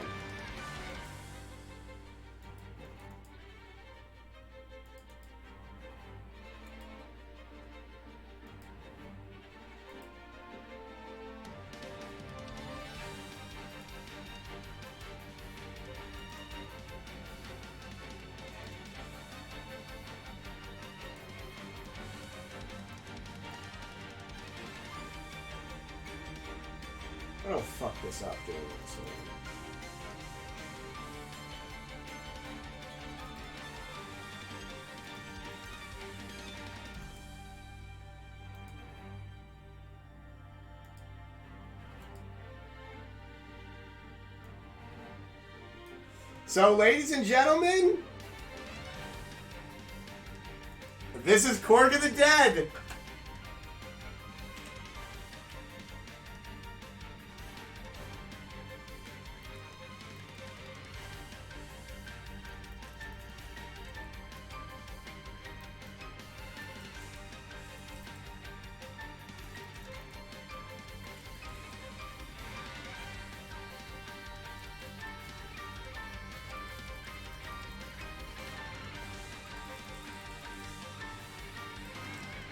I don't fuck this up doing this. So, ladies and gentlemen, this is Korg of the Dead.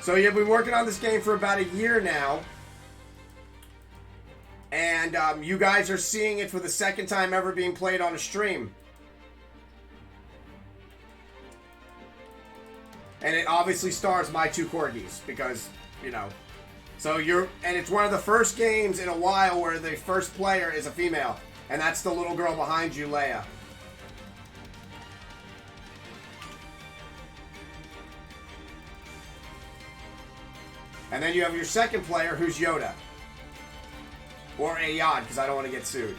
So you've been working on this game for about a year now. And you guys are seeing it for the second time ever being played on a stream. And it obviously stars my two corgis because, you know. So and it's one of the first games in a while where the first player is a female. And that's the little girl behind you, Leia. And then you have your second player, who's Yoda. Or Ayad, because I don't want to get sued.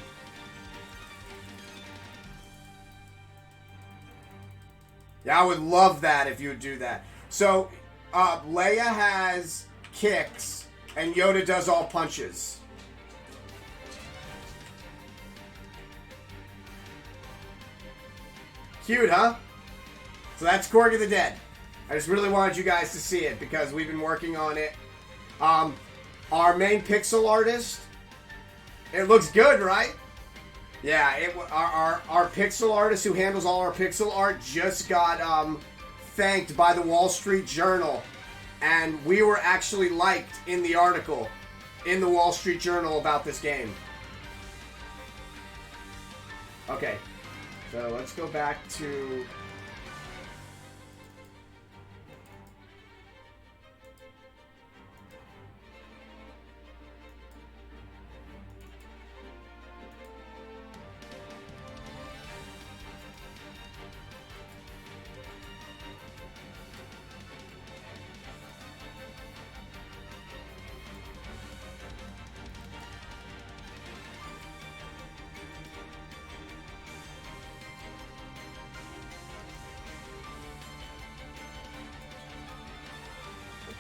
Yeah, I would love that if you would do that. So, Leia has kicks, and Yoda does all punches. Cute, huh? So that's Korg of the Dead. I just really wanted you guys to see it because we've been working on it. Our main pixel artist, it looks good, right? Yeah, our pixel artist who handles all our pixel art just got thanked by the Wall Street Journal, and we were actually liked in the article in the Wall Street Journal about this game. Okay, so let's go back to...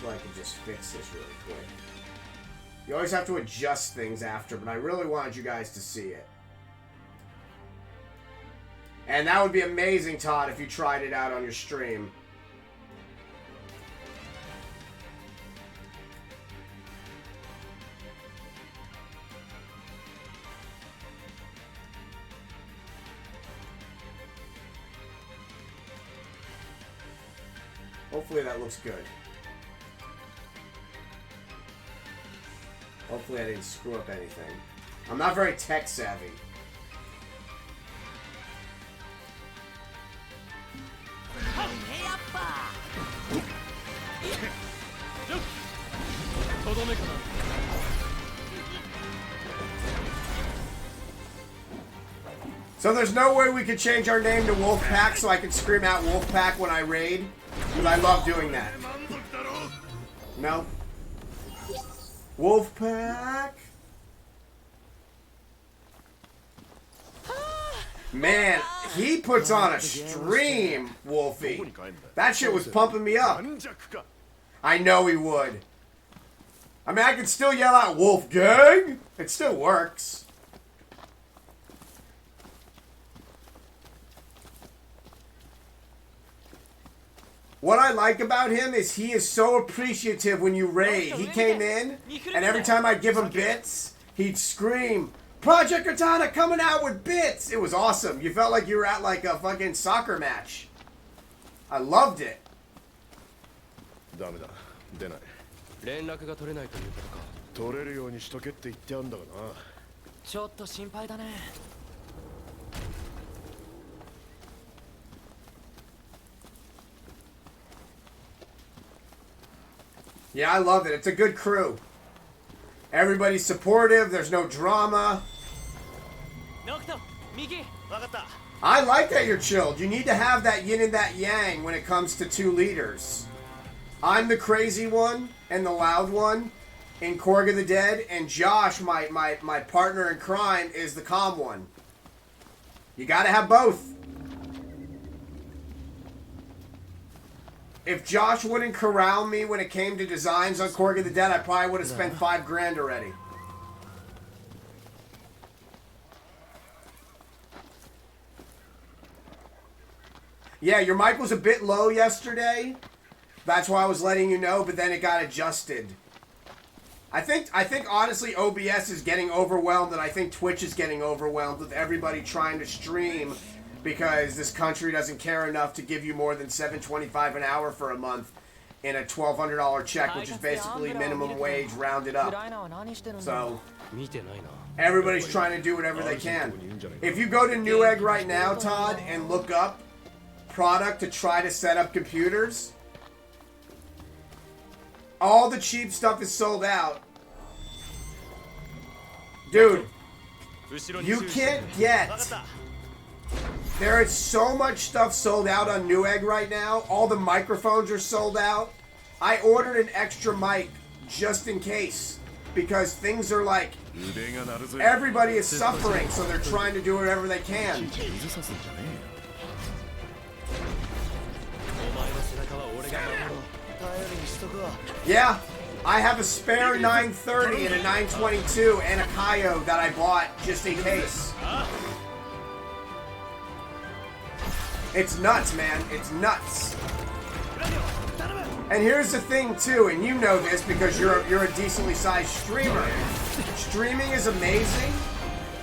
I can just fix this really quick. You always have to adjust things after, but I really wanted you guys to see it. And that would be amazing, Todd, if you tried it out on your stream. Hopefully that looks good. Hopefully I didn't screw up anything. I'm not very tech savvy. So there's no way we could change our name to Wolfpack so I can scream out Wolfpack when I raid? Because I love doing that. No? Wolfpack? Man, he puts on a stream, Wolfie. That shit was pumping me up. I know he would. I mean, I can still yell out Wolfgang. It still works. What I like about him is he is so appreciative when you raid. He came in, and every time I'd give him bits, he'd scream, Project Katana coming out with bits! It was awesome. You felt like you were at like a fucking soccer match. I loved it. ダメだ。出ない。連絡が取れないということか。取れるようにしとけって言ってあんだがな。ちょっと心配だね。Yeah, I love it. It's a good crew. Everybody's supportive. There's no drama. I like that you're chilled. You need to have that yin and that yang when it comes to two leaders. I'm the crazy one and the loud one in Korg of the Dead, and Josh, my partner in crime, is the calm one. You gotta have both. If Josh wouldn't corral me when it came to designs on Korg of the Dead, I probably would have spent $5,000 already. Yeah, your mic was a bit low yesterday. That's why I was letting you know, but then it got adjusted. I think honestly OBS is getting overwhelmed, and I think Twitch is getting overwhelmed with everybody trying to stream because this country doesn't care enough to give you more than $7.25 an hour for a month in a $1,200 check, which is basically minimum wage rounded up. So everybody's trying to do whatever they can. If you go to Newegg right now, Todd, and look up product to try to set up computers, all the cheap stuff is sold out. Dude, you can't get... There is so much stuff sold out on Newegg right now. All the microphones are sold out. I ordered an extra mic just in case, because things are like... Everybody is suffering, so they're trying to do whatever they can. Yeah, I have a spare 930 and a 922 and a Kaio that I bought just in case. It's nuts, man. It's nuts. And here's the thing, too, and you know this because you're a decently sized streamer. Streaming is amazing,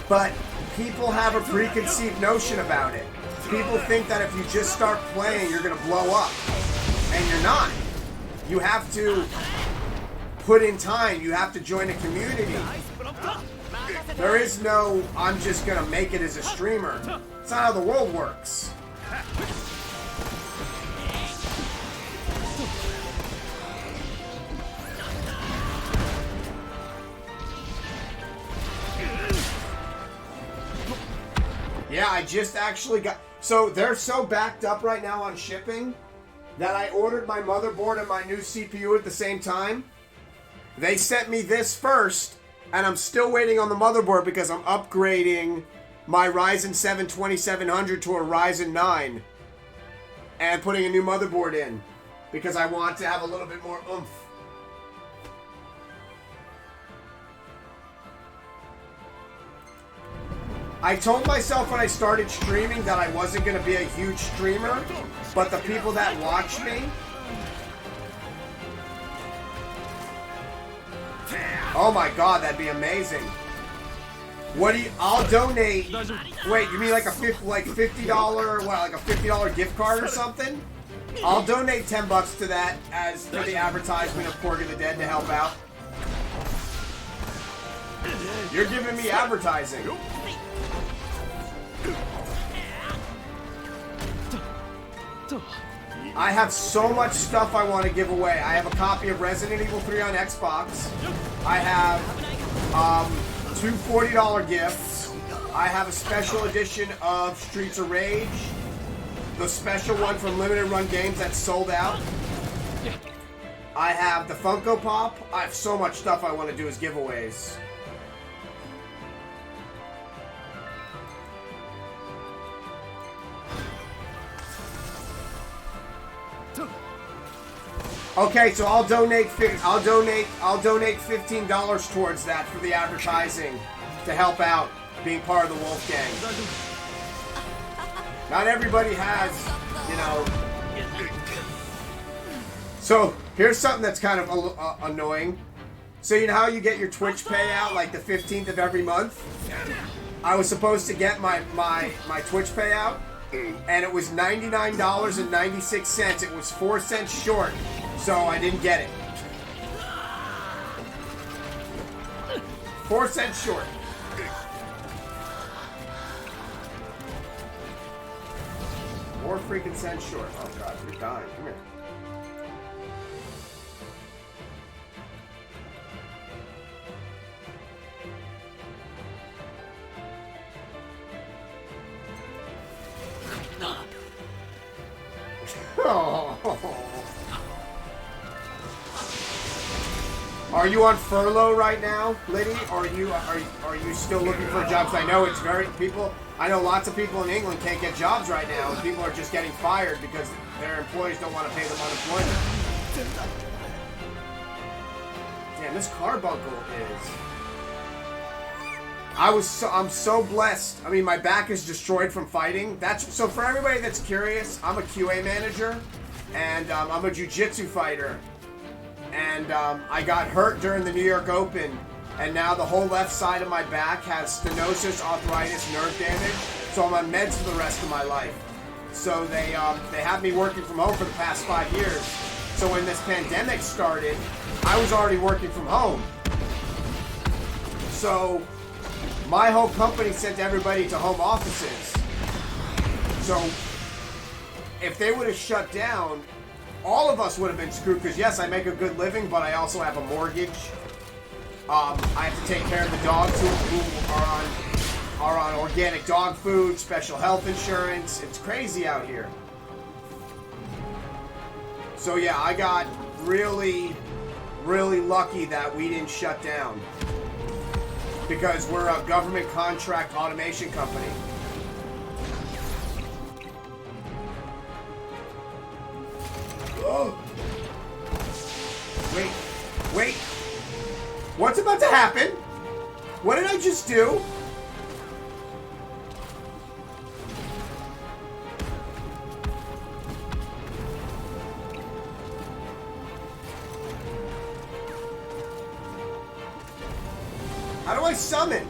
but people have a preconceived notion about it. People think that if you just start playing, you're going to blow up. And you're not. You have to put in time. You have to join a community. There is no, I'm just going to make it as a streamer. It's not how the world works. Yeah, I just actually got... So they're so backed up right now on shipping that I ordered my motherboard and my new CPU at the same time. They sent me this first, and I'm still waiting on the motherboard because I'm upgrading my Ryzen 7 2700 to a Ryzen 9 and putting a new motherboard in because I want to have a little bit more oomph. I told myself when I started streaming that I wasn't going to be a huge streamer, but the people that watch me... Oh my god, that'd be amazing. What do you... I'll donate... Wait, you mean like a $50, what, like a $50 gift card or something? I'll donate $10 to that as for the advertisement of Korg of the Dead to help out. You're giving me advertising. I have so much stuff I want to give away. I have a copy of Resident Evil 3 on Xbox. I have two $40 gifts. I have a special edition of Streets of Rage. The special one from Limited Run Games that's sold out. I have the Funko Pop. I have so much stuff I want to do as giveaways. Okay, so I'll donate $15 towards that for the advertising to help out being part of the Wolf Gang. Not everybody has, you know. So here's something that's kind of annoying. So you know how you get your Twitch payout like the 15th of every month? I was supposed to get my Twitch payout, and it was $99.96. It was 4 cents short. So I didn't get it. 4 cents short. More freaking cents short. Oh god, you're dying. Come here. Oh. Are you on furlough right now, Liddy? Or are you still looking for jobs? I know it's very people. I know lots of people in England can't get jobs right now, and people are just getting fired because their employees don't want to pay them unemployment. Damn, this carbuncle is. I'm so blessed. I mean, my back is destroyed from fighting. So for everybody that's curious, I'm a QA manager, and I'm a jiu-jitsu fighter. And I got hurt during the New York Open, and now the whole left side of my back has stenosis, arthritis, nerve damage. So I'm on meds for the rest of my life. So they have me working from home for the past 5 years. So when this pandemic started, I was already working from home. So my whole company sent everybody to home offices. So if they would have shut down, all of us would have been screwed, because yes, I make a good living, but I also have a mortgage. I have to take care of the dogs who are on organic dog food, special health insurance. It's crazy out here. So yeah, I got really, really lucky that we didn't shut down, because we're a government contract automation company. Oh. Wait. What's about to happen? What did I just do? How do I summon?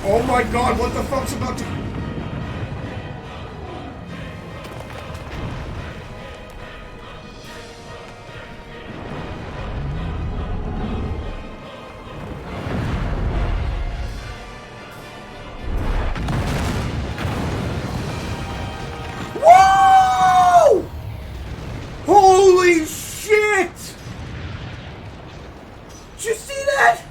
Oh my god, what the fuck's about to... Whoa! Holy shit! Did you see that?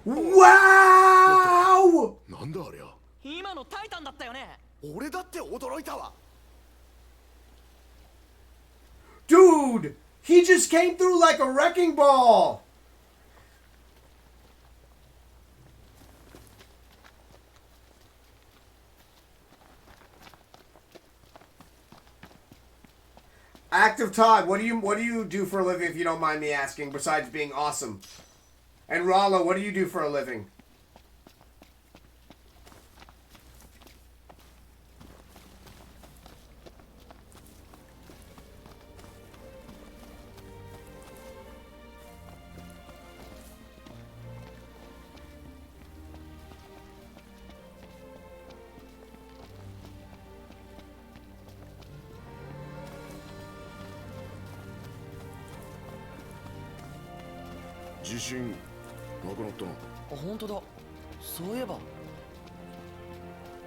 Wow! なんだありゃ。今のタイタンだったよね。俺だって驚いたわ。Dude, he just came through like a wrecking ball. Active Todd, what do you do for a living, if you don't mind me asking, besides being awesome? And Rollo, what do you do for a living?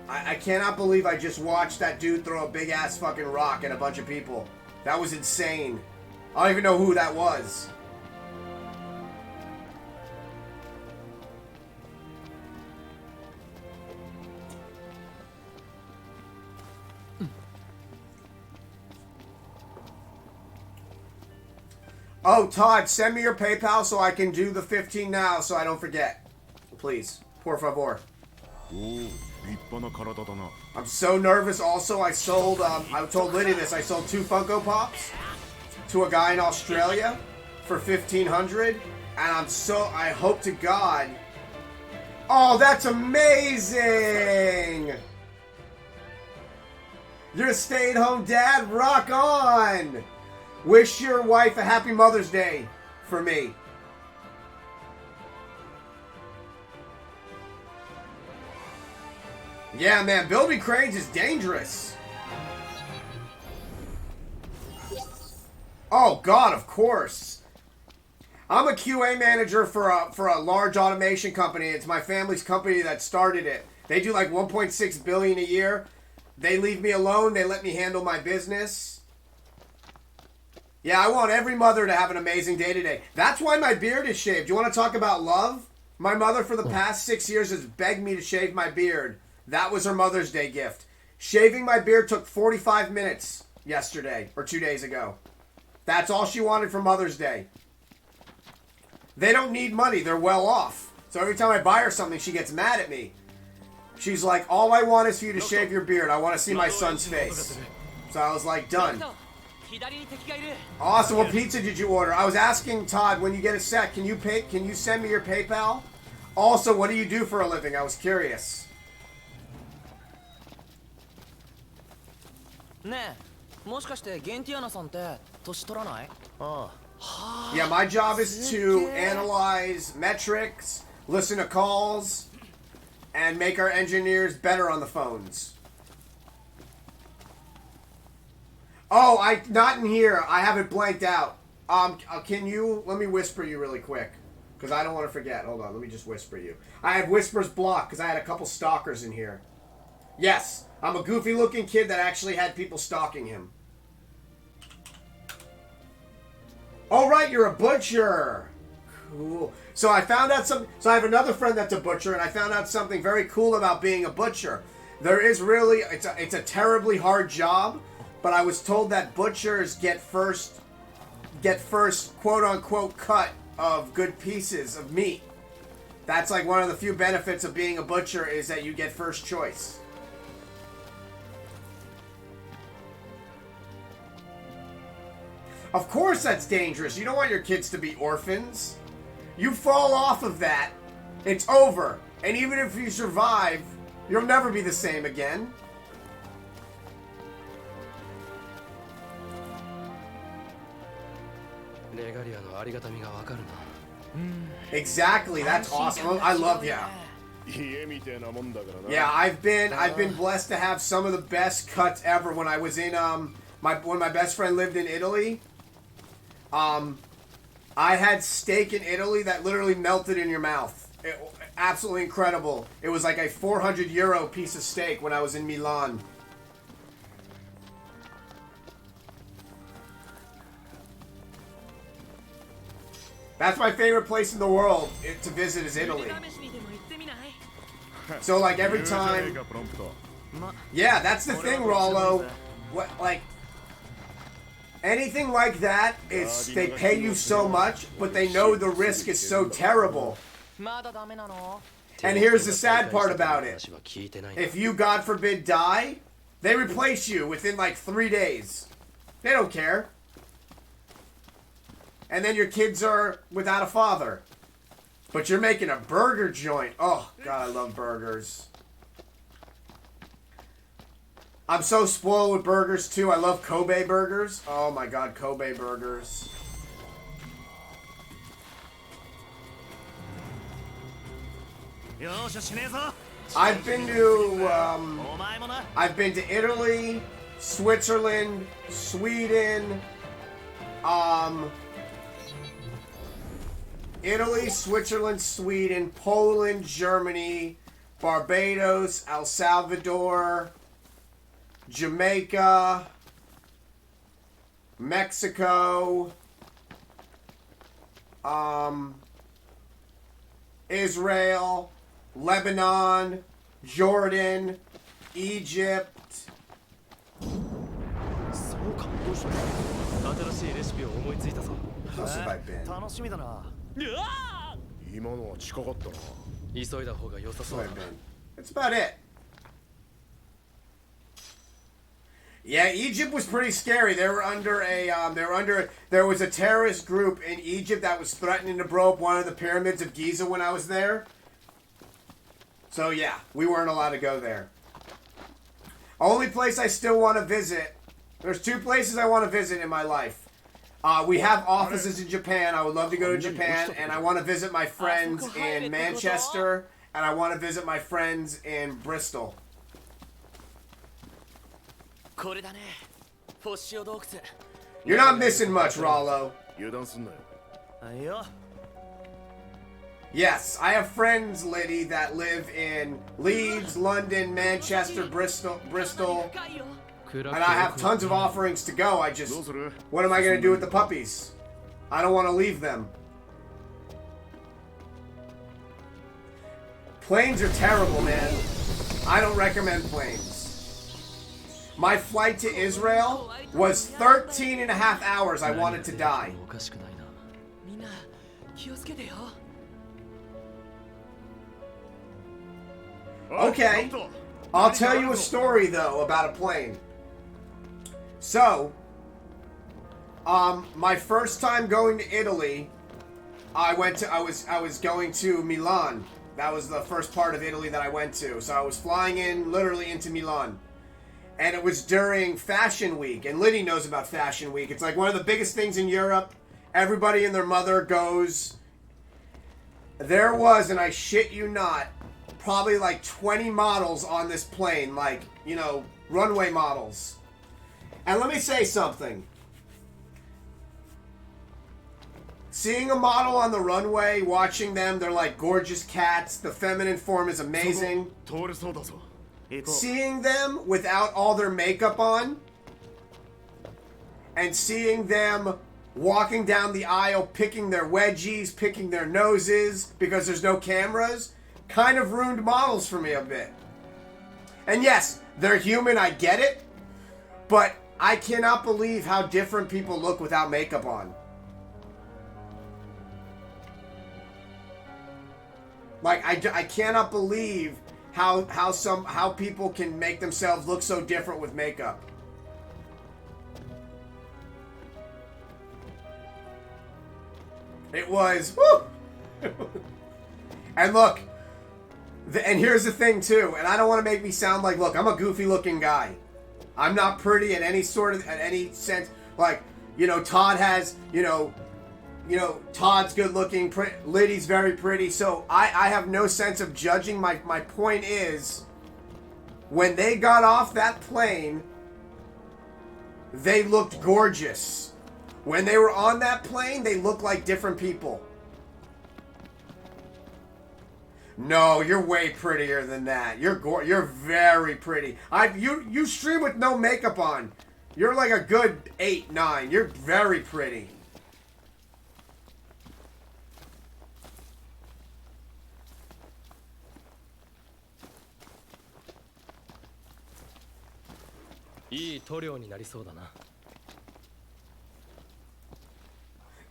I cannot believe I just watched that dude throw a big ass fucking rock at a bunch of people. That was insane. I don't even know who that was. Oh, Todd, send me your PayPal so I can do the 15 now so I don't forget. Please. Por favor. I'm so nervous. Also, I sold, I told Liddy this, I sold 2 Funko Pops to a guy in Australia for $1,500. And I hope to God. Oh, that's amazing! You're a stay-at-home dad? Rock on! Wish your wife a happy Mother's Day for me. Yeah, man, building cranes is dangerous. Oh, God, of course. I'm a QA manager for a large automation company. It's my family's company that started it. They do like 1.6 billion a year. They leave me alone. They let me handle my business. Yeah, I want every mother to have an amazing day today. That's why my beard is shaved. You want to talk about love? My mother for the past 6 years has begged me to shave my beard. That was her Mother's Day gift. Shaving my beard took 45 minutes yesterday or 2 days ago. That's all she wanted for Mother's Day. They don't need money. They're well off. So every time I buy her something, she gets mad at me. She's like, all I want is for you to shave your beard. I want to see my son's face. So I was like, done. Awesome. What pizza did you order? I was asking Todd, when you get a sec, can you send me your PayPal? Also, what do you do for a living? I was curious. Yeah, my job is to analyze metrics, listen to calls, and make our engineers better on the phones. Oh, not in here. I have it blanked out. Can you, let me whisper you really quick, because I don't want to forget. Hold on, let me just whisper you. I have whispers blocked because I had a couple stalkers in here. Yes, I'm a goofy looking kid that actually had people stalking him. Oh, right, you're a butcher. Cool. So I found out something. So I have another friend that's a butcher, and I found out something very cool about being a butcher. There is really, it's a terribly hard job, but I was told that butchers get first quote unquote cut of good pieces of meat. That's like one of the few benefits of being a butcher is that you get first choice. Of course that's dangerous. You don't want your kids to be orphans. You fall off of that, it's over. And even if you survive, you'll never be the same again. Exactly, that's awesome. I love ya. Yeah, I've been blessed to have some of the best cuts ever. When I was in when my best friend lived in Italy, I had steak in Italy that literally melted in your mouth. Absolutely incredible. It was like a 400 euro piece of steak when I was in Milan. That's my favorite place in the world to visit is Italy. So like every time... Yeah, that's the thing, Rollo. What, like... Anything like that, it's they pay you so much, but they know the risk is so terrible. And here's the sad part about it. If you, God forbid, die, they replace you within like 3 days. They don't care. And then your kids are without a father. But you're making a burger joint. Oh, God, I love burgers. I'm so spoiled with burgers, too. I love Kobe burgers. Oh, my God, Kobe burgers. I've been to Italy, Switzerland, Sweden, Italy, Switzerland, Sweden, Poland, Germany, Barbados, El Salvador, Jamaica, Mexico, Israel, Lebanon, Jordan, Egypt. How else have I been? That's about it. Yeah, Egypt was pretty scary. They were under there was a terrorist group in Egypt that was threatening to blow up one of the pyramids of Giza when I was there. So yeah, we weren't allowed to go there. Only place I still want to visit, there's 2 places I want to visit in my life. We have offices in Japan. I would love to go to Japan, and I want to visit my friends in Manchester, and I want to visit my friends in Bristol. You're not missing much, Rollo. Yes, I have friends, Liddy, that live in Leeds, London, Manchester, Bristol, and I have tons of offerings to go. What am I going to do with the puppies? I don't want to leave them. Planes are terrible, man. I don't recommend planes. My flight to Israel was 13 and a half hours. I wanted to die. Okay, I'll tell you a story though about a plane. So, my first time going to Italy, I was going to Milan. That was the first part of Italy that I went to. So I was flying in literally into Milan. And it was during Fashion Week. And Liddy knows about Fashion Week. It's like one of the biggest things in Europe. Everybody and their mother goes. There was, and I shit you not, probably like 20 models on this plane. Like, you know, runway models. And let me say something. Seeing a model on the runway, watching them, they're like gorgeous cats. The feminine form is amazing. Seeing them without all their makeup on, and seeing them walking down the aisle, picking their wedgies, picking their noses, because there's no cameras, kind of ruined models for me a bit. And yes, they're human, I get it, but I cannot believe how different people look without makeup on. Like, I cannot believe how people can make themselves look so different with makeup. It was, woo! And look, and here's the thing too, and I don't want to make me sound like, look, I'm a goofy looking guy. I'm not pretty at any sense. Like, you know, Todd has, you know, Todd's good looking, Liddy's very pretty, so I have no sense of judging. My point is, when they got off that plane, they looked gorgeous. When they were on that plane, they looked like different people. No, you're way prettier than that. You're very pretty. You stream with no makeup on. You're like a good 8, 9. You're very pretty.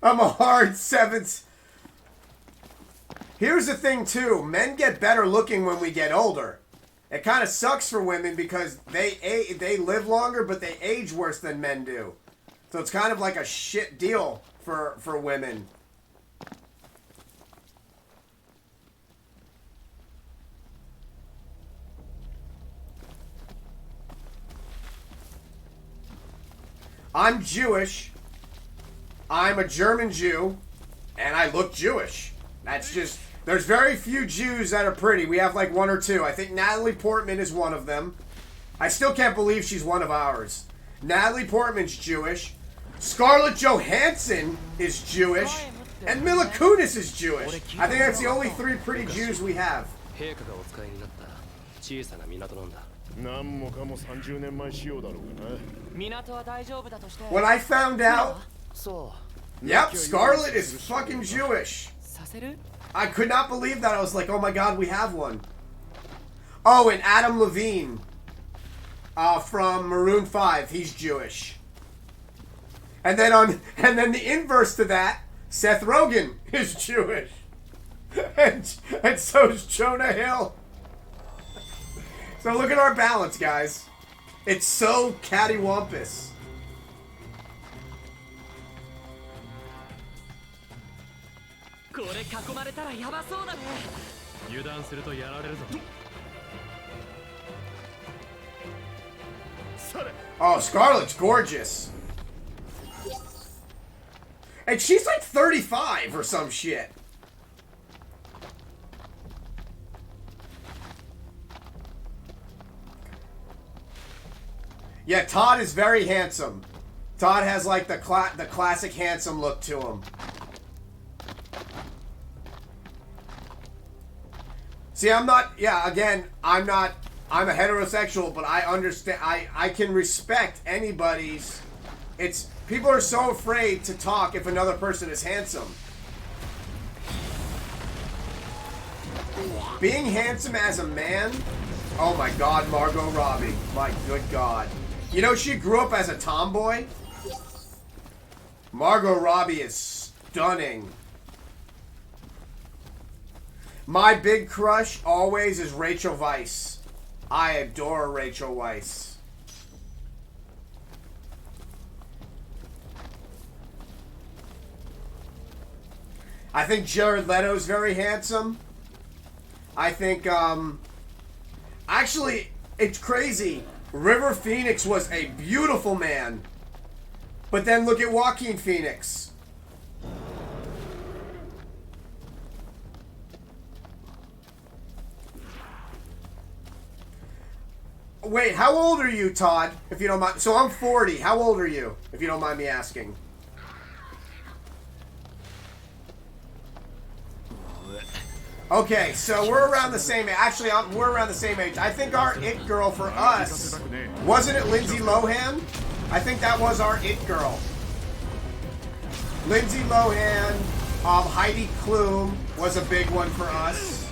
I'm a hard 7th. Here's the thing too, men get better looking when we get older. It kind of sucks for women because they live longer, but they age worse than men do. So it's kind of like a shit deal for women. I'm Jewish. I'm a German Jew, and I look Jewish. That's just, there's very few Jews that are pretty. We have like 1 or 2. I think Natalie Portman is one of them. I still can't believe she's one of ours. Natalie Portman's Jewish. Scarlett Johansson is Jewish. And Mila Kunis is Jewish. I think that's the only 3 pretty Jews we have. When I found out, yep, Scarlett is fucking Jewish. I could not believe that. I was like, oh my god, we have one. Oh, and Adam Levine from Maroon 5, he's Jewish. And then the inverse to that, Seth Rogen is Jewish. And so is Jonah Hill. So look at our balance, guys. It's so cattywampus. Oh, Scarlett's gorgeous. And she's like 35 or some shit. Yeah, Todd is very handsome. Todd has like the classic handsome look to him. See, I'm not, yeah, again, I'm a heterosexual, but I understand, I can respect anybody's, people are so afraid to talk if another person is handsome. Being handsome as a man, oh my god, Margot Robbie, my good god. You know, she grew up as a tomboy. Margot Robbie is stunning. My big crush always is Rachel Weisz. I adore Rachel Weisz. I think Jared Leto's very handsome. I think, actually, it's crazy. River Phoenix was a beautiful man. But then look at Joaquin Phoenix. Wait, how old are you, Todd? If you don't mind. So I'm 40. How old are you? If you don't mind me asking. Okay, so we're around the same age. Actually, we're around the same age. I think our it girl for us, wasn't it Lindsay Lohan? I think that was our it girl. Lindsay Lohan, Heidi Klum was a big one for us.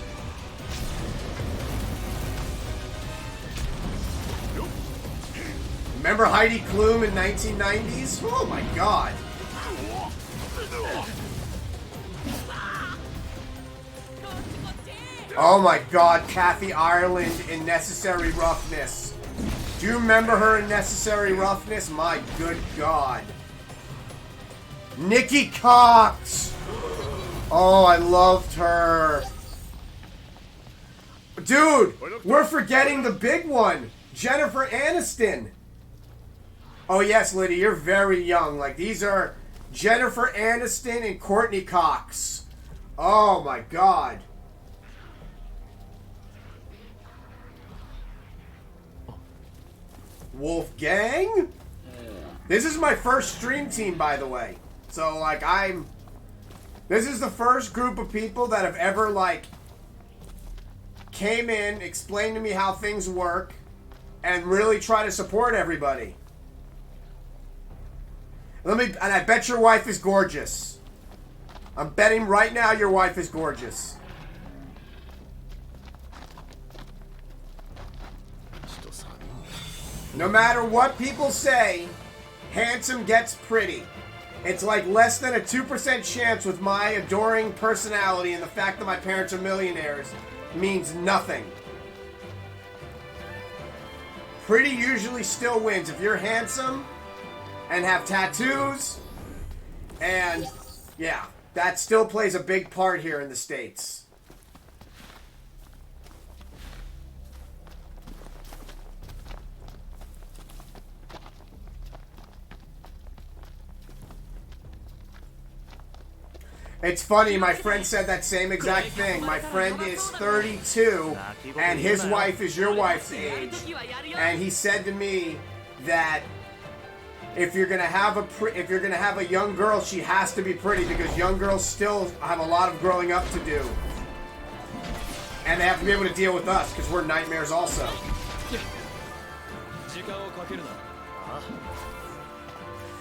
Remember Heidi Klum in 1990s? Oh my god. Oh my god, Kathy Ireland in Necessary Roughness. Do you remember her in Necessary Roughness? My good god. Nikki Cox! Oh, I loved her. Dude, we're forgetting the big one. Jennifer Aniston. Oh yes, Liddy, you're very young. Like, these are Jennifer Aniston and Courtney Cox. Oh my god. Wolfgang? This is my first stream team, by the way. So, like, this is the first group of people that have ever, like, came in, explained to me how things work, and really try to support everybody. And I bet your wife is gorgeous. I'm betting right now your wife is gorgeous. No matter what people say, handsome gets pretty. It's like less than a 2% chance with my adoring personality, and the fact that my parents are millionaires means nothing. Pretty usually still wins. If you're handsome and have tattoos, and yeah, that still plays a big part here in the States. It's funny, my friend said that same exact thing. My friend is 32, and his wife is your wife's age. And he said to me that if you're gonna have a young girl, she has to be pretty, because young girls still have a lot of growing up to do. And they have to be able to deal with us, because we're nightmares also.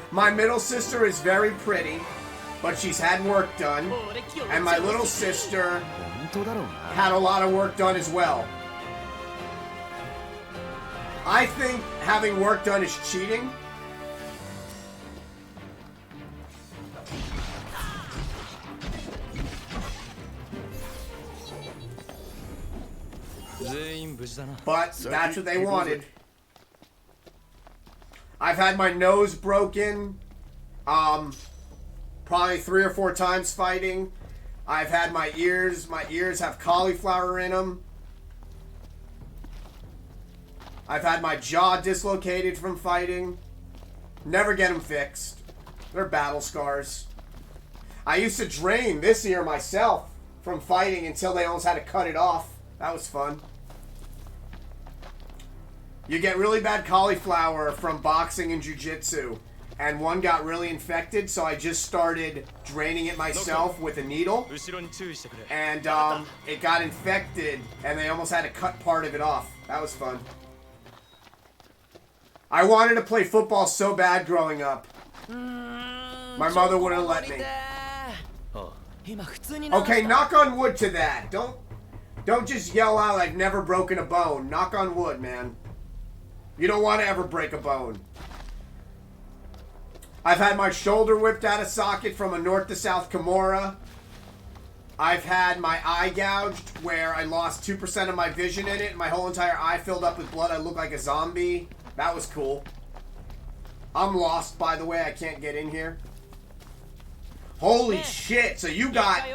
My middle sister is very pretty, but she's had work done, and my little sister had a lot of work done as well. I think having work done is cheating. But that's what they wanted. I've had my nose broken, probably 3 or 4 times fighting. I've had my ears have cauliflower in them. I've had my jaw dislocated from fighting. Never get them fixed. They're battle scars. I used to drain this ear myself from fighting until they almost had to cut it off. That was fun. You get really bad cauliflower from boxing and jiu-jitsu. and one got really infected, so I just started draining it myself with a needle, and it got infected, and they almost had to cut part of it off. That was fun. I wanted to play football so bad growing up. My mother wouldn't let me. Okay, knock on wood to that. Don't just yell out I've never broken a bone. Knock on wood, man. You don't want to ever break a bone. I've had my shoulder whipped out of socket from a north to south Kimura. I've had my eye gouged where I lost 2% of my vision in it and my whole entire eye filled up with blood. I look like a zombie. That was cool. I'm lost, by the way. I can't get in here. Holy shit. So you got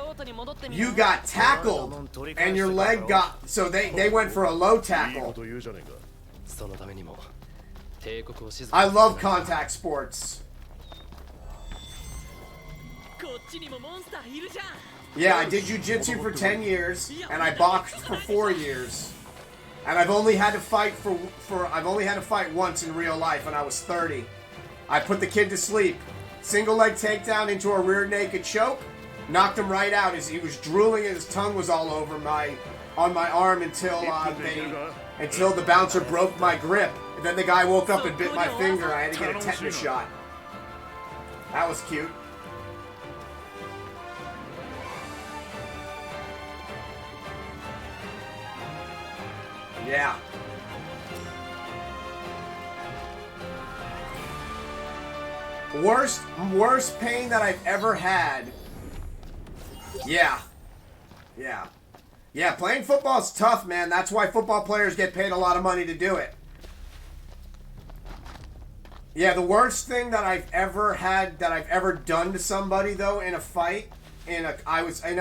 tackled and your leg got... So they went for a low tackle. I love contact sports. Yeah, I did jiu-jitsu for 10 years, and I boxed for 4 years. And I've only had to fight once in real life when I was 30. I put the kid to sleep. Single leg takedown into a rear naked choke. Knocked him right out as he was drooling and his tongue was all over on my arm until the bouncer broke my grip. And then the guy woke up and bit my finger. I had to get a tetanus shot. That was cute. Yeah. Worst pain that I've ever had. Yeah. Yeah, playing football is tough, man. That's why football players get paid a lot of money to do it. Yeah, the worst thing that I've ever had, that I've ever done to somebody, though, in a fight, I was in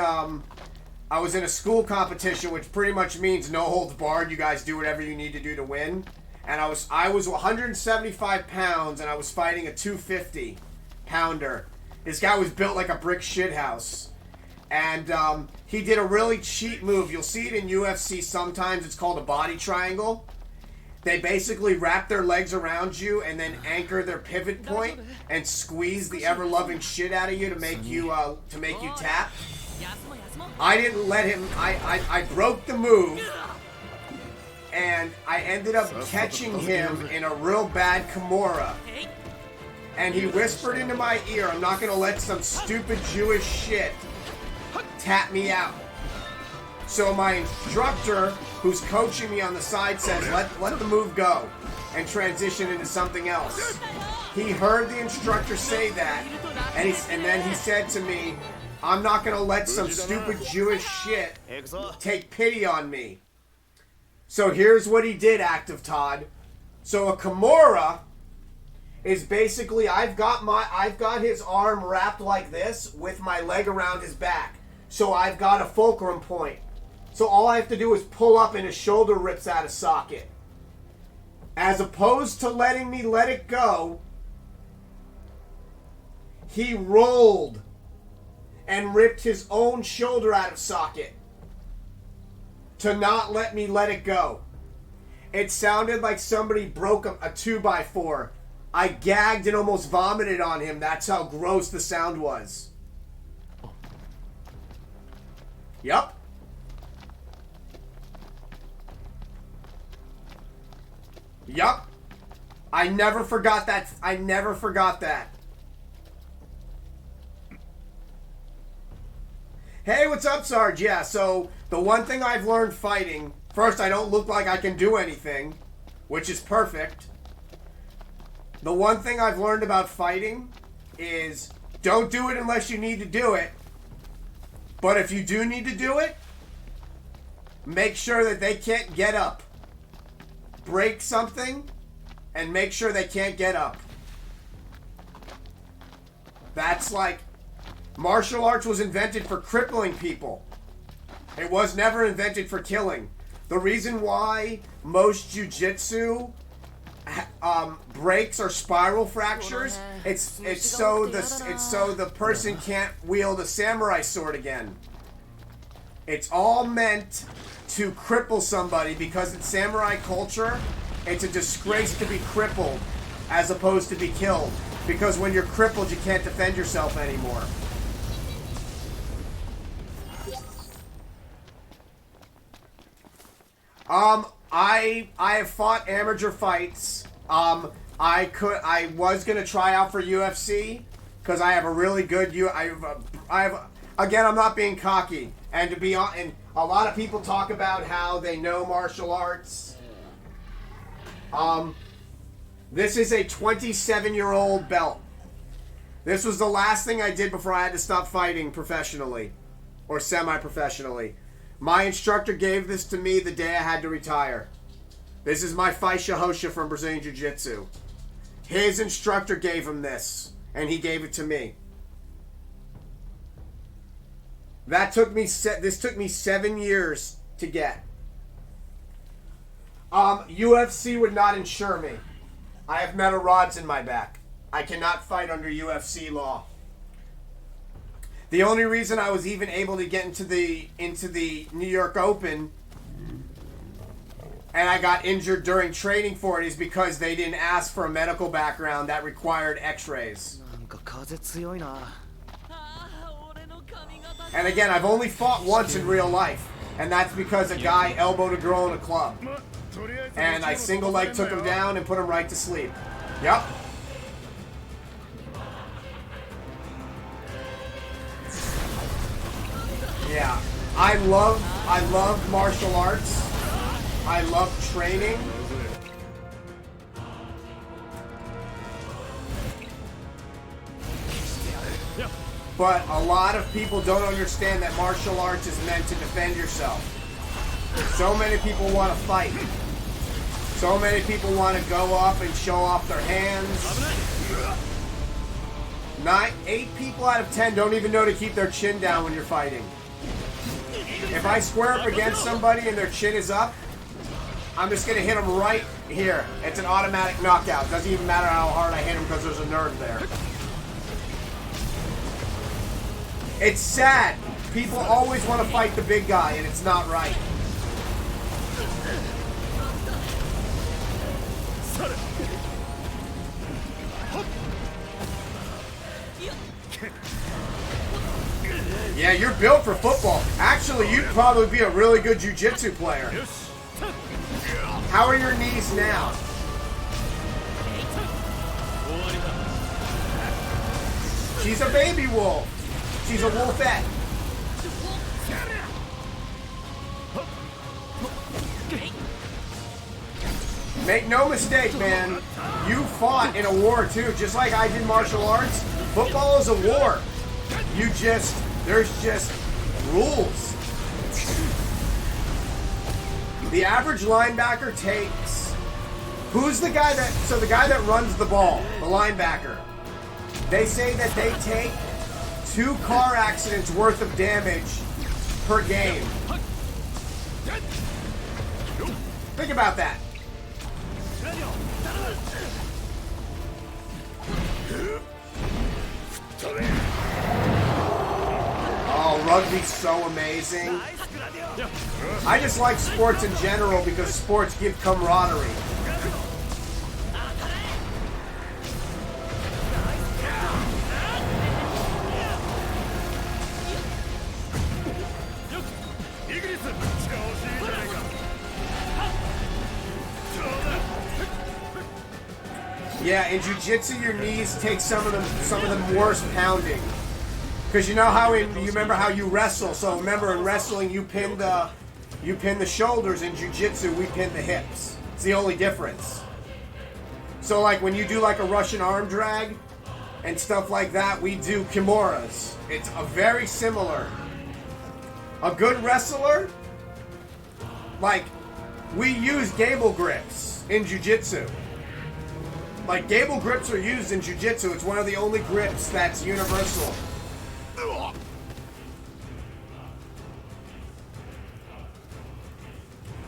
a school competition, which pretty much means no holds barred. You guys do whatever you need to do to win. And I was 175 pounds, and I was fighting a 250 pounder. This guy was built like a brick shithouse. And he did a really cheap move. You'll see it in UFC sometimes. It's called a body triangle. They basically wrap their legs around you and then anchor their pivot point and squeeze the ever-loving shit out of you to make you tap. I didn't let him. I broke the move, and I ended up catching him in a real bad Kimura. And he whispered into my ear, "I'm not gonna let some stupid Jewish shit tap me out." So my instructor, who's coaching me on the side, says, let the move go and transition into something else. He heard the instructor say that, and then he said to me, "I'm not gonna let some stupid Jewish shit take pity on me." So here's what he did, Active Todd. So a Kimura is basically, I've got his arm wrapped like this with my leg around his back. So I've got a fulcrum point. So all I have to do is pull up and his shoulder rips out of socket. As opposed to letting me let it go, he rolled and ripped his own shoulder out of socket to not let me let it go. It sounded like somebody broke a 2x4. I gagged and almost vomited on him. That's how gross the sound was. Yup. Yup. I never forgot that. I never forgot that. Hey, what's up, Sarge? Yeah, so the one thing I've learned fighting, first, I don't look like I can do anything, which is perfect. The one thing I've learned about fighting is don't do it unless you need to do it. But if you do need to do it, make sure that they can't get up. Break something and make sure they can't get up. That's like, martial arts was invented for crippling people. It was never invented for killing. The reason why most jiu-jitsu breaks or spiral fractures, it's so the person can't wield a samurai sword again. It's all meant to cripple somebody because in samurai culture, it's a disgrace to be crippled as opposed to be killed. Because when you're crippled, you can't defend yourself anymore. I have fought amateur fights. I was gonna try out for UFC because I have a really good again, I'm not being cocky, and to be honest, and a lot of people talk about how they know martial arts. This is a 27-year-old belt. This was the last thing I did before I had to stop fighting professionally or semi-professionally. My instructor gave this to me the day I had to retire. This is my Faisha Hosha from Brazilian Jiu-Jitsu. His instructor gave him this, and he gave it to me. This took me 7 years to get. UFC would not insure me. I have metal rods in my back. I cannot fight under UFC law. The only reason I was even able to get into the New York Open and I got injured during training for it is because they didn't ask for a medical background that required x-rays. And again, I've only fought once in real life, and that's because a guy elbowed a girl in a club. And I single leg took him down and put him right to sleep. Yep. Yeah. I love martial arts. I love training. But a lot of people don't understand that martial arts is meant to defend yourself. So many people want to fight. So many people want to go up and show off their hands. 8 people out of 10 don't even know to keep their chin down when you're fighting. If I square up against somebody and their chin is up, I'm just going to hit them right here. It's an automatic knockout. Doesn't even matter how hard I hit them because there's a nerve there. It's sad. People always want to fight the big guy, and it's not right. Yeah, you're built for football. Actually, you'd probably be a really good jiu-jitsu player. How are your knees now? She's a baby wolf. She's a wolfette. Make no mistake, man. You fought in a war too, just like I did martial arts. Football is a war. There's just rules. The average linebacker takes... Who's the guy that... So the guy that runs the ball, the linebacker, they say that they take 2 car accidents worth of damage per game. Think about that. Oh, rugby's so amazing. I just like sports in general because sports give camaraderie. Yeah, in jiu-jitsu, your knees take some of the worst pounding. Because you know how you remember how you wrestle. So remember in wrestling you pin the shoulders. In jiu-jitsu we pin the hips. It's the only difference. So like when you do like a Russian arm drag and stuff like that, we do kimuras. It's a very similar. A good wrestler, like we use gable grips in jiu-jitsu. Like gable grips are used in jiu-jitsu. It's one of the only grips that's universal.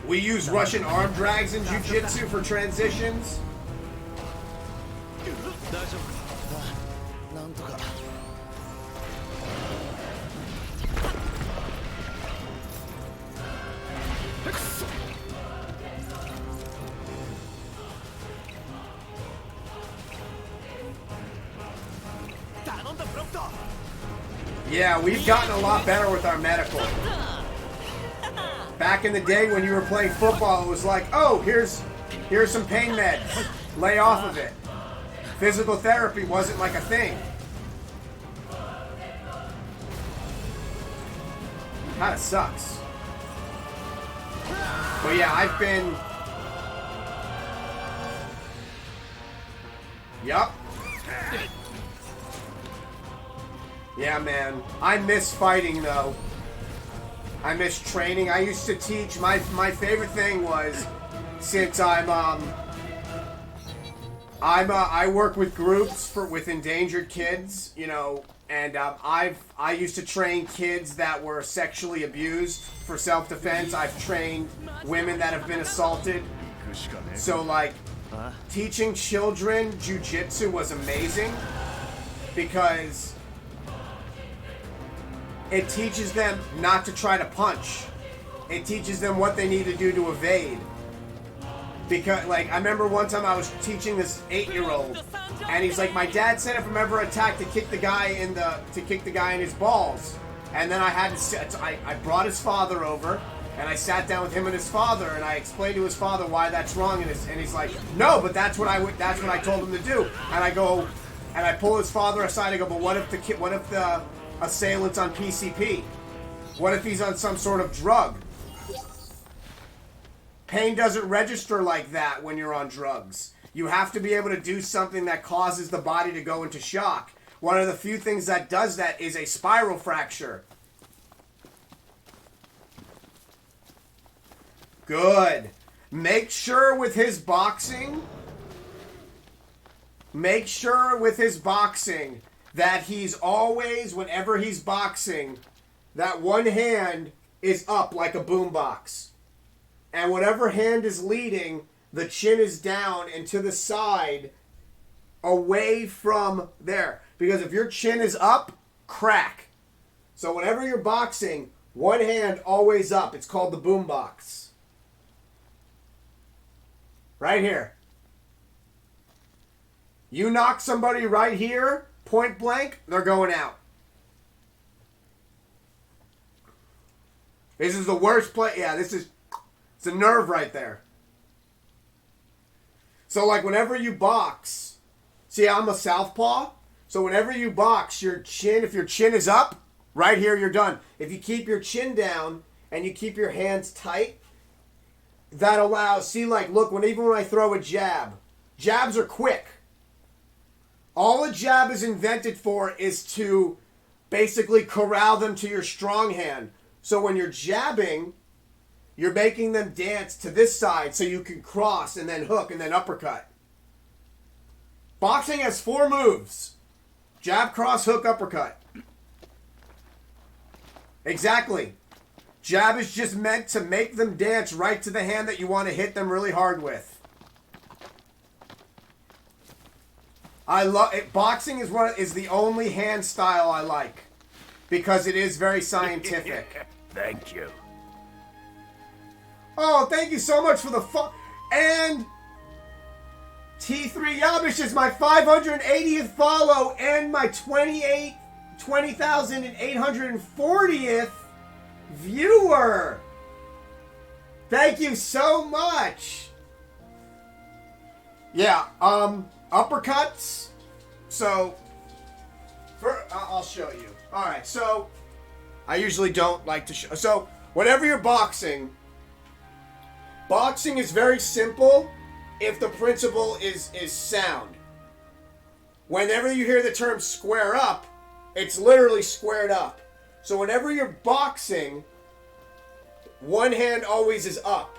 We use Russian arm drags in jiu-jitsu for transitions. Yeah, we've gotten a lot better with our medical. Back in the day when you were playing football, it was like, oh, here's some pain meds. Lay off of it. Physical therapy wasn't like a thing. Kinda sucks. But yeah, I've been... Yup. Yeah, man. I miss fighting, though. I miss training. I used to teach... My favorite thing was... Since I work with groups with endangered kids, you know, and I used to train kids that were sexually abused for self-defense. I've trained women that have been assaulted. So, like, teaching children jujitsu was amazing because it teaches them not to try to punch. It teaches them what they need to do to evade. Because, like, I remember one time I was teaching this 8-year-old, and he's like, my dad said if I'm ever attacked to kick the guy in his balls. And then I had to, I brought his father over, and I sat down with him and his father, and I explained to his father why that's wrong, and he's like, no, but that's what I told him to do. And I go, and I pull his father aside. I go, but what if the assailant's on PCP? What if he's on some sort of drug? Pain doesn't register like that when you're on drugs. You have to be able to do something that causes the body to go into shock. One of the few things that does that is a spiral fracture. Good. Make sure with his boxing that he's always, whenever he's boxing, that one hand is up like a boombox. And whatever hand is leading, the chin is down and to the side, away from there. Because if your chin is up, crack. So whenever you're boxing, one hand always up. It's called the boombox. Right here. You knock somebody right here, point blank, they're going out. This is the worst play. Yeah, it's a nerve right there. So, like, whenever you box, see, I'm a southpaw. So, whenever you box, if your chin is up, right here, you're done. If you keep your chin down and you keep your hands tight, that allows, see, like, look, even when I throw a jab, jabs are quick. All a jab is invented for is to basically corral them to your strong hand. So, when you're jabbing, you're making them dance to this side so you can cross and then hook and then uppercut. Boxing has 4 moves. Jab, cross, hook, uppercut. Exactly. Jab is just meant to make them dance right to the hand that you want to hit them really hard with. I love it. Boxing is the only hand style I like because it is very scientific. Thank you. Oh, thank you so much for the fun. And T3 Yabish is my 580th follow and my 20,840th viewer. Thank you so much. Yeah, uppercuts. So, I'll show you. All right, so I usually don't like to show. So, whenever you're boxing is very simple if the principle is sound. Whenever you hear the term square up, it's literally squared up. So whenever you're boxing, one hand always is up.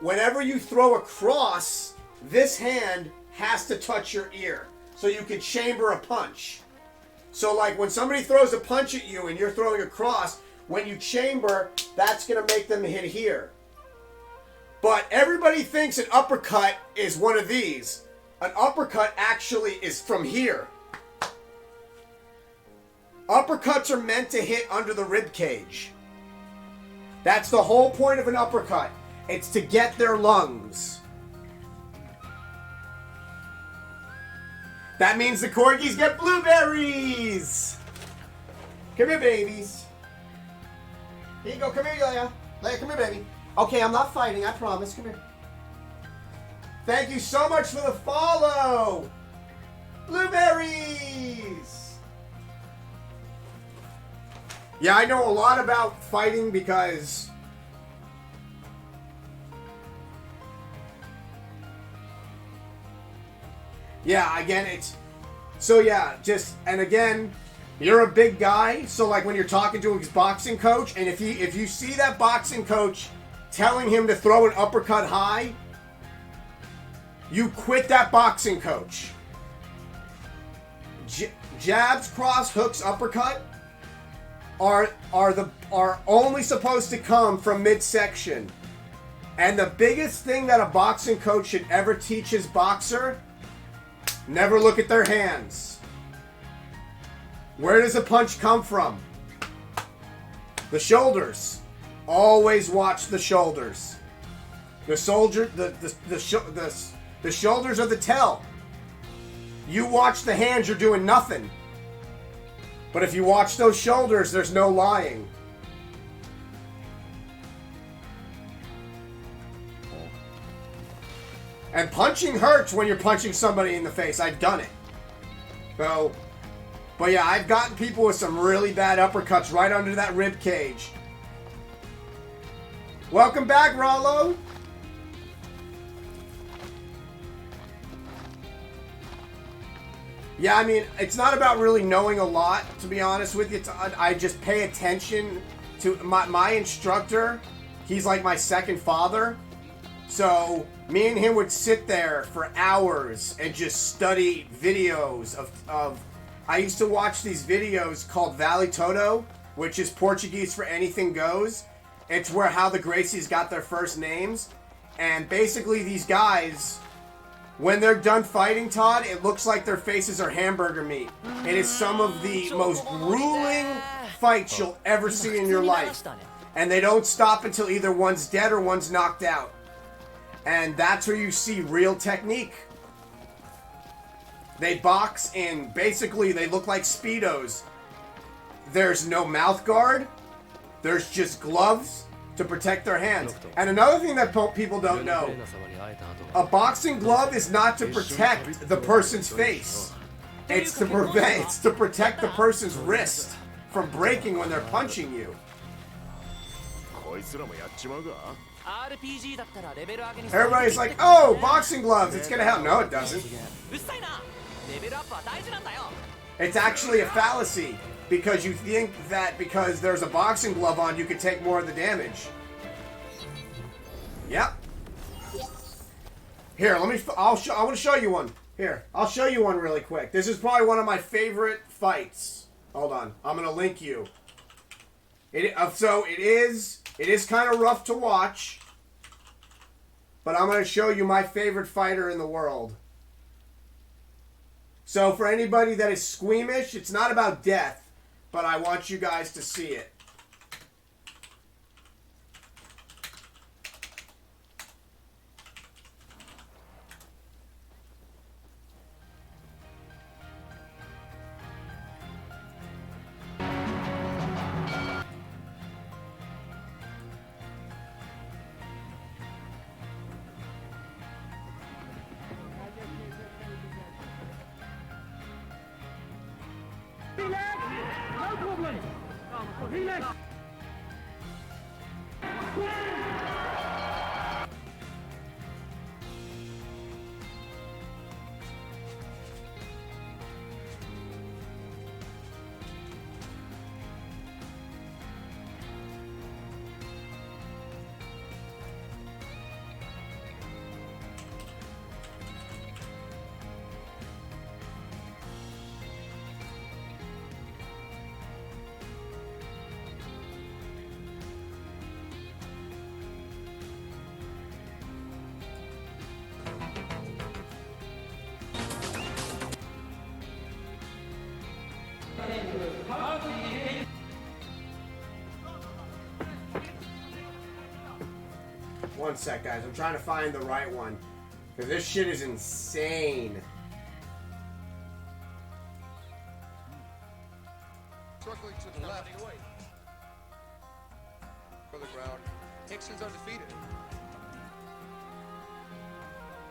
Whenever you throw a cross, this hand has to touch your ear so you can chamber a punch. So like when somebody throws a punch at you and you're throwing a cross, when you chamber, that's going to make them hit here. But everybody thinks an uppercut is one of these. An uppercut actually is from here. Uppercuts are meant to hit under the rib cage. That's the whole point of an uppercut. It's to get their lungs. That means the corgis get blueberries! Come here, babies. Here you go. Come here, Leia. Leia, come here, baby. Okay, I'm not fighting. I promise. Come here. Thank you so much for the follow! Blueberries! Yeah, I know a lot about fighting because... Yeah, again, it's... So yeah, just... And again, you're a big guy, so like when you're talking to his boxing coach, and if you see that boxing coach telling him to throw an uppercut high, you quit that boxing coach. Jabs, cross, hooks, uppercut are only supposed to come from midsection. And the biggest thing that a boxing coach should ever teach his boxer, never look at their hands. Where does a punch come from? The shoulders. Always watch the shoulders. The shoulders are the tell. You watch the hands, you're doing nothing. But if you watch those shoulders, there's no lying. And punching hurts when you're punching somebody in the face. I've done it. So, but yeah, I've gotten people with some really bad uppercuts right under that rib cage. Welcome back, Rollo. Yeah, I mean, it's not about really knowing a lot, to be honest with you. I just pay attention to my instructor. He's like my second father. So, me and him would sit there for hours and just study videos of I used to watch these videos called Vale Todo, which is Portuguese for anything goes. It's where how the Gracies got their first names. And basically these guys... When they're done fighting, Todd, it looks like their faces are hamburger meat. It is some of the most grueling fights you'll ever see in your life. And they don't stop until either one's dead or one's knocked out. And that's where you see real technique. They box in, basically, they look like Speedos. There's no mouth guard. There's just gloves to protect their hands. And another thing that people don't know, a boxing glove is not to protect the person's face. It's to protect the person's wrist from breaking when they're punching you. Everybody's like, oh, boxing gloves, it's gonna help. No, it doesn't. It's actually a fallacy. Because you think that because there's a boxing glove on, you can take more of the damage. Yep. Here, I want to show you one. Here, I'll show you one really quick. This is probably one of my favorite fights. Hold on, I'm gonna link you. So it is kind of rough to watch, but I'm gonna show you my favorite fighter in the world. So for anybody that is squeamish, it's not about death. But I want you guys to see it. One sec, guys. I'm trying to find the right one. Because this shit is insane. Circling to the left. For the ground. Hickson's undefeated.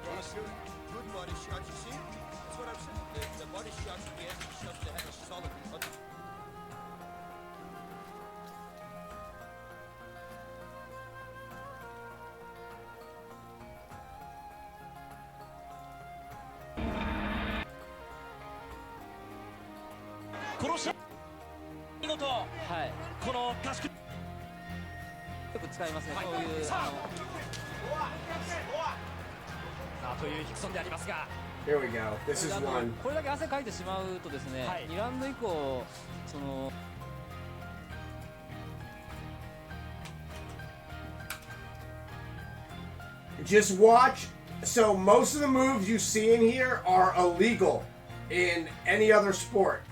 Good body shot, you see? That's what I'm saying. The body shots at the end of the shots, they have a solid. Here we go. This is one. これだけ汗かいてしまうとですね、2ラウンド以降その Just watch. So most of the moves you see in here are illegal in any other sport.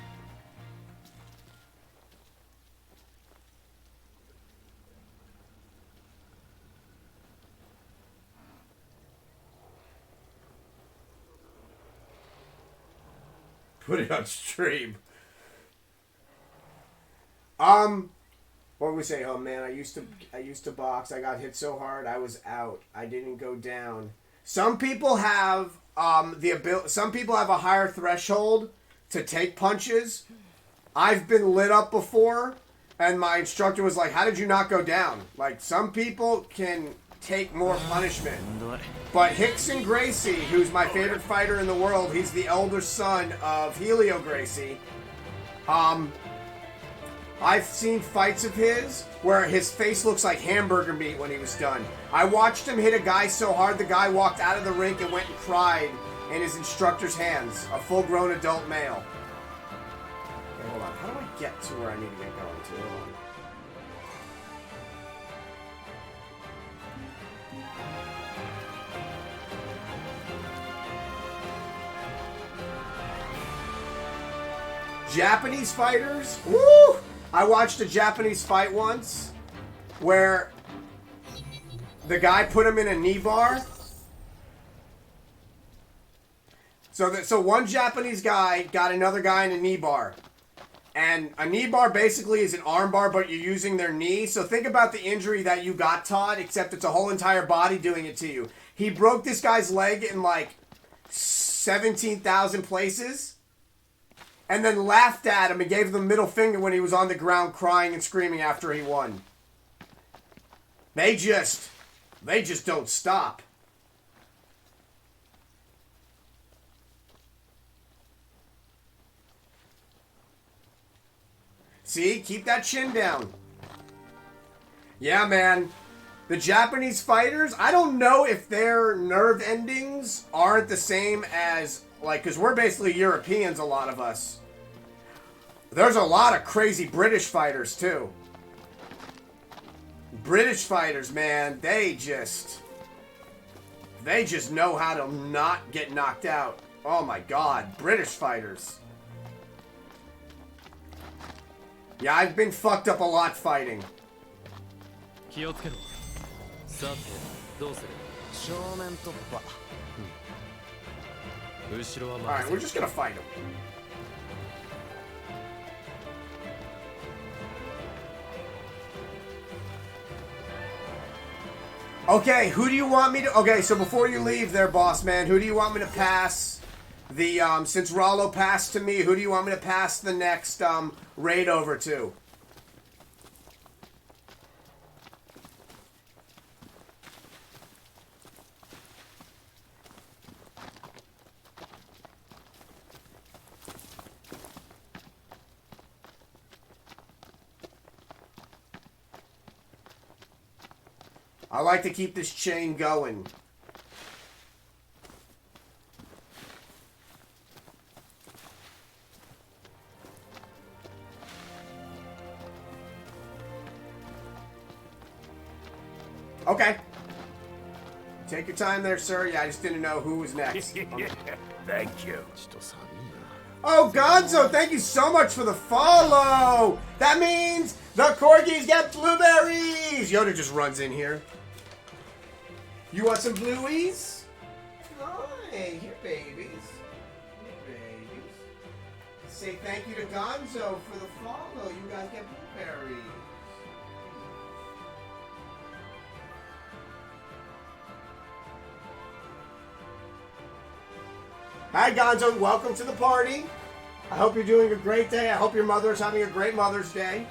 Put it on stream. What do we say? Oh man, I used to box. I got hit so hard I was out. I didn't go down. Some people have the ability. Some people have a higher threshold to take punches. I've been lit up before, and my instructor was like, "How did you not go down?" Like some people can take more punishment. But Rickson Gracie, who's my favorite fighter in the world, he's the elder son of Helio Gracie. I've seen fights of his where his face looks like hamburger meat when he was done. I watched him hit a guy so hard the guy walked out of the rink and went and cried in his instructor's hands. A full-grown adult male. Okay, hold on. How do I get to where I need to get going to? Hold on. Japanese fighters? Woo! I watched a Japanese fight once where the guy put him in a knee bar. So one Japanese guy got another guy in a knee bar. And a knee bar basically is an arm bar, but you're using their knee. So think about the injury that you got, Todd, except it's a whole entire body doing it to you. He broke this guy's leg in like 17,000 places. And then laughed at him and gave him the middle finger when he was on the ground crying and screaming after he won. They just don't stop. See? Keep that chin down. Yeah, man. The Japanese fighters, I don't know if their nerve endings aren't the same as... Like, because we're basically Europeans, a lot of us. There's a lot of crazy British fighters, too. British fighters, man, they just know how to not get knocked out. Oh my god, British fighters. Yeah, I've been fucked up a lot fighting. Alright, we're just gonna fight him. Okay, who do you want me to... Okay, so before you leave there, boss man, who do you want me to pass the... since Rollo passed to me, who do you want me to pass the next raid over to? I like to keep this chain going. Okay. Take your time there, sir. Yeah, I just didn't know who was next. Thank you. Oh, Gonzo, thank you so much for the follow. That means the corgis get blueberries. Yoda just runs in here. You want some blueies? Hi, here, babies. Here, babies. say thank you to Gonzo for the follow. You guys get blueberries. Hi, Gonzo. Welcome to the party. I hope you're doing a great day. I hope your mother's having a great Mother's Day.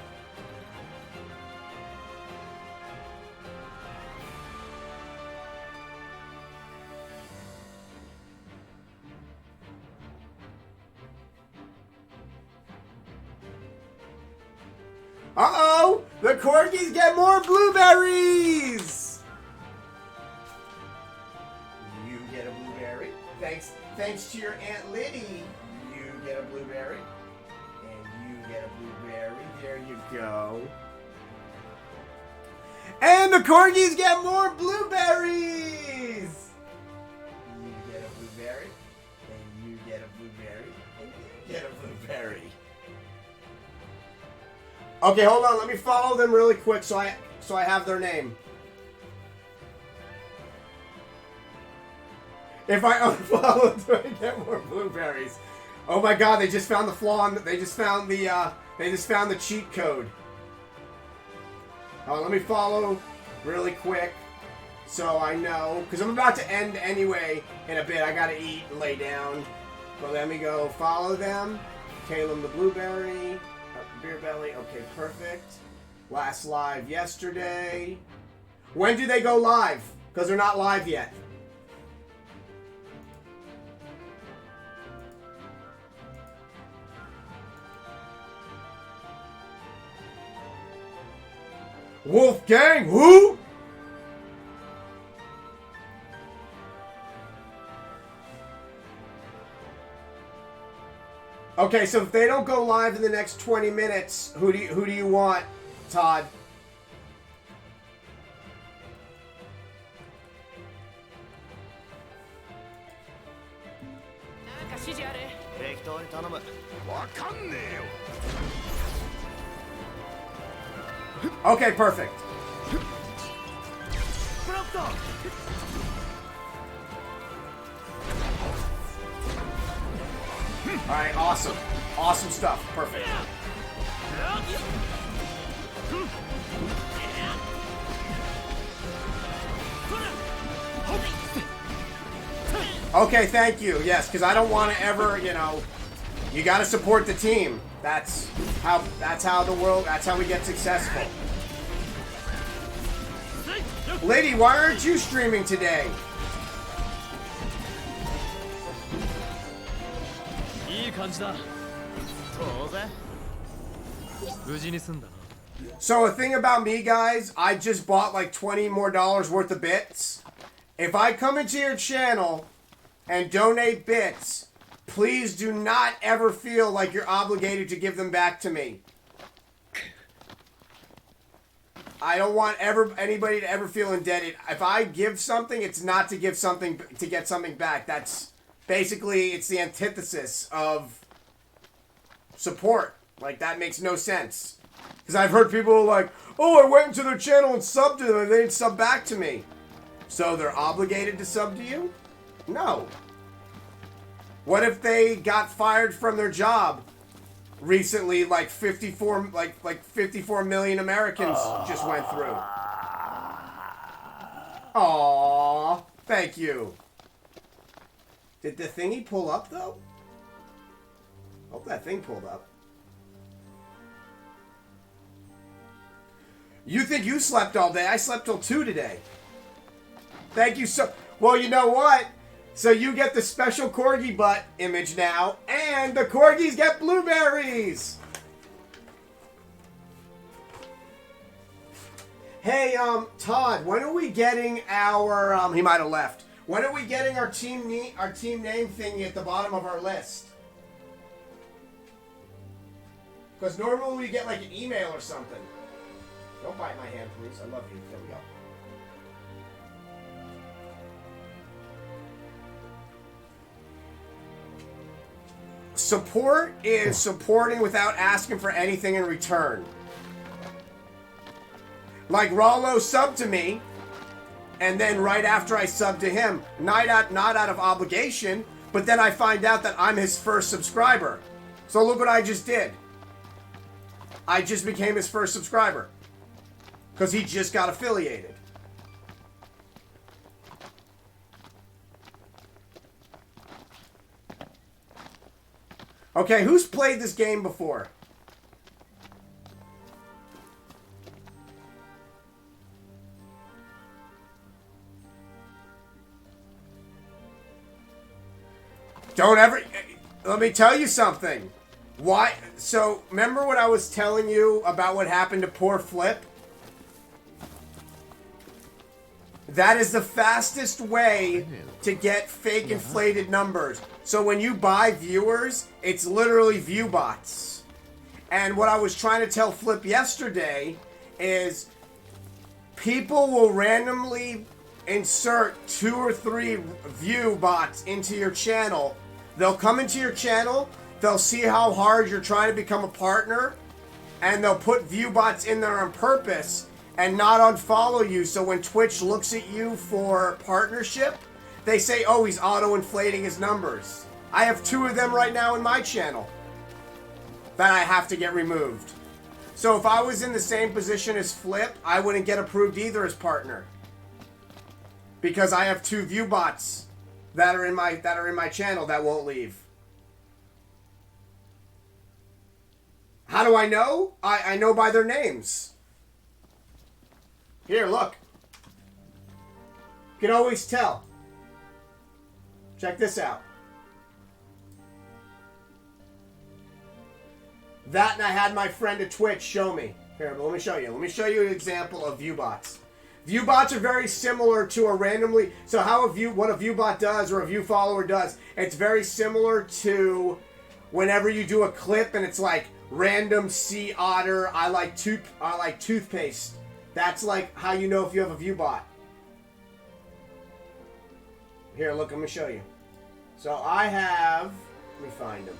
Uh-oh! The corgis get more blueberries! You get a blueberry. Thanks to your Aunt Liddy, you get a blueberry. And you get a blueberry. There you go. And the corgis get more blueberries! You get a blueberry. And you get a blueberry. And you get a blueberry. Okay, hold on. Let me follow them really quick so I have their name. If I unfollow, do I get more blueberries? Oh my God! They just found the flaw. They just found the cheat code. Let me follow really quick so I know, because I'm about to end anyway in a bit. I gotta eat and lay down. But let me go follow them. Caleb the blueberry. Beer belly. Okay, perfect. Last live yesterday. When do they go live? Because they're not live yet. Wolfgang, who? Okay, so if they don't go live in the next 20 minutes, who do you want, Todd? Okay, perfect. Alright, awesome. Awesome stuff. Perfect. Okay, thank you. Yes, because I don't want to ever, you got to support the team. That's how we get successful. Lady, why aren't you streaming today? So a thing about me, guys, I just bought like $20 more worth of bits. If I come into your channel and donate bits, please do not ever feel like you're obligated to give them back to me. I don't want anybody to ever feel indebted. If I give something, it's not to give something to get something back. That's basically, it's the antithesis of support. Like, that makes no sense. Because I've heard people like, oh, I went into their channel and subbed to them and they didn't sub back to me. So they're obligated to sub to you? No. What if they got fired from their job recently, like 54 million Americans just went through? Aww, thank you. Did the thingy pull up though? Hope that thing pulled up. You think you slept all day? I slept till 2 today. Thank you so... Well, you know what? So you get the special corgi butt image now, and the corgis get blueberries! Hey, Todd, when are we getting our... he might have left. When are we getting our team name thingy at the bottom of our list? Because normally we get like an email or something. Don't bite my hand, please. I love you. There we go. Support is supporting without asking for anything in return. Like Rollo subbed to me, and then right after I subbed to him, not out of obligation, but then I find out that I'm his first subscriber. So look what I just did. I just became his first subscriber. Because he just got affiliated. Okay, who's played this game before? Don't ever... Let me tell you something. Why? So, remember what I was telling you about what happened to poor Flip? That is the fastest way to get fake inflated numbers. So when you buy viewers, it's literally view bots. And what I was trying to tell Flip yesterday is people will randomly insert 2 or 3 view bots into your channel. They'll come into your channel, they'll see how hard you're trying to become a partner, and they'll put view bots in there on purpose and not unfollow you. So when Twitch looks at you for partnership, they say, oh, he's auto-inflating his numbers. I have 2 of them right now in my channel that I have to get removed. So if I was in the same position as Flip, I wouldn't get approved either as partner. Because I have 2 view bots that are in my channel that won't leave. How do I know? I know by their names. Here, look. You can always tell. Check this out. That, and I had my friend at Twitch show me. Here, but let me show you. Let me show you an example of viewbots. Viewbots are very similar to a randomly... So what a viewbot does, or a view follower does, it's very similar to whenever you do a clip and it's like, random sea otter, I like toothpaste. That's like how you know if you have a view bot. Here, look, let me show you. So I have... Let me find them.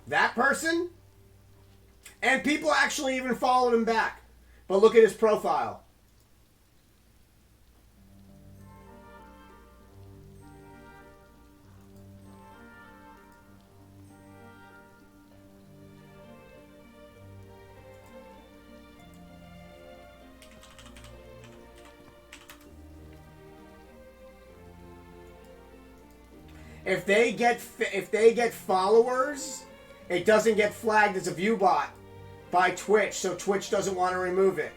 That person, and people actually even followed him back. But look at his profile. If they get followers, it doesn't get flagged as a view bot by Twitch, so Twitch doesn't want to remove it.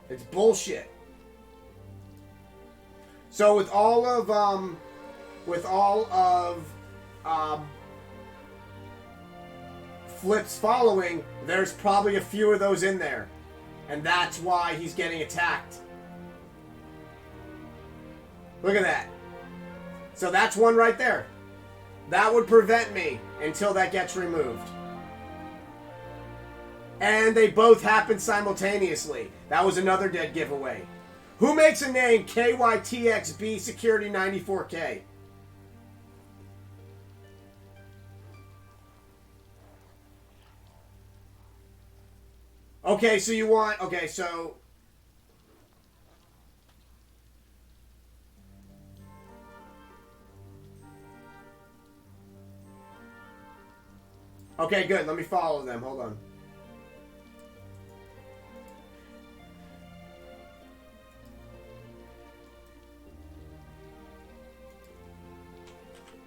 It's bullshit. So with all of Flip's following, there's probably a few of those in there, and that's why he's getting attacked. Look at that. So that's one right there. That would prevent me until that gets removed. And they both happen simultaneously. That was another dead giveaway. Who makes a name KYTXB Security 94K? Okay, so you want... Okay, so... Okay, good. Let me follow them. Hold on.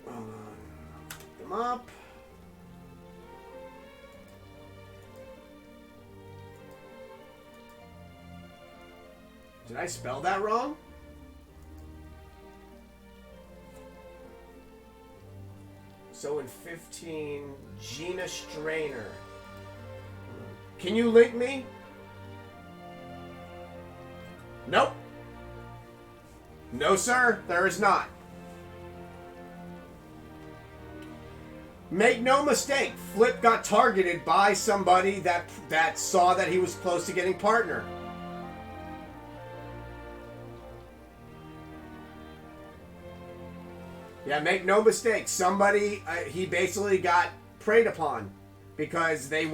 Hold on. Pick them up. Did I spell that wrong? So in 15, Gina Strainer. Can you link me? Nope. No, sir, there is not. Make no mistake, Flip got targeted by somebody that saw that he was close to getting partner. Yeah, make no mistake, somebody, he basically got preyed upon because they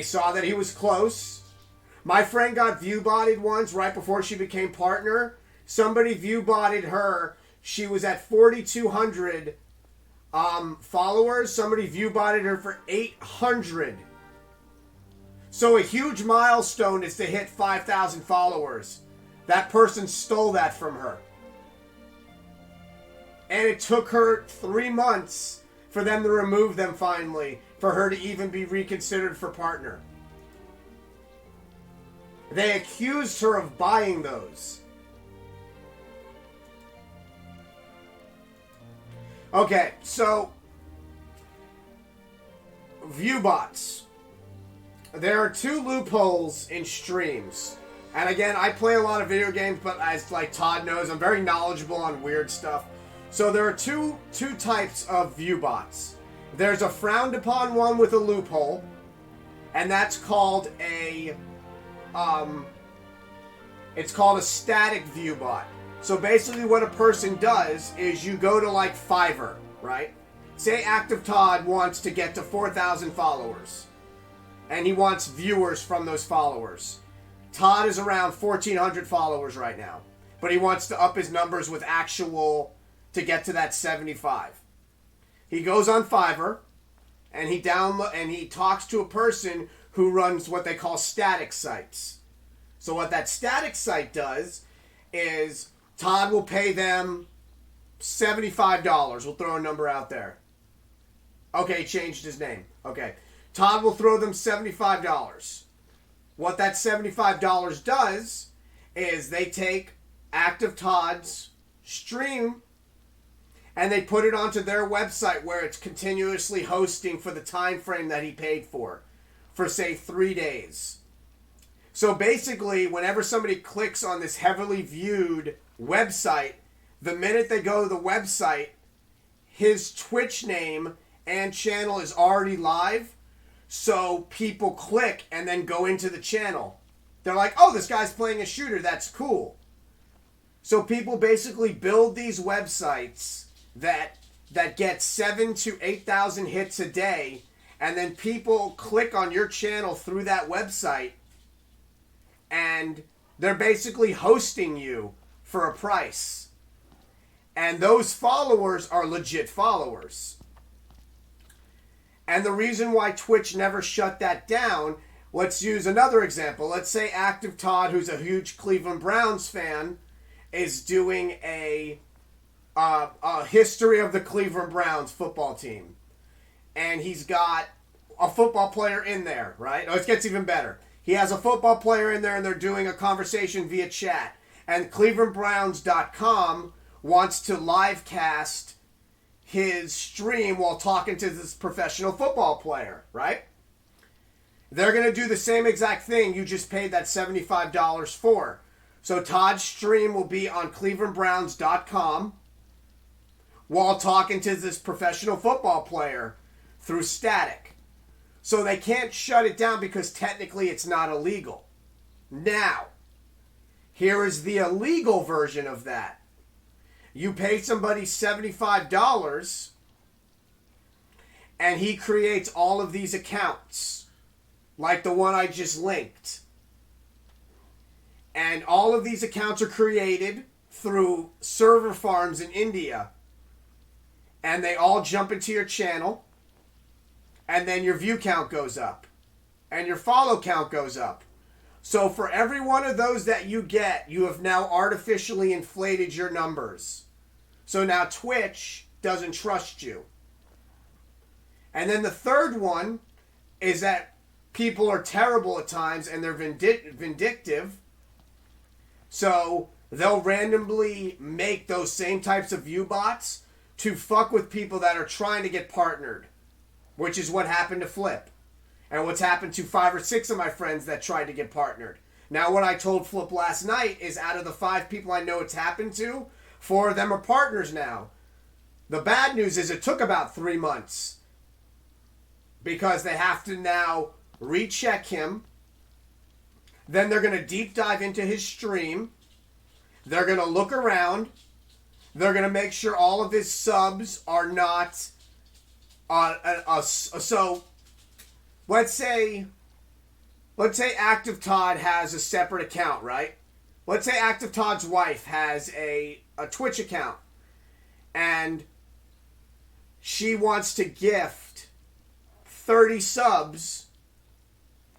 saw that he was close. My friend got view-botted once right before she became partner. Somebody view-botted her. She was at 4,200 followers. Somebody view-botted her for 800. So a huge milestone is to hit 5,000 followers. That person stole that from her. And it took her 3 months for them to remove them finally, for her to even be reconsidered for partner. They accused her of buying those. Okay, so Viewbots. There are 2 loopholes in streams. And again, I play a lot of video games, but as like Todd knows, I'm very knowledgeable on weird stuff. So there are two types of Viewbots. There's a frowned upon one with a loophole, and that's called a it's called a static Viewbot. So basically what a person does is you go to like Fiverr, right? Say Active Todd wants to get to 4,000 followers, and he wants viewers from those followers. Todd is around 1,400 followers right now, but he wants to up his numbers with actual to get to that 75. He goes on Fiverr, and he talks to a person who runs what they call static sites. So what that static site does is Todd will pay them $75. We'll throw a number out there. Okay, he changed his name. Okay. Todd will throw them $75. What that $75 does is they take Active Todd's stream and they put it onto their website where it's continuously hosting for the time frame that he paid for say 3 days. So basically, whenever somebody clicks on this heavily viewed website, the minute they go to the website, his Twitch name and channel is already live. So people click and then go into the channel. They're like, oh, this guy's playing a shooter. That's cool. So people basically build these websites that get 7,000 to 8,000 hits a day. And then people click on your channel through that website. And they're basically hosting you for a price. And those followers are legit followers. And the reason why Twitch never shut that down, let's use another example. Let's say Active Todd, who's a huge Cleveland Browns fan, is doing a history of the Cleveland Browns football team. And he's got a football player in there, right? Oh, it gets even better. He has a football player in there and they're doing a conversation via chat. And ClevelandBrowns.com wants to live cast his stream while talking to this professional football player, right? They're going to do the same exact thing you just paid that $75 for. So Todd's stream will be on ClevelandBrowns.com while talking to this professional football player through static. So they can't shut it down because technically it's not illegal. Now, here is the illegal version of that. You pay somebody $75 and he creates all of these accounts, like the one I just linked. And all of these accounts are created through server farms in India. And they all jump into your channel. And then your view count goes up. And your follow count goes up. So for every one of those that you get, you have now artificially inflated your numbers. So now Twitch doesn't trust you. And then the third one is that people are terrible at times and they're vindictive. So they'll randomly make those same types of view bots to fuck with people that are trying to get partnered, which is what happened to Flip. And what's happened to 5 or 6 of my friends that tried to get partnered. Now, what I told Flip last night is out of the 5 people I know it's happened to, 4 of them are partners now. The bad news is it took about 3 months because they have to now recheck him. Then they're going to deep dive into his stream. They're going to look around. They're going to make sure all of his subs are not... so, let's say Active Todd has a separate account, right? Let's say Active Todd's wife has a Twitch account. And she wants to gift 30 subs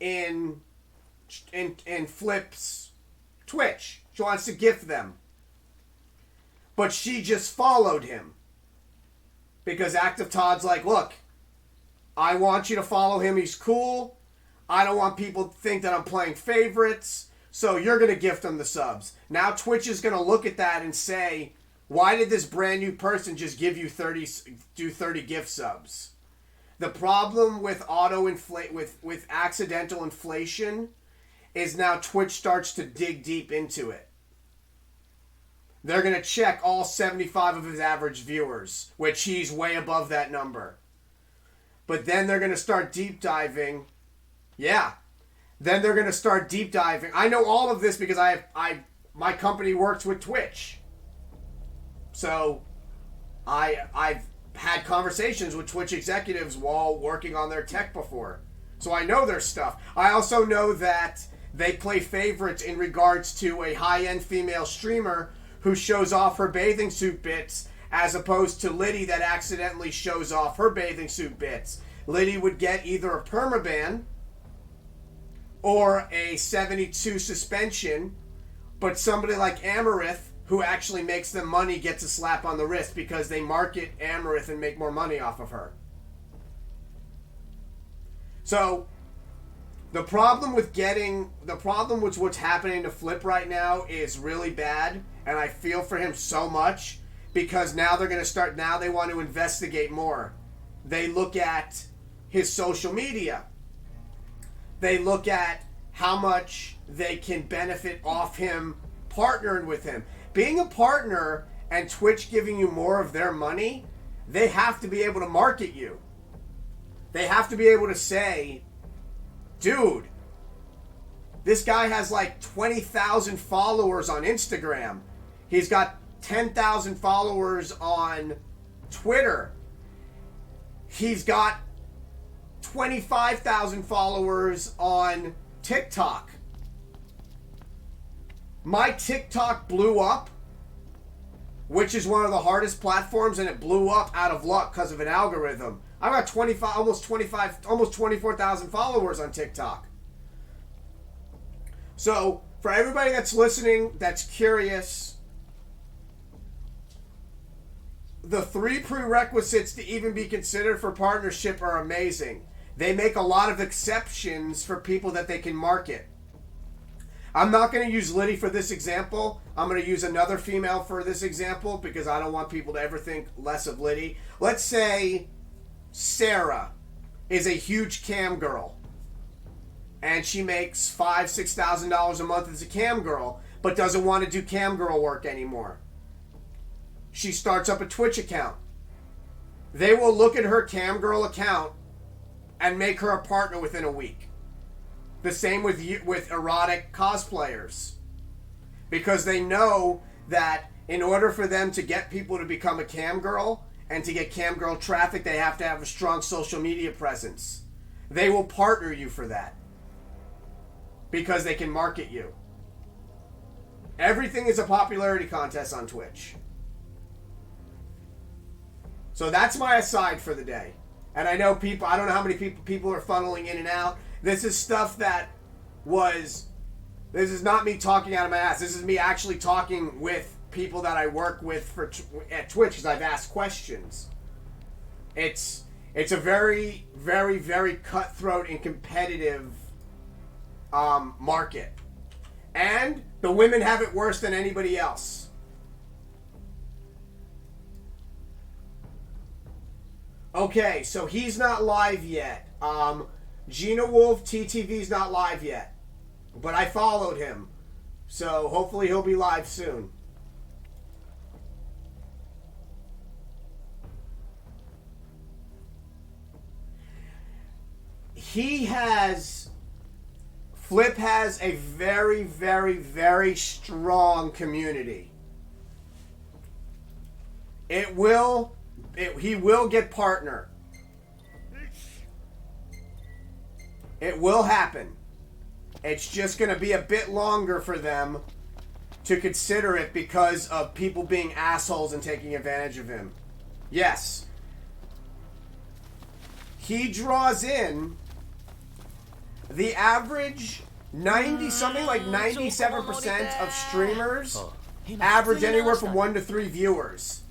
in Flip's Twitch. She wants to gift them. But she just followed him. Because Active Todd's like, look, I want you to follow him. He's cool. I don't want people to think that I'm playing favorites. So you're going to gift him the subs. Now Twitch is going to look at that and say, why did this brand new person just give you 30 gift subs? The problem with with accidental inflation is now Twitch starts to dig deep into it. They're going to check all 75 of his average viewers, which he's way above that number. But then they're going to start deep diving. Yeah. Then they're going to start deep diving. I know all of this because my company works with Twitch. So I've had conversations with Twitch executives while working on their tech before. So I know their stuff. I also know that they play favorites in regards to a high-end female streamer who shows off her bathing suit bits, as opposed to Liddy that accidentally shows off her bathing suit bits. Liddy would get either a permaban or a 72 suspension, but somebody like Amarith, who actually makes them money, gets a slap on the wrist because they market Amarith and make more money off of her. So, the problem with what's happening to Flip right now is really bad, and I feel for him so much because now they're going to now they want to investigate more. They look at his social media. They look at how much they can benefit off him partnering with him. Being a partner and Twitch giving you more of their money, they have to be able to market you. They have to be able to say, dude, this guy has like 20,000 followers on Instagram. He's got 10,000 followers on Twitter. He's got 25,000 followers on TikTok. My TikTok blew up, which is one of the hardest platforms, and it blew up out of luck because of an algorithm. I've got almost 24,000 followers on TikTok. So, for everybody that's listening, that's curious, the 3 prerequisites to even be considered for partnership are amazing. They make a lot of exceptions for people that they can market. I'm not going to use Liddy for this example. I'm going to use another female for this example because I don't want people to ever think less of Liddy. Let's say Sarah is a huge cam girl and she makes $5,000-$6,000 a month as a cam girl but doesn't want to do cam girl work anymore. She starts up a Twitch account. They will look at her cam girl account and make her a partner within a week. The same with erotic cosplayers. Because they know that in order for them to get people to become a cam girl and to get cam girl traffic, they have to have a strong social media presence. They will partner you for that. Because they can market you. Everything is a popularity contest on Twitch. So that's my aside for the day. And I know people, I don't know how many people are funneling in and out. This is stuff that this is not me talking out of my ass. This is me actually talking with people that I work with at Twitch because I've asked questions. It's a very, very, very cutthroat and competitive market. And the women have it worse than anybody else. Okay, so he's not live yet. Gina Wolf TTV's not live yet. But I followed him. So hopefully he'll be live soon. Flip has a very, very, very strong community. He will get partner. It will happen. It's just going to be a bit longer for them to consider it because of people being assholes and taking advantage of him. Yes. He draws in the average 97% of streamers average anywhere from 1 to 3 viewers.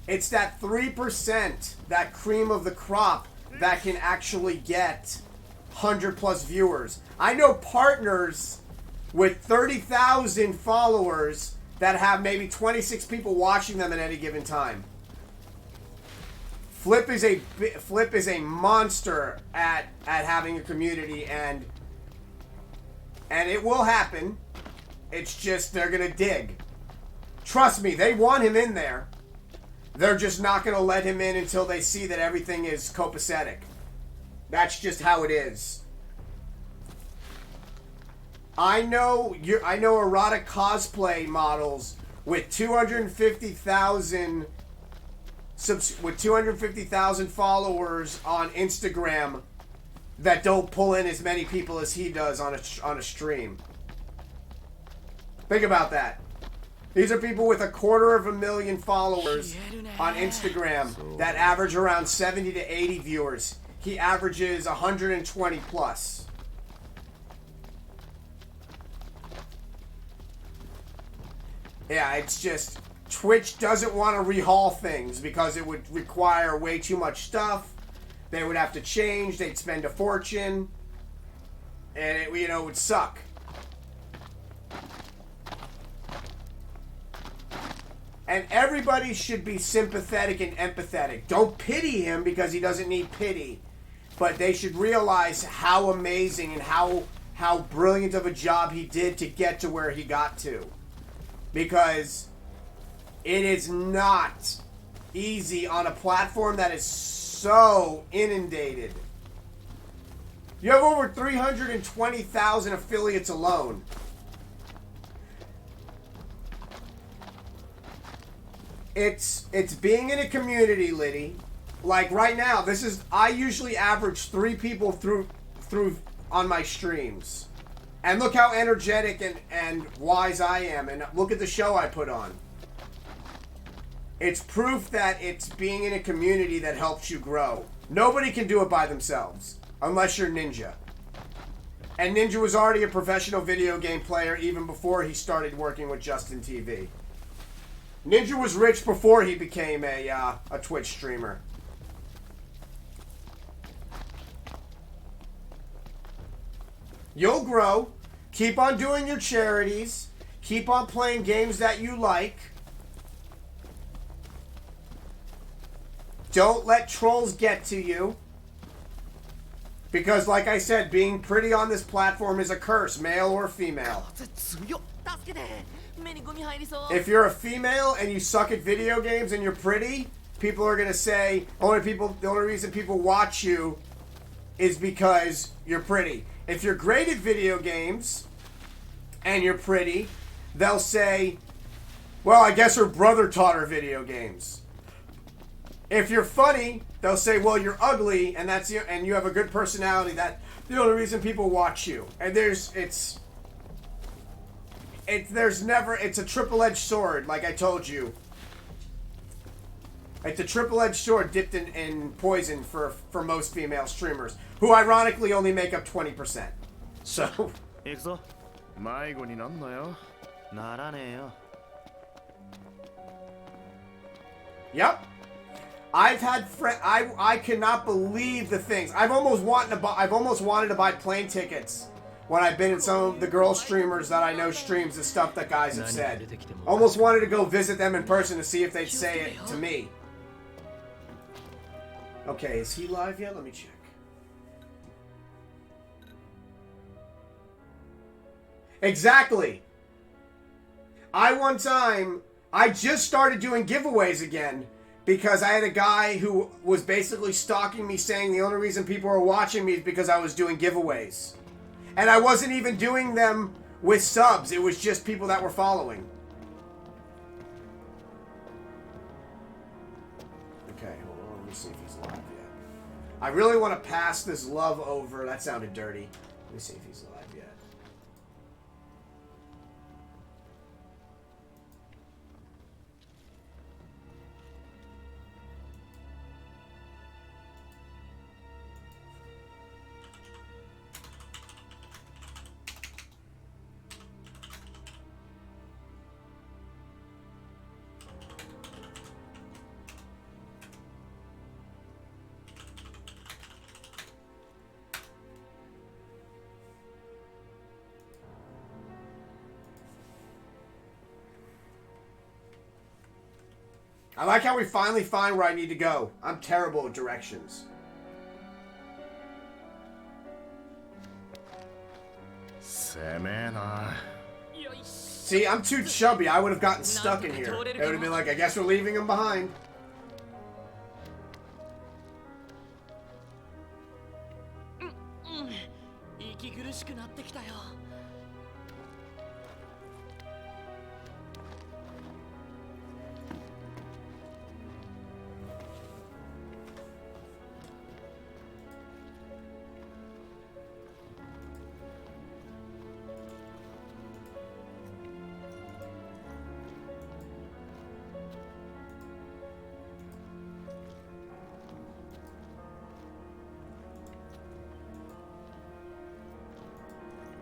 It's that 3%, that cream of the crop, that can actually get 100 plus viewers. I know partners with 30,000 followers that have maybe 26 people watching them at any given time. Flip is a monster at having a community, and it will happen. It's just they're gonna dig. Trust me, they want him in there. They're just not gonna let him in until they see that everything is copacetic. That's just how it is. I know erotic cosplay models with 250,000 followers on Instagram that don't pull in as many people as he does on a stream. Think about that. These are people with 250,000 followers on Instagram that average around 70 to 80 viewers. He averages 120 plus. Yeah, it's just Twitch doesn't want to rehaul things because it would require way too much stuff. They would have to change. They'd spend a fortune, and it would suck. And everybody should be sympathetic and empathetic. Don't pity him because he doesn't need pity, but they should realize how amazing and how brilliant of a job he did to get to where he got to. Because it is not easy on a platform that is so inundated. You have over 320,000 affiliates alone. It's being in a community, Liddy. Like right now, I usually average 3 people through on my streams. And look how energetic and wise I am, and look at the show I put on. It's proof that it's being in a community that helps you grow. Nobody can do it by themselves, unless you're Ninja. And Ninja was already a professional video game player even before he started working with Justin TV. Ninja was rich before he became a Twitch streamer. You'll grow. Keep on doing your charities. Keep on playing games that you like. Don't let trolls get to you. Because, like I said, being pretty on this platform is a curse, male or female. If you're a female and you suck at video games and you're pretty, people are going to say, the only reason people watch you is because you're pretty. If you're great at video games and you're pretty, they'll say, well, I guess her brother taught her video games. If you're funny, they'll say, well, you're ugly and and you have a good personality. That's the only reason people watch you. And it's a triple-edged sword, like I told you. It's a triple-edged sword dipped in poison for most female streamers, who ironically only make up 20%. So. Yep. I've had I cannot believe the things. I've almost wanted to buy plane tickets when I've been in some of the girl streamers that I know streams the stuff that guys have said. Almost wanted to go visit them in person to see if they'd say it to me. Okay, is he live yet? Let me check. Exactly. One time, I just started doing giveaways again because I had a guy who was basically stalking me saying the only reason people were watching me is because I was doing giveaways. And I wasn't even doing them with subs. It was just people that were following. Okay, hold on. Let me see if he's live yet. I really want to pass this love over. That sounded dirty. Let me see if he's live yet. I like how we finally find where I need to go. I'm terrible with directions. See, I'm too chubby. I would have gotten stuck in here. It would have been like, I guess we're leaving him behind.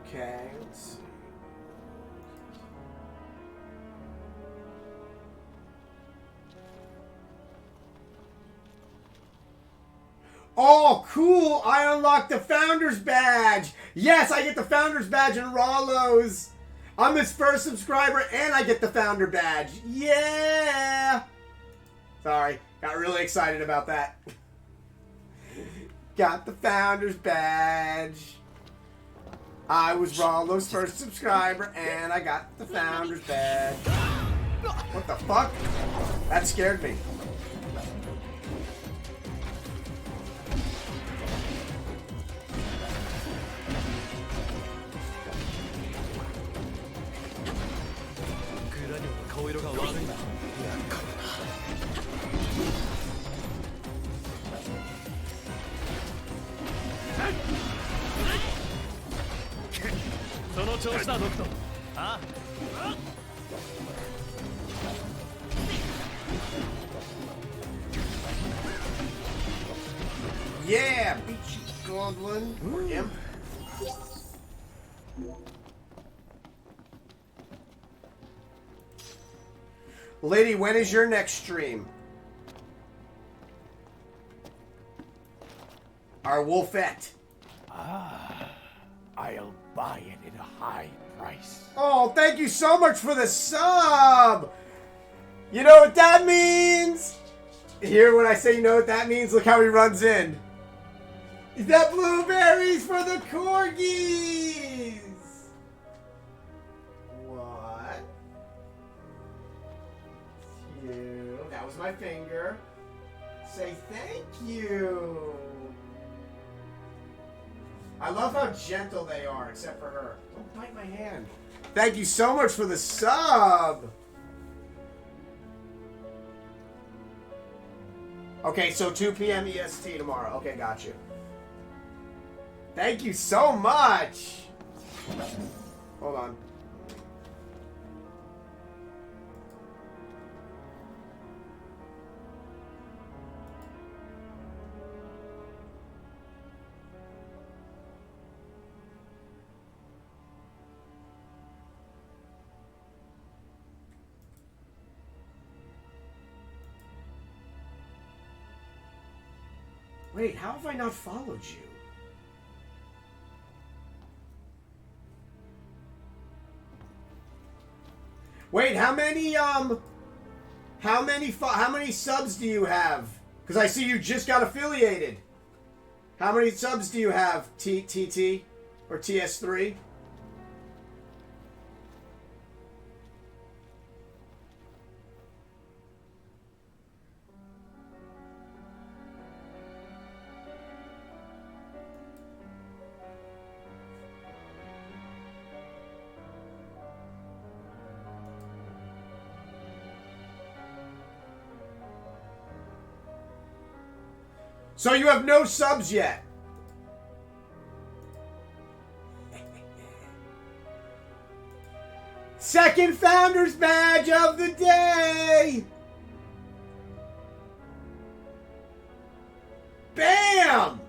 Okay, let's see. Oh, cool! I unlocked the Founder's Badge! Yes, I get the Founder's Badge in Rollos! I'm his first subscriber and I get the Founder Badge! Yeah! Sorry, got really excited about that. Got the Founder's Badge. I was Rollo's first subscriber, and I got the Founder's Badge. What the fuck? That scared me. Yeah, beat you, Goblin. Or Imp. Lady, when is your next stream? Our Wolfette. I'll buy it at a high price. Oh, thank you so much for the sub! You know what that means? Here, when I say you know what that means, look how he runs in. Is that blueberries for the corgis? What? You. That was my finger. Say thank you. I love how gentle they are, except for her. Don't bite my hand. Thank you so much for the sub. Okay, so 2 p.m. EST tomorrow. Okay, got you. Thank you so much. Hold on. Wait, how have I not followed you? Wait, how many subs do you have? Because I see you just got affiliated. How many subs do you have, TT or TS3? So you have no subs yet. Second Founders Badge of the day! Bam!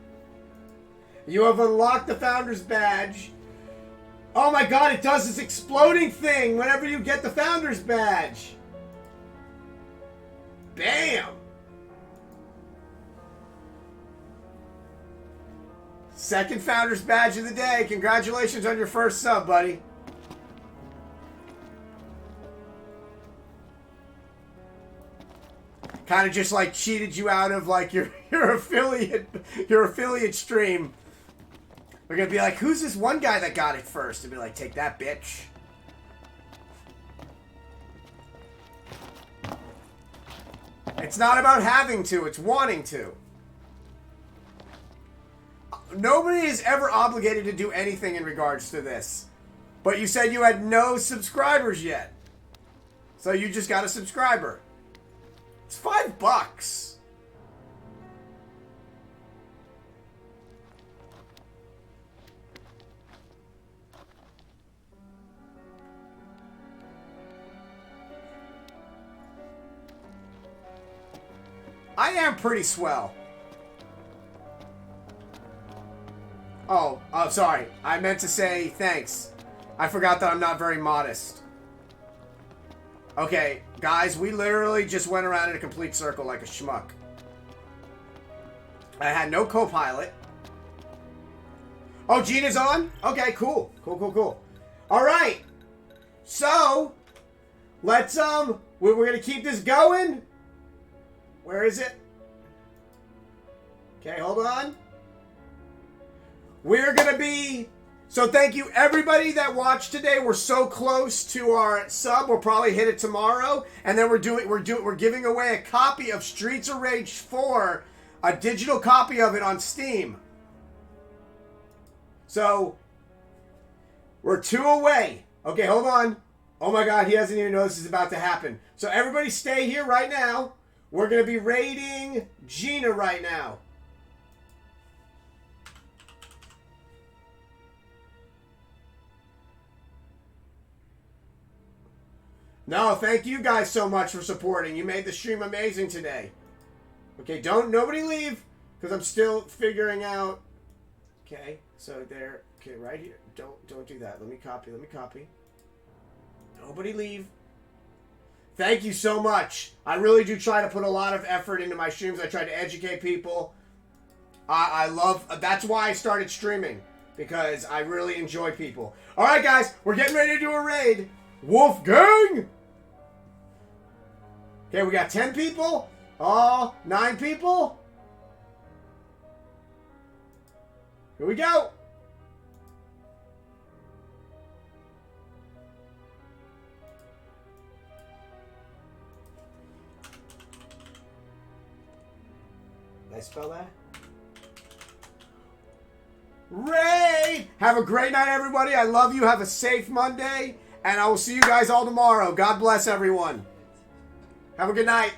You have unlocked the Founders Badge. Oh my god, it does this exploding thing whenever you get the Founders Badge. Bam! Second Founders Badge of the day. Congratulations on your first sub, buddy. Kind of just like cheated you out of like your affiliate stream. We're gonna be like, who's this one guy that got it first? And be like, take that, bitch. It's not about having to, it's wanting to. Nobody is ever obligated to do anything in regards to this. But you said you had no subscribers yet. So you just got a subscriber. It's $5. I am pretty swell. Oh, sorry. I meant to say thanks. I forgot that I'm not very modest. Okay, guys, we literally just went around in a complete circle like a schmuck. I had no co-pilot. Oh, Gina's on? Okay, cool. Cool. All right. So, let's, we're going to keep this going. Where is it? Okay, hold on. We're going to be... So thank you everybody that watched today. We're so close to our sub. We'll probably hit it tomorrow. And then we're giving away a copy of Streets of Rage 4, a digital copy of it on Steam. So we're 2 away. Okay, hold on. Oh my god, he doesn't even know this is about to happen. So everybody stay here right now. We're going to be raiding Gina right now. No, thank you guys so much for supporting. You made the stream amazing today. Okay, nobody leave, because I'm still figuring out. Okay, so there. Okay, right here. Don't do that. Let me copy. Nobody leave. Thank you so much. I really do try to put a lot of effort into my streams. I try to educate people. I love. That's why I started streaming, because I really enjoy people. All right, guys, we're getting ready to do a raid. Wolfgang. Okay, we got 10 people. 9 people. Here we go. Did I spell that? Raid! Have a great night, everybody. I love you. Have a safe Monday. And I will see you guys all tomorrow. God bless everyone. Have a good night.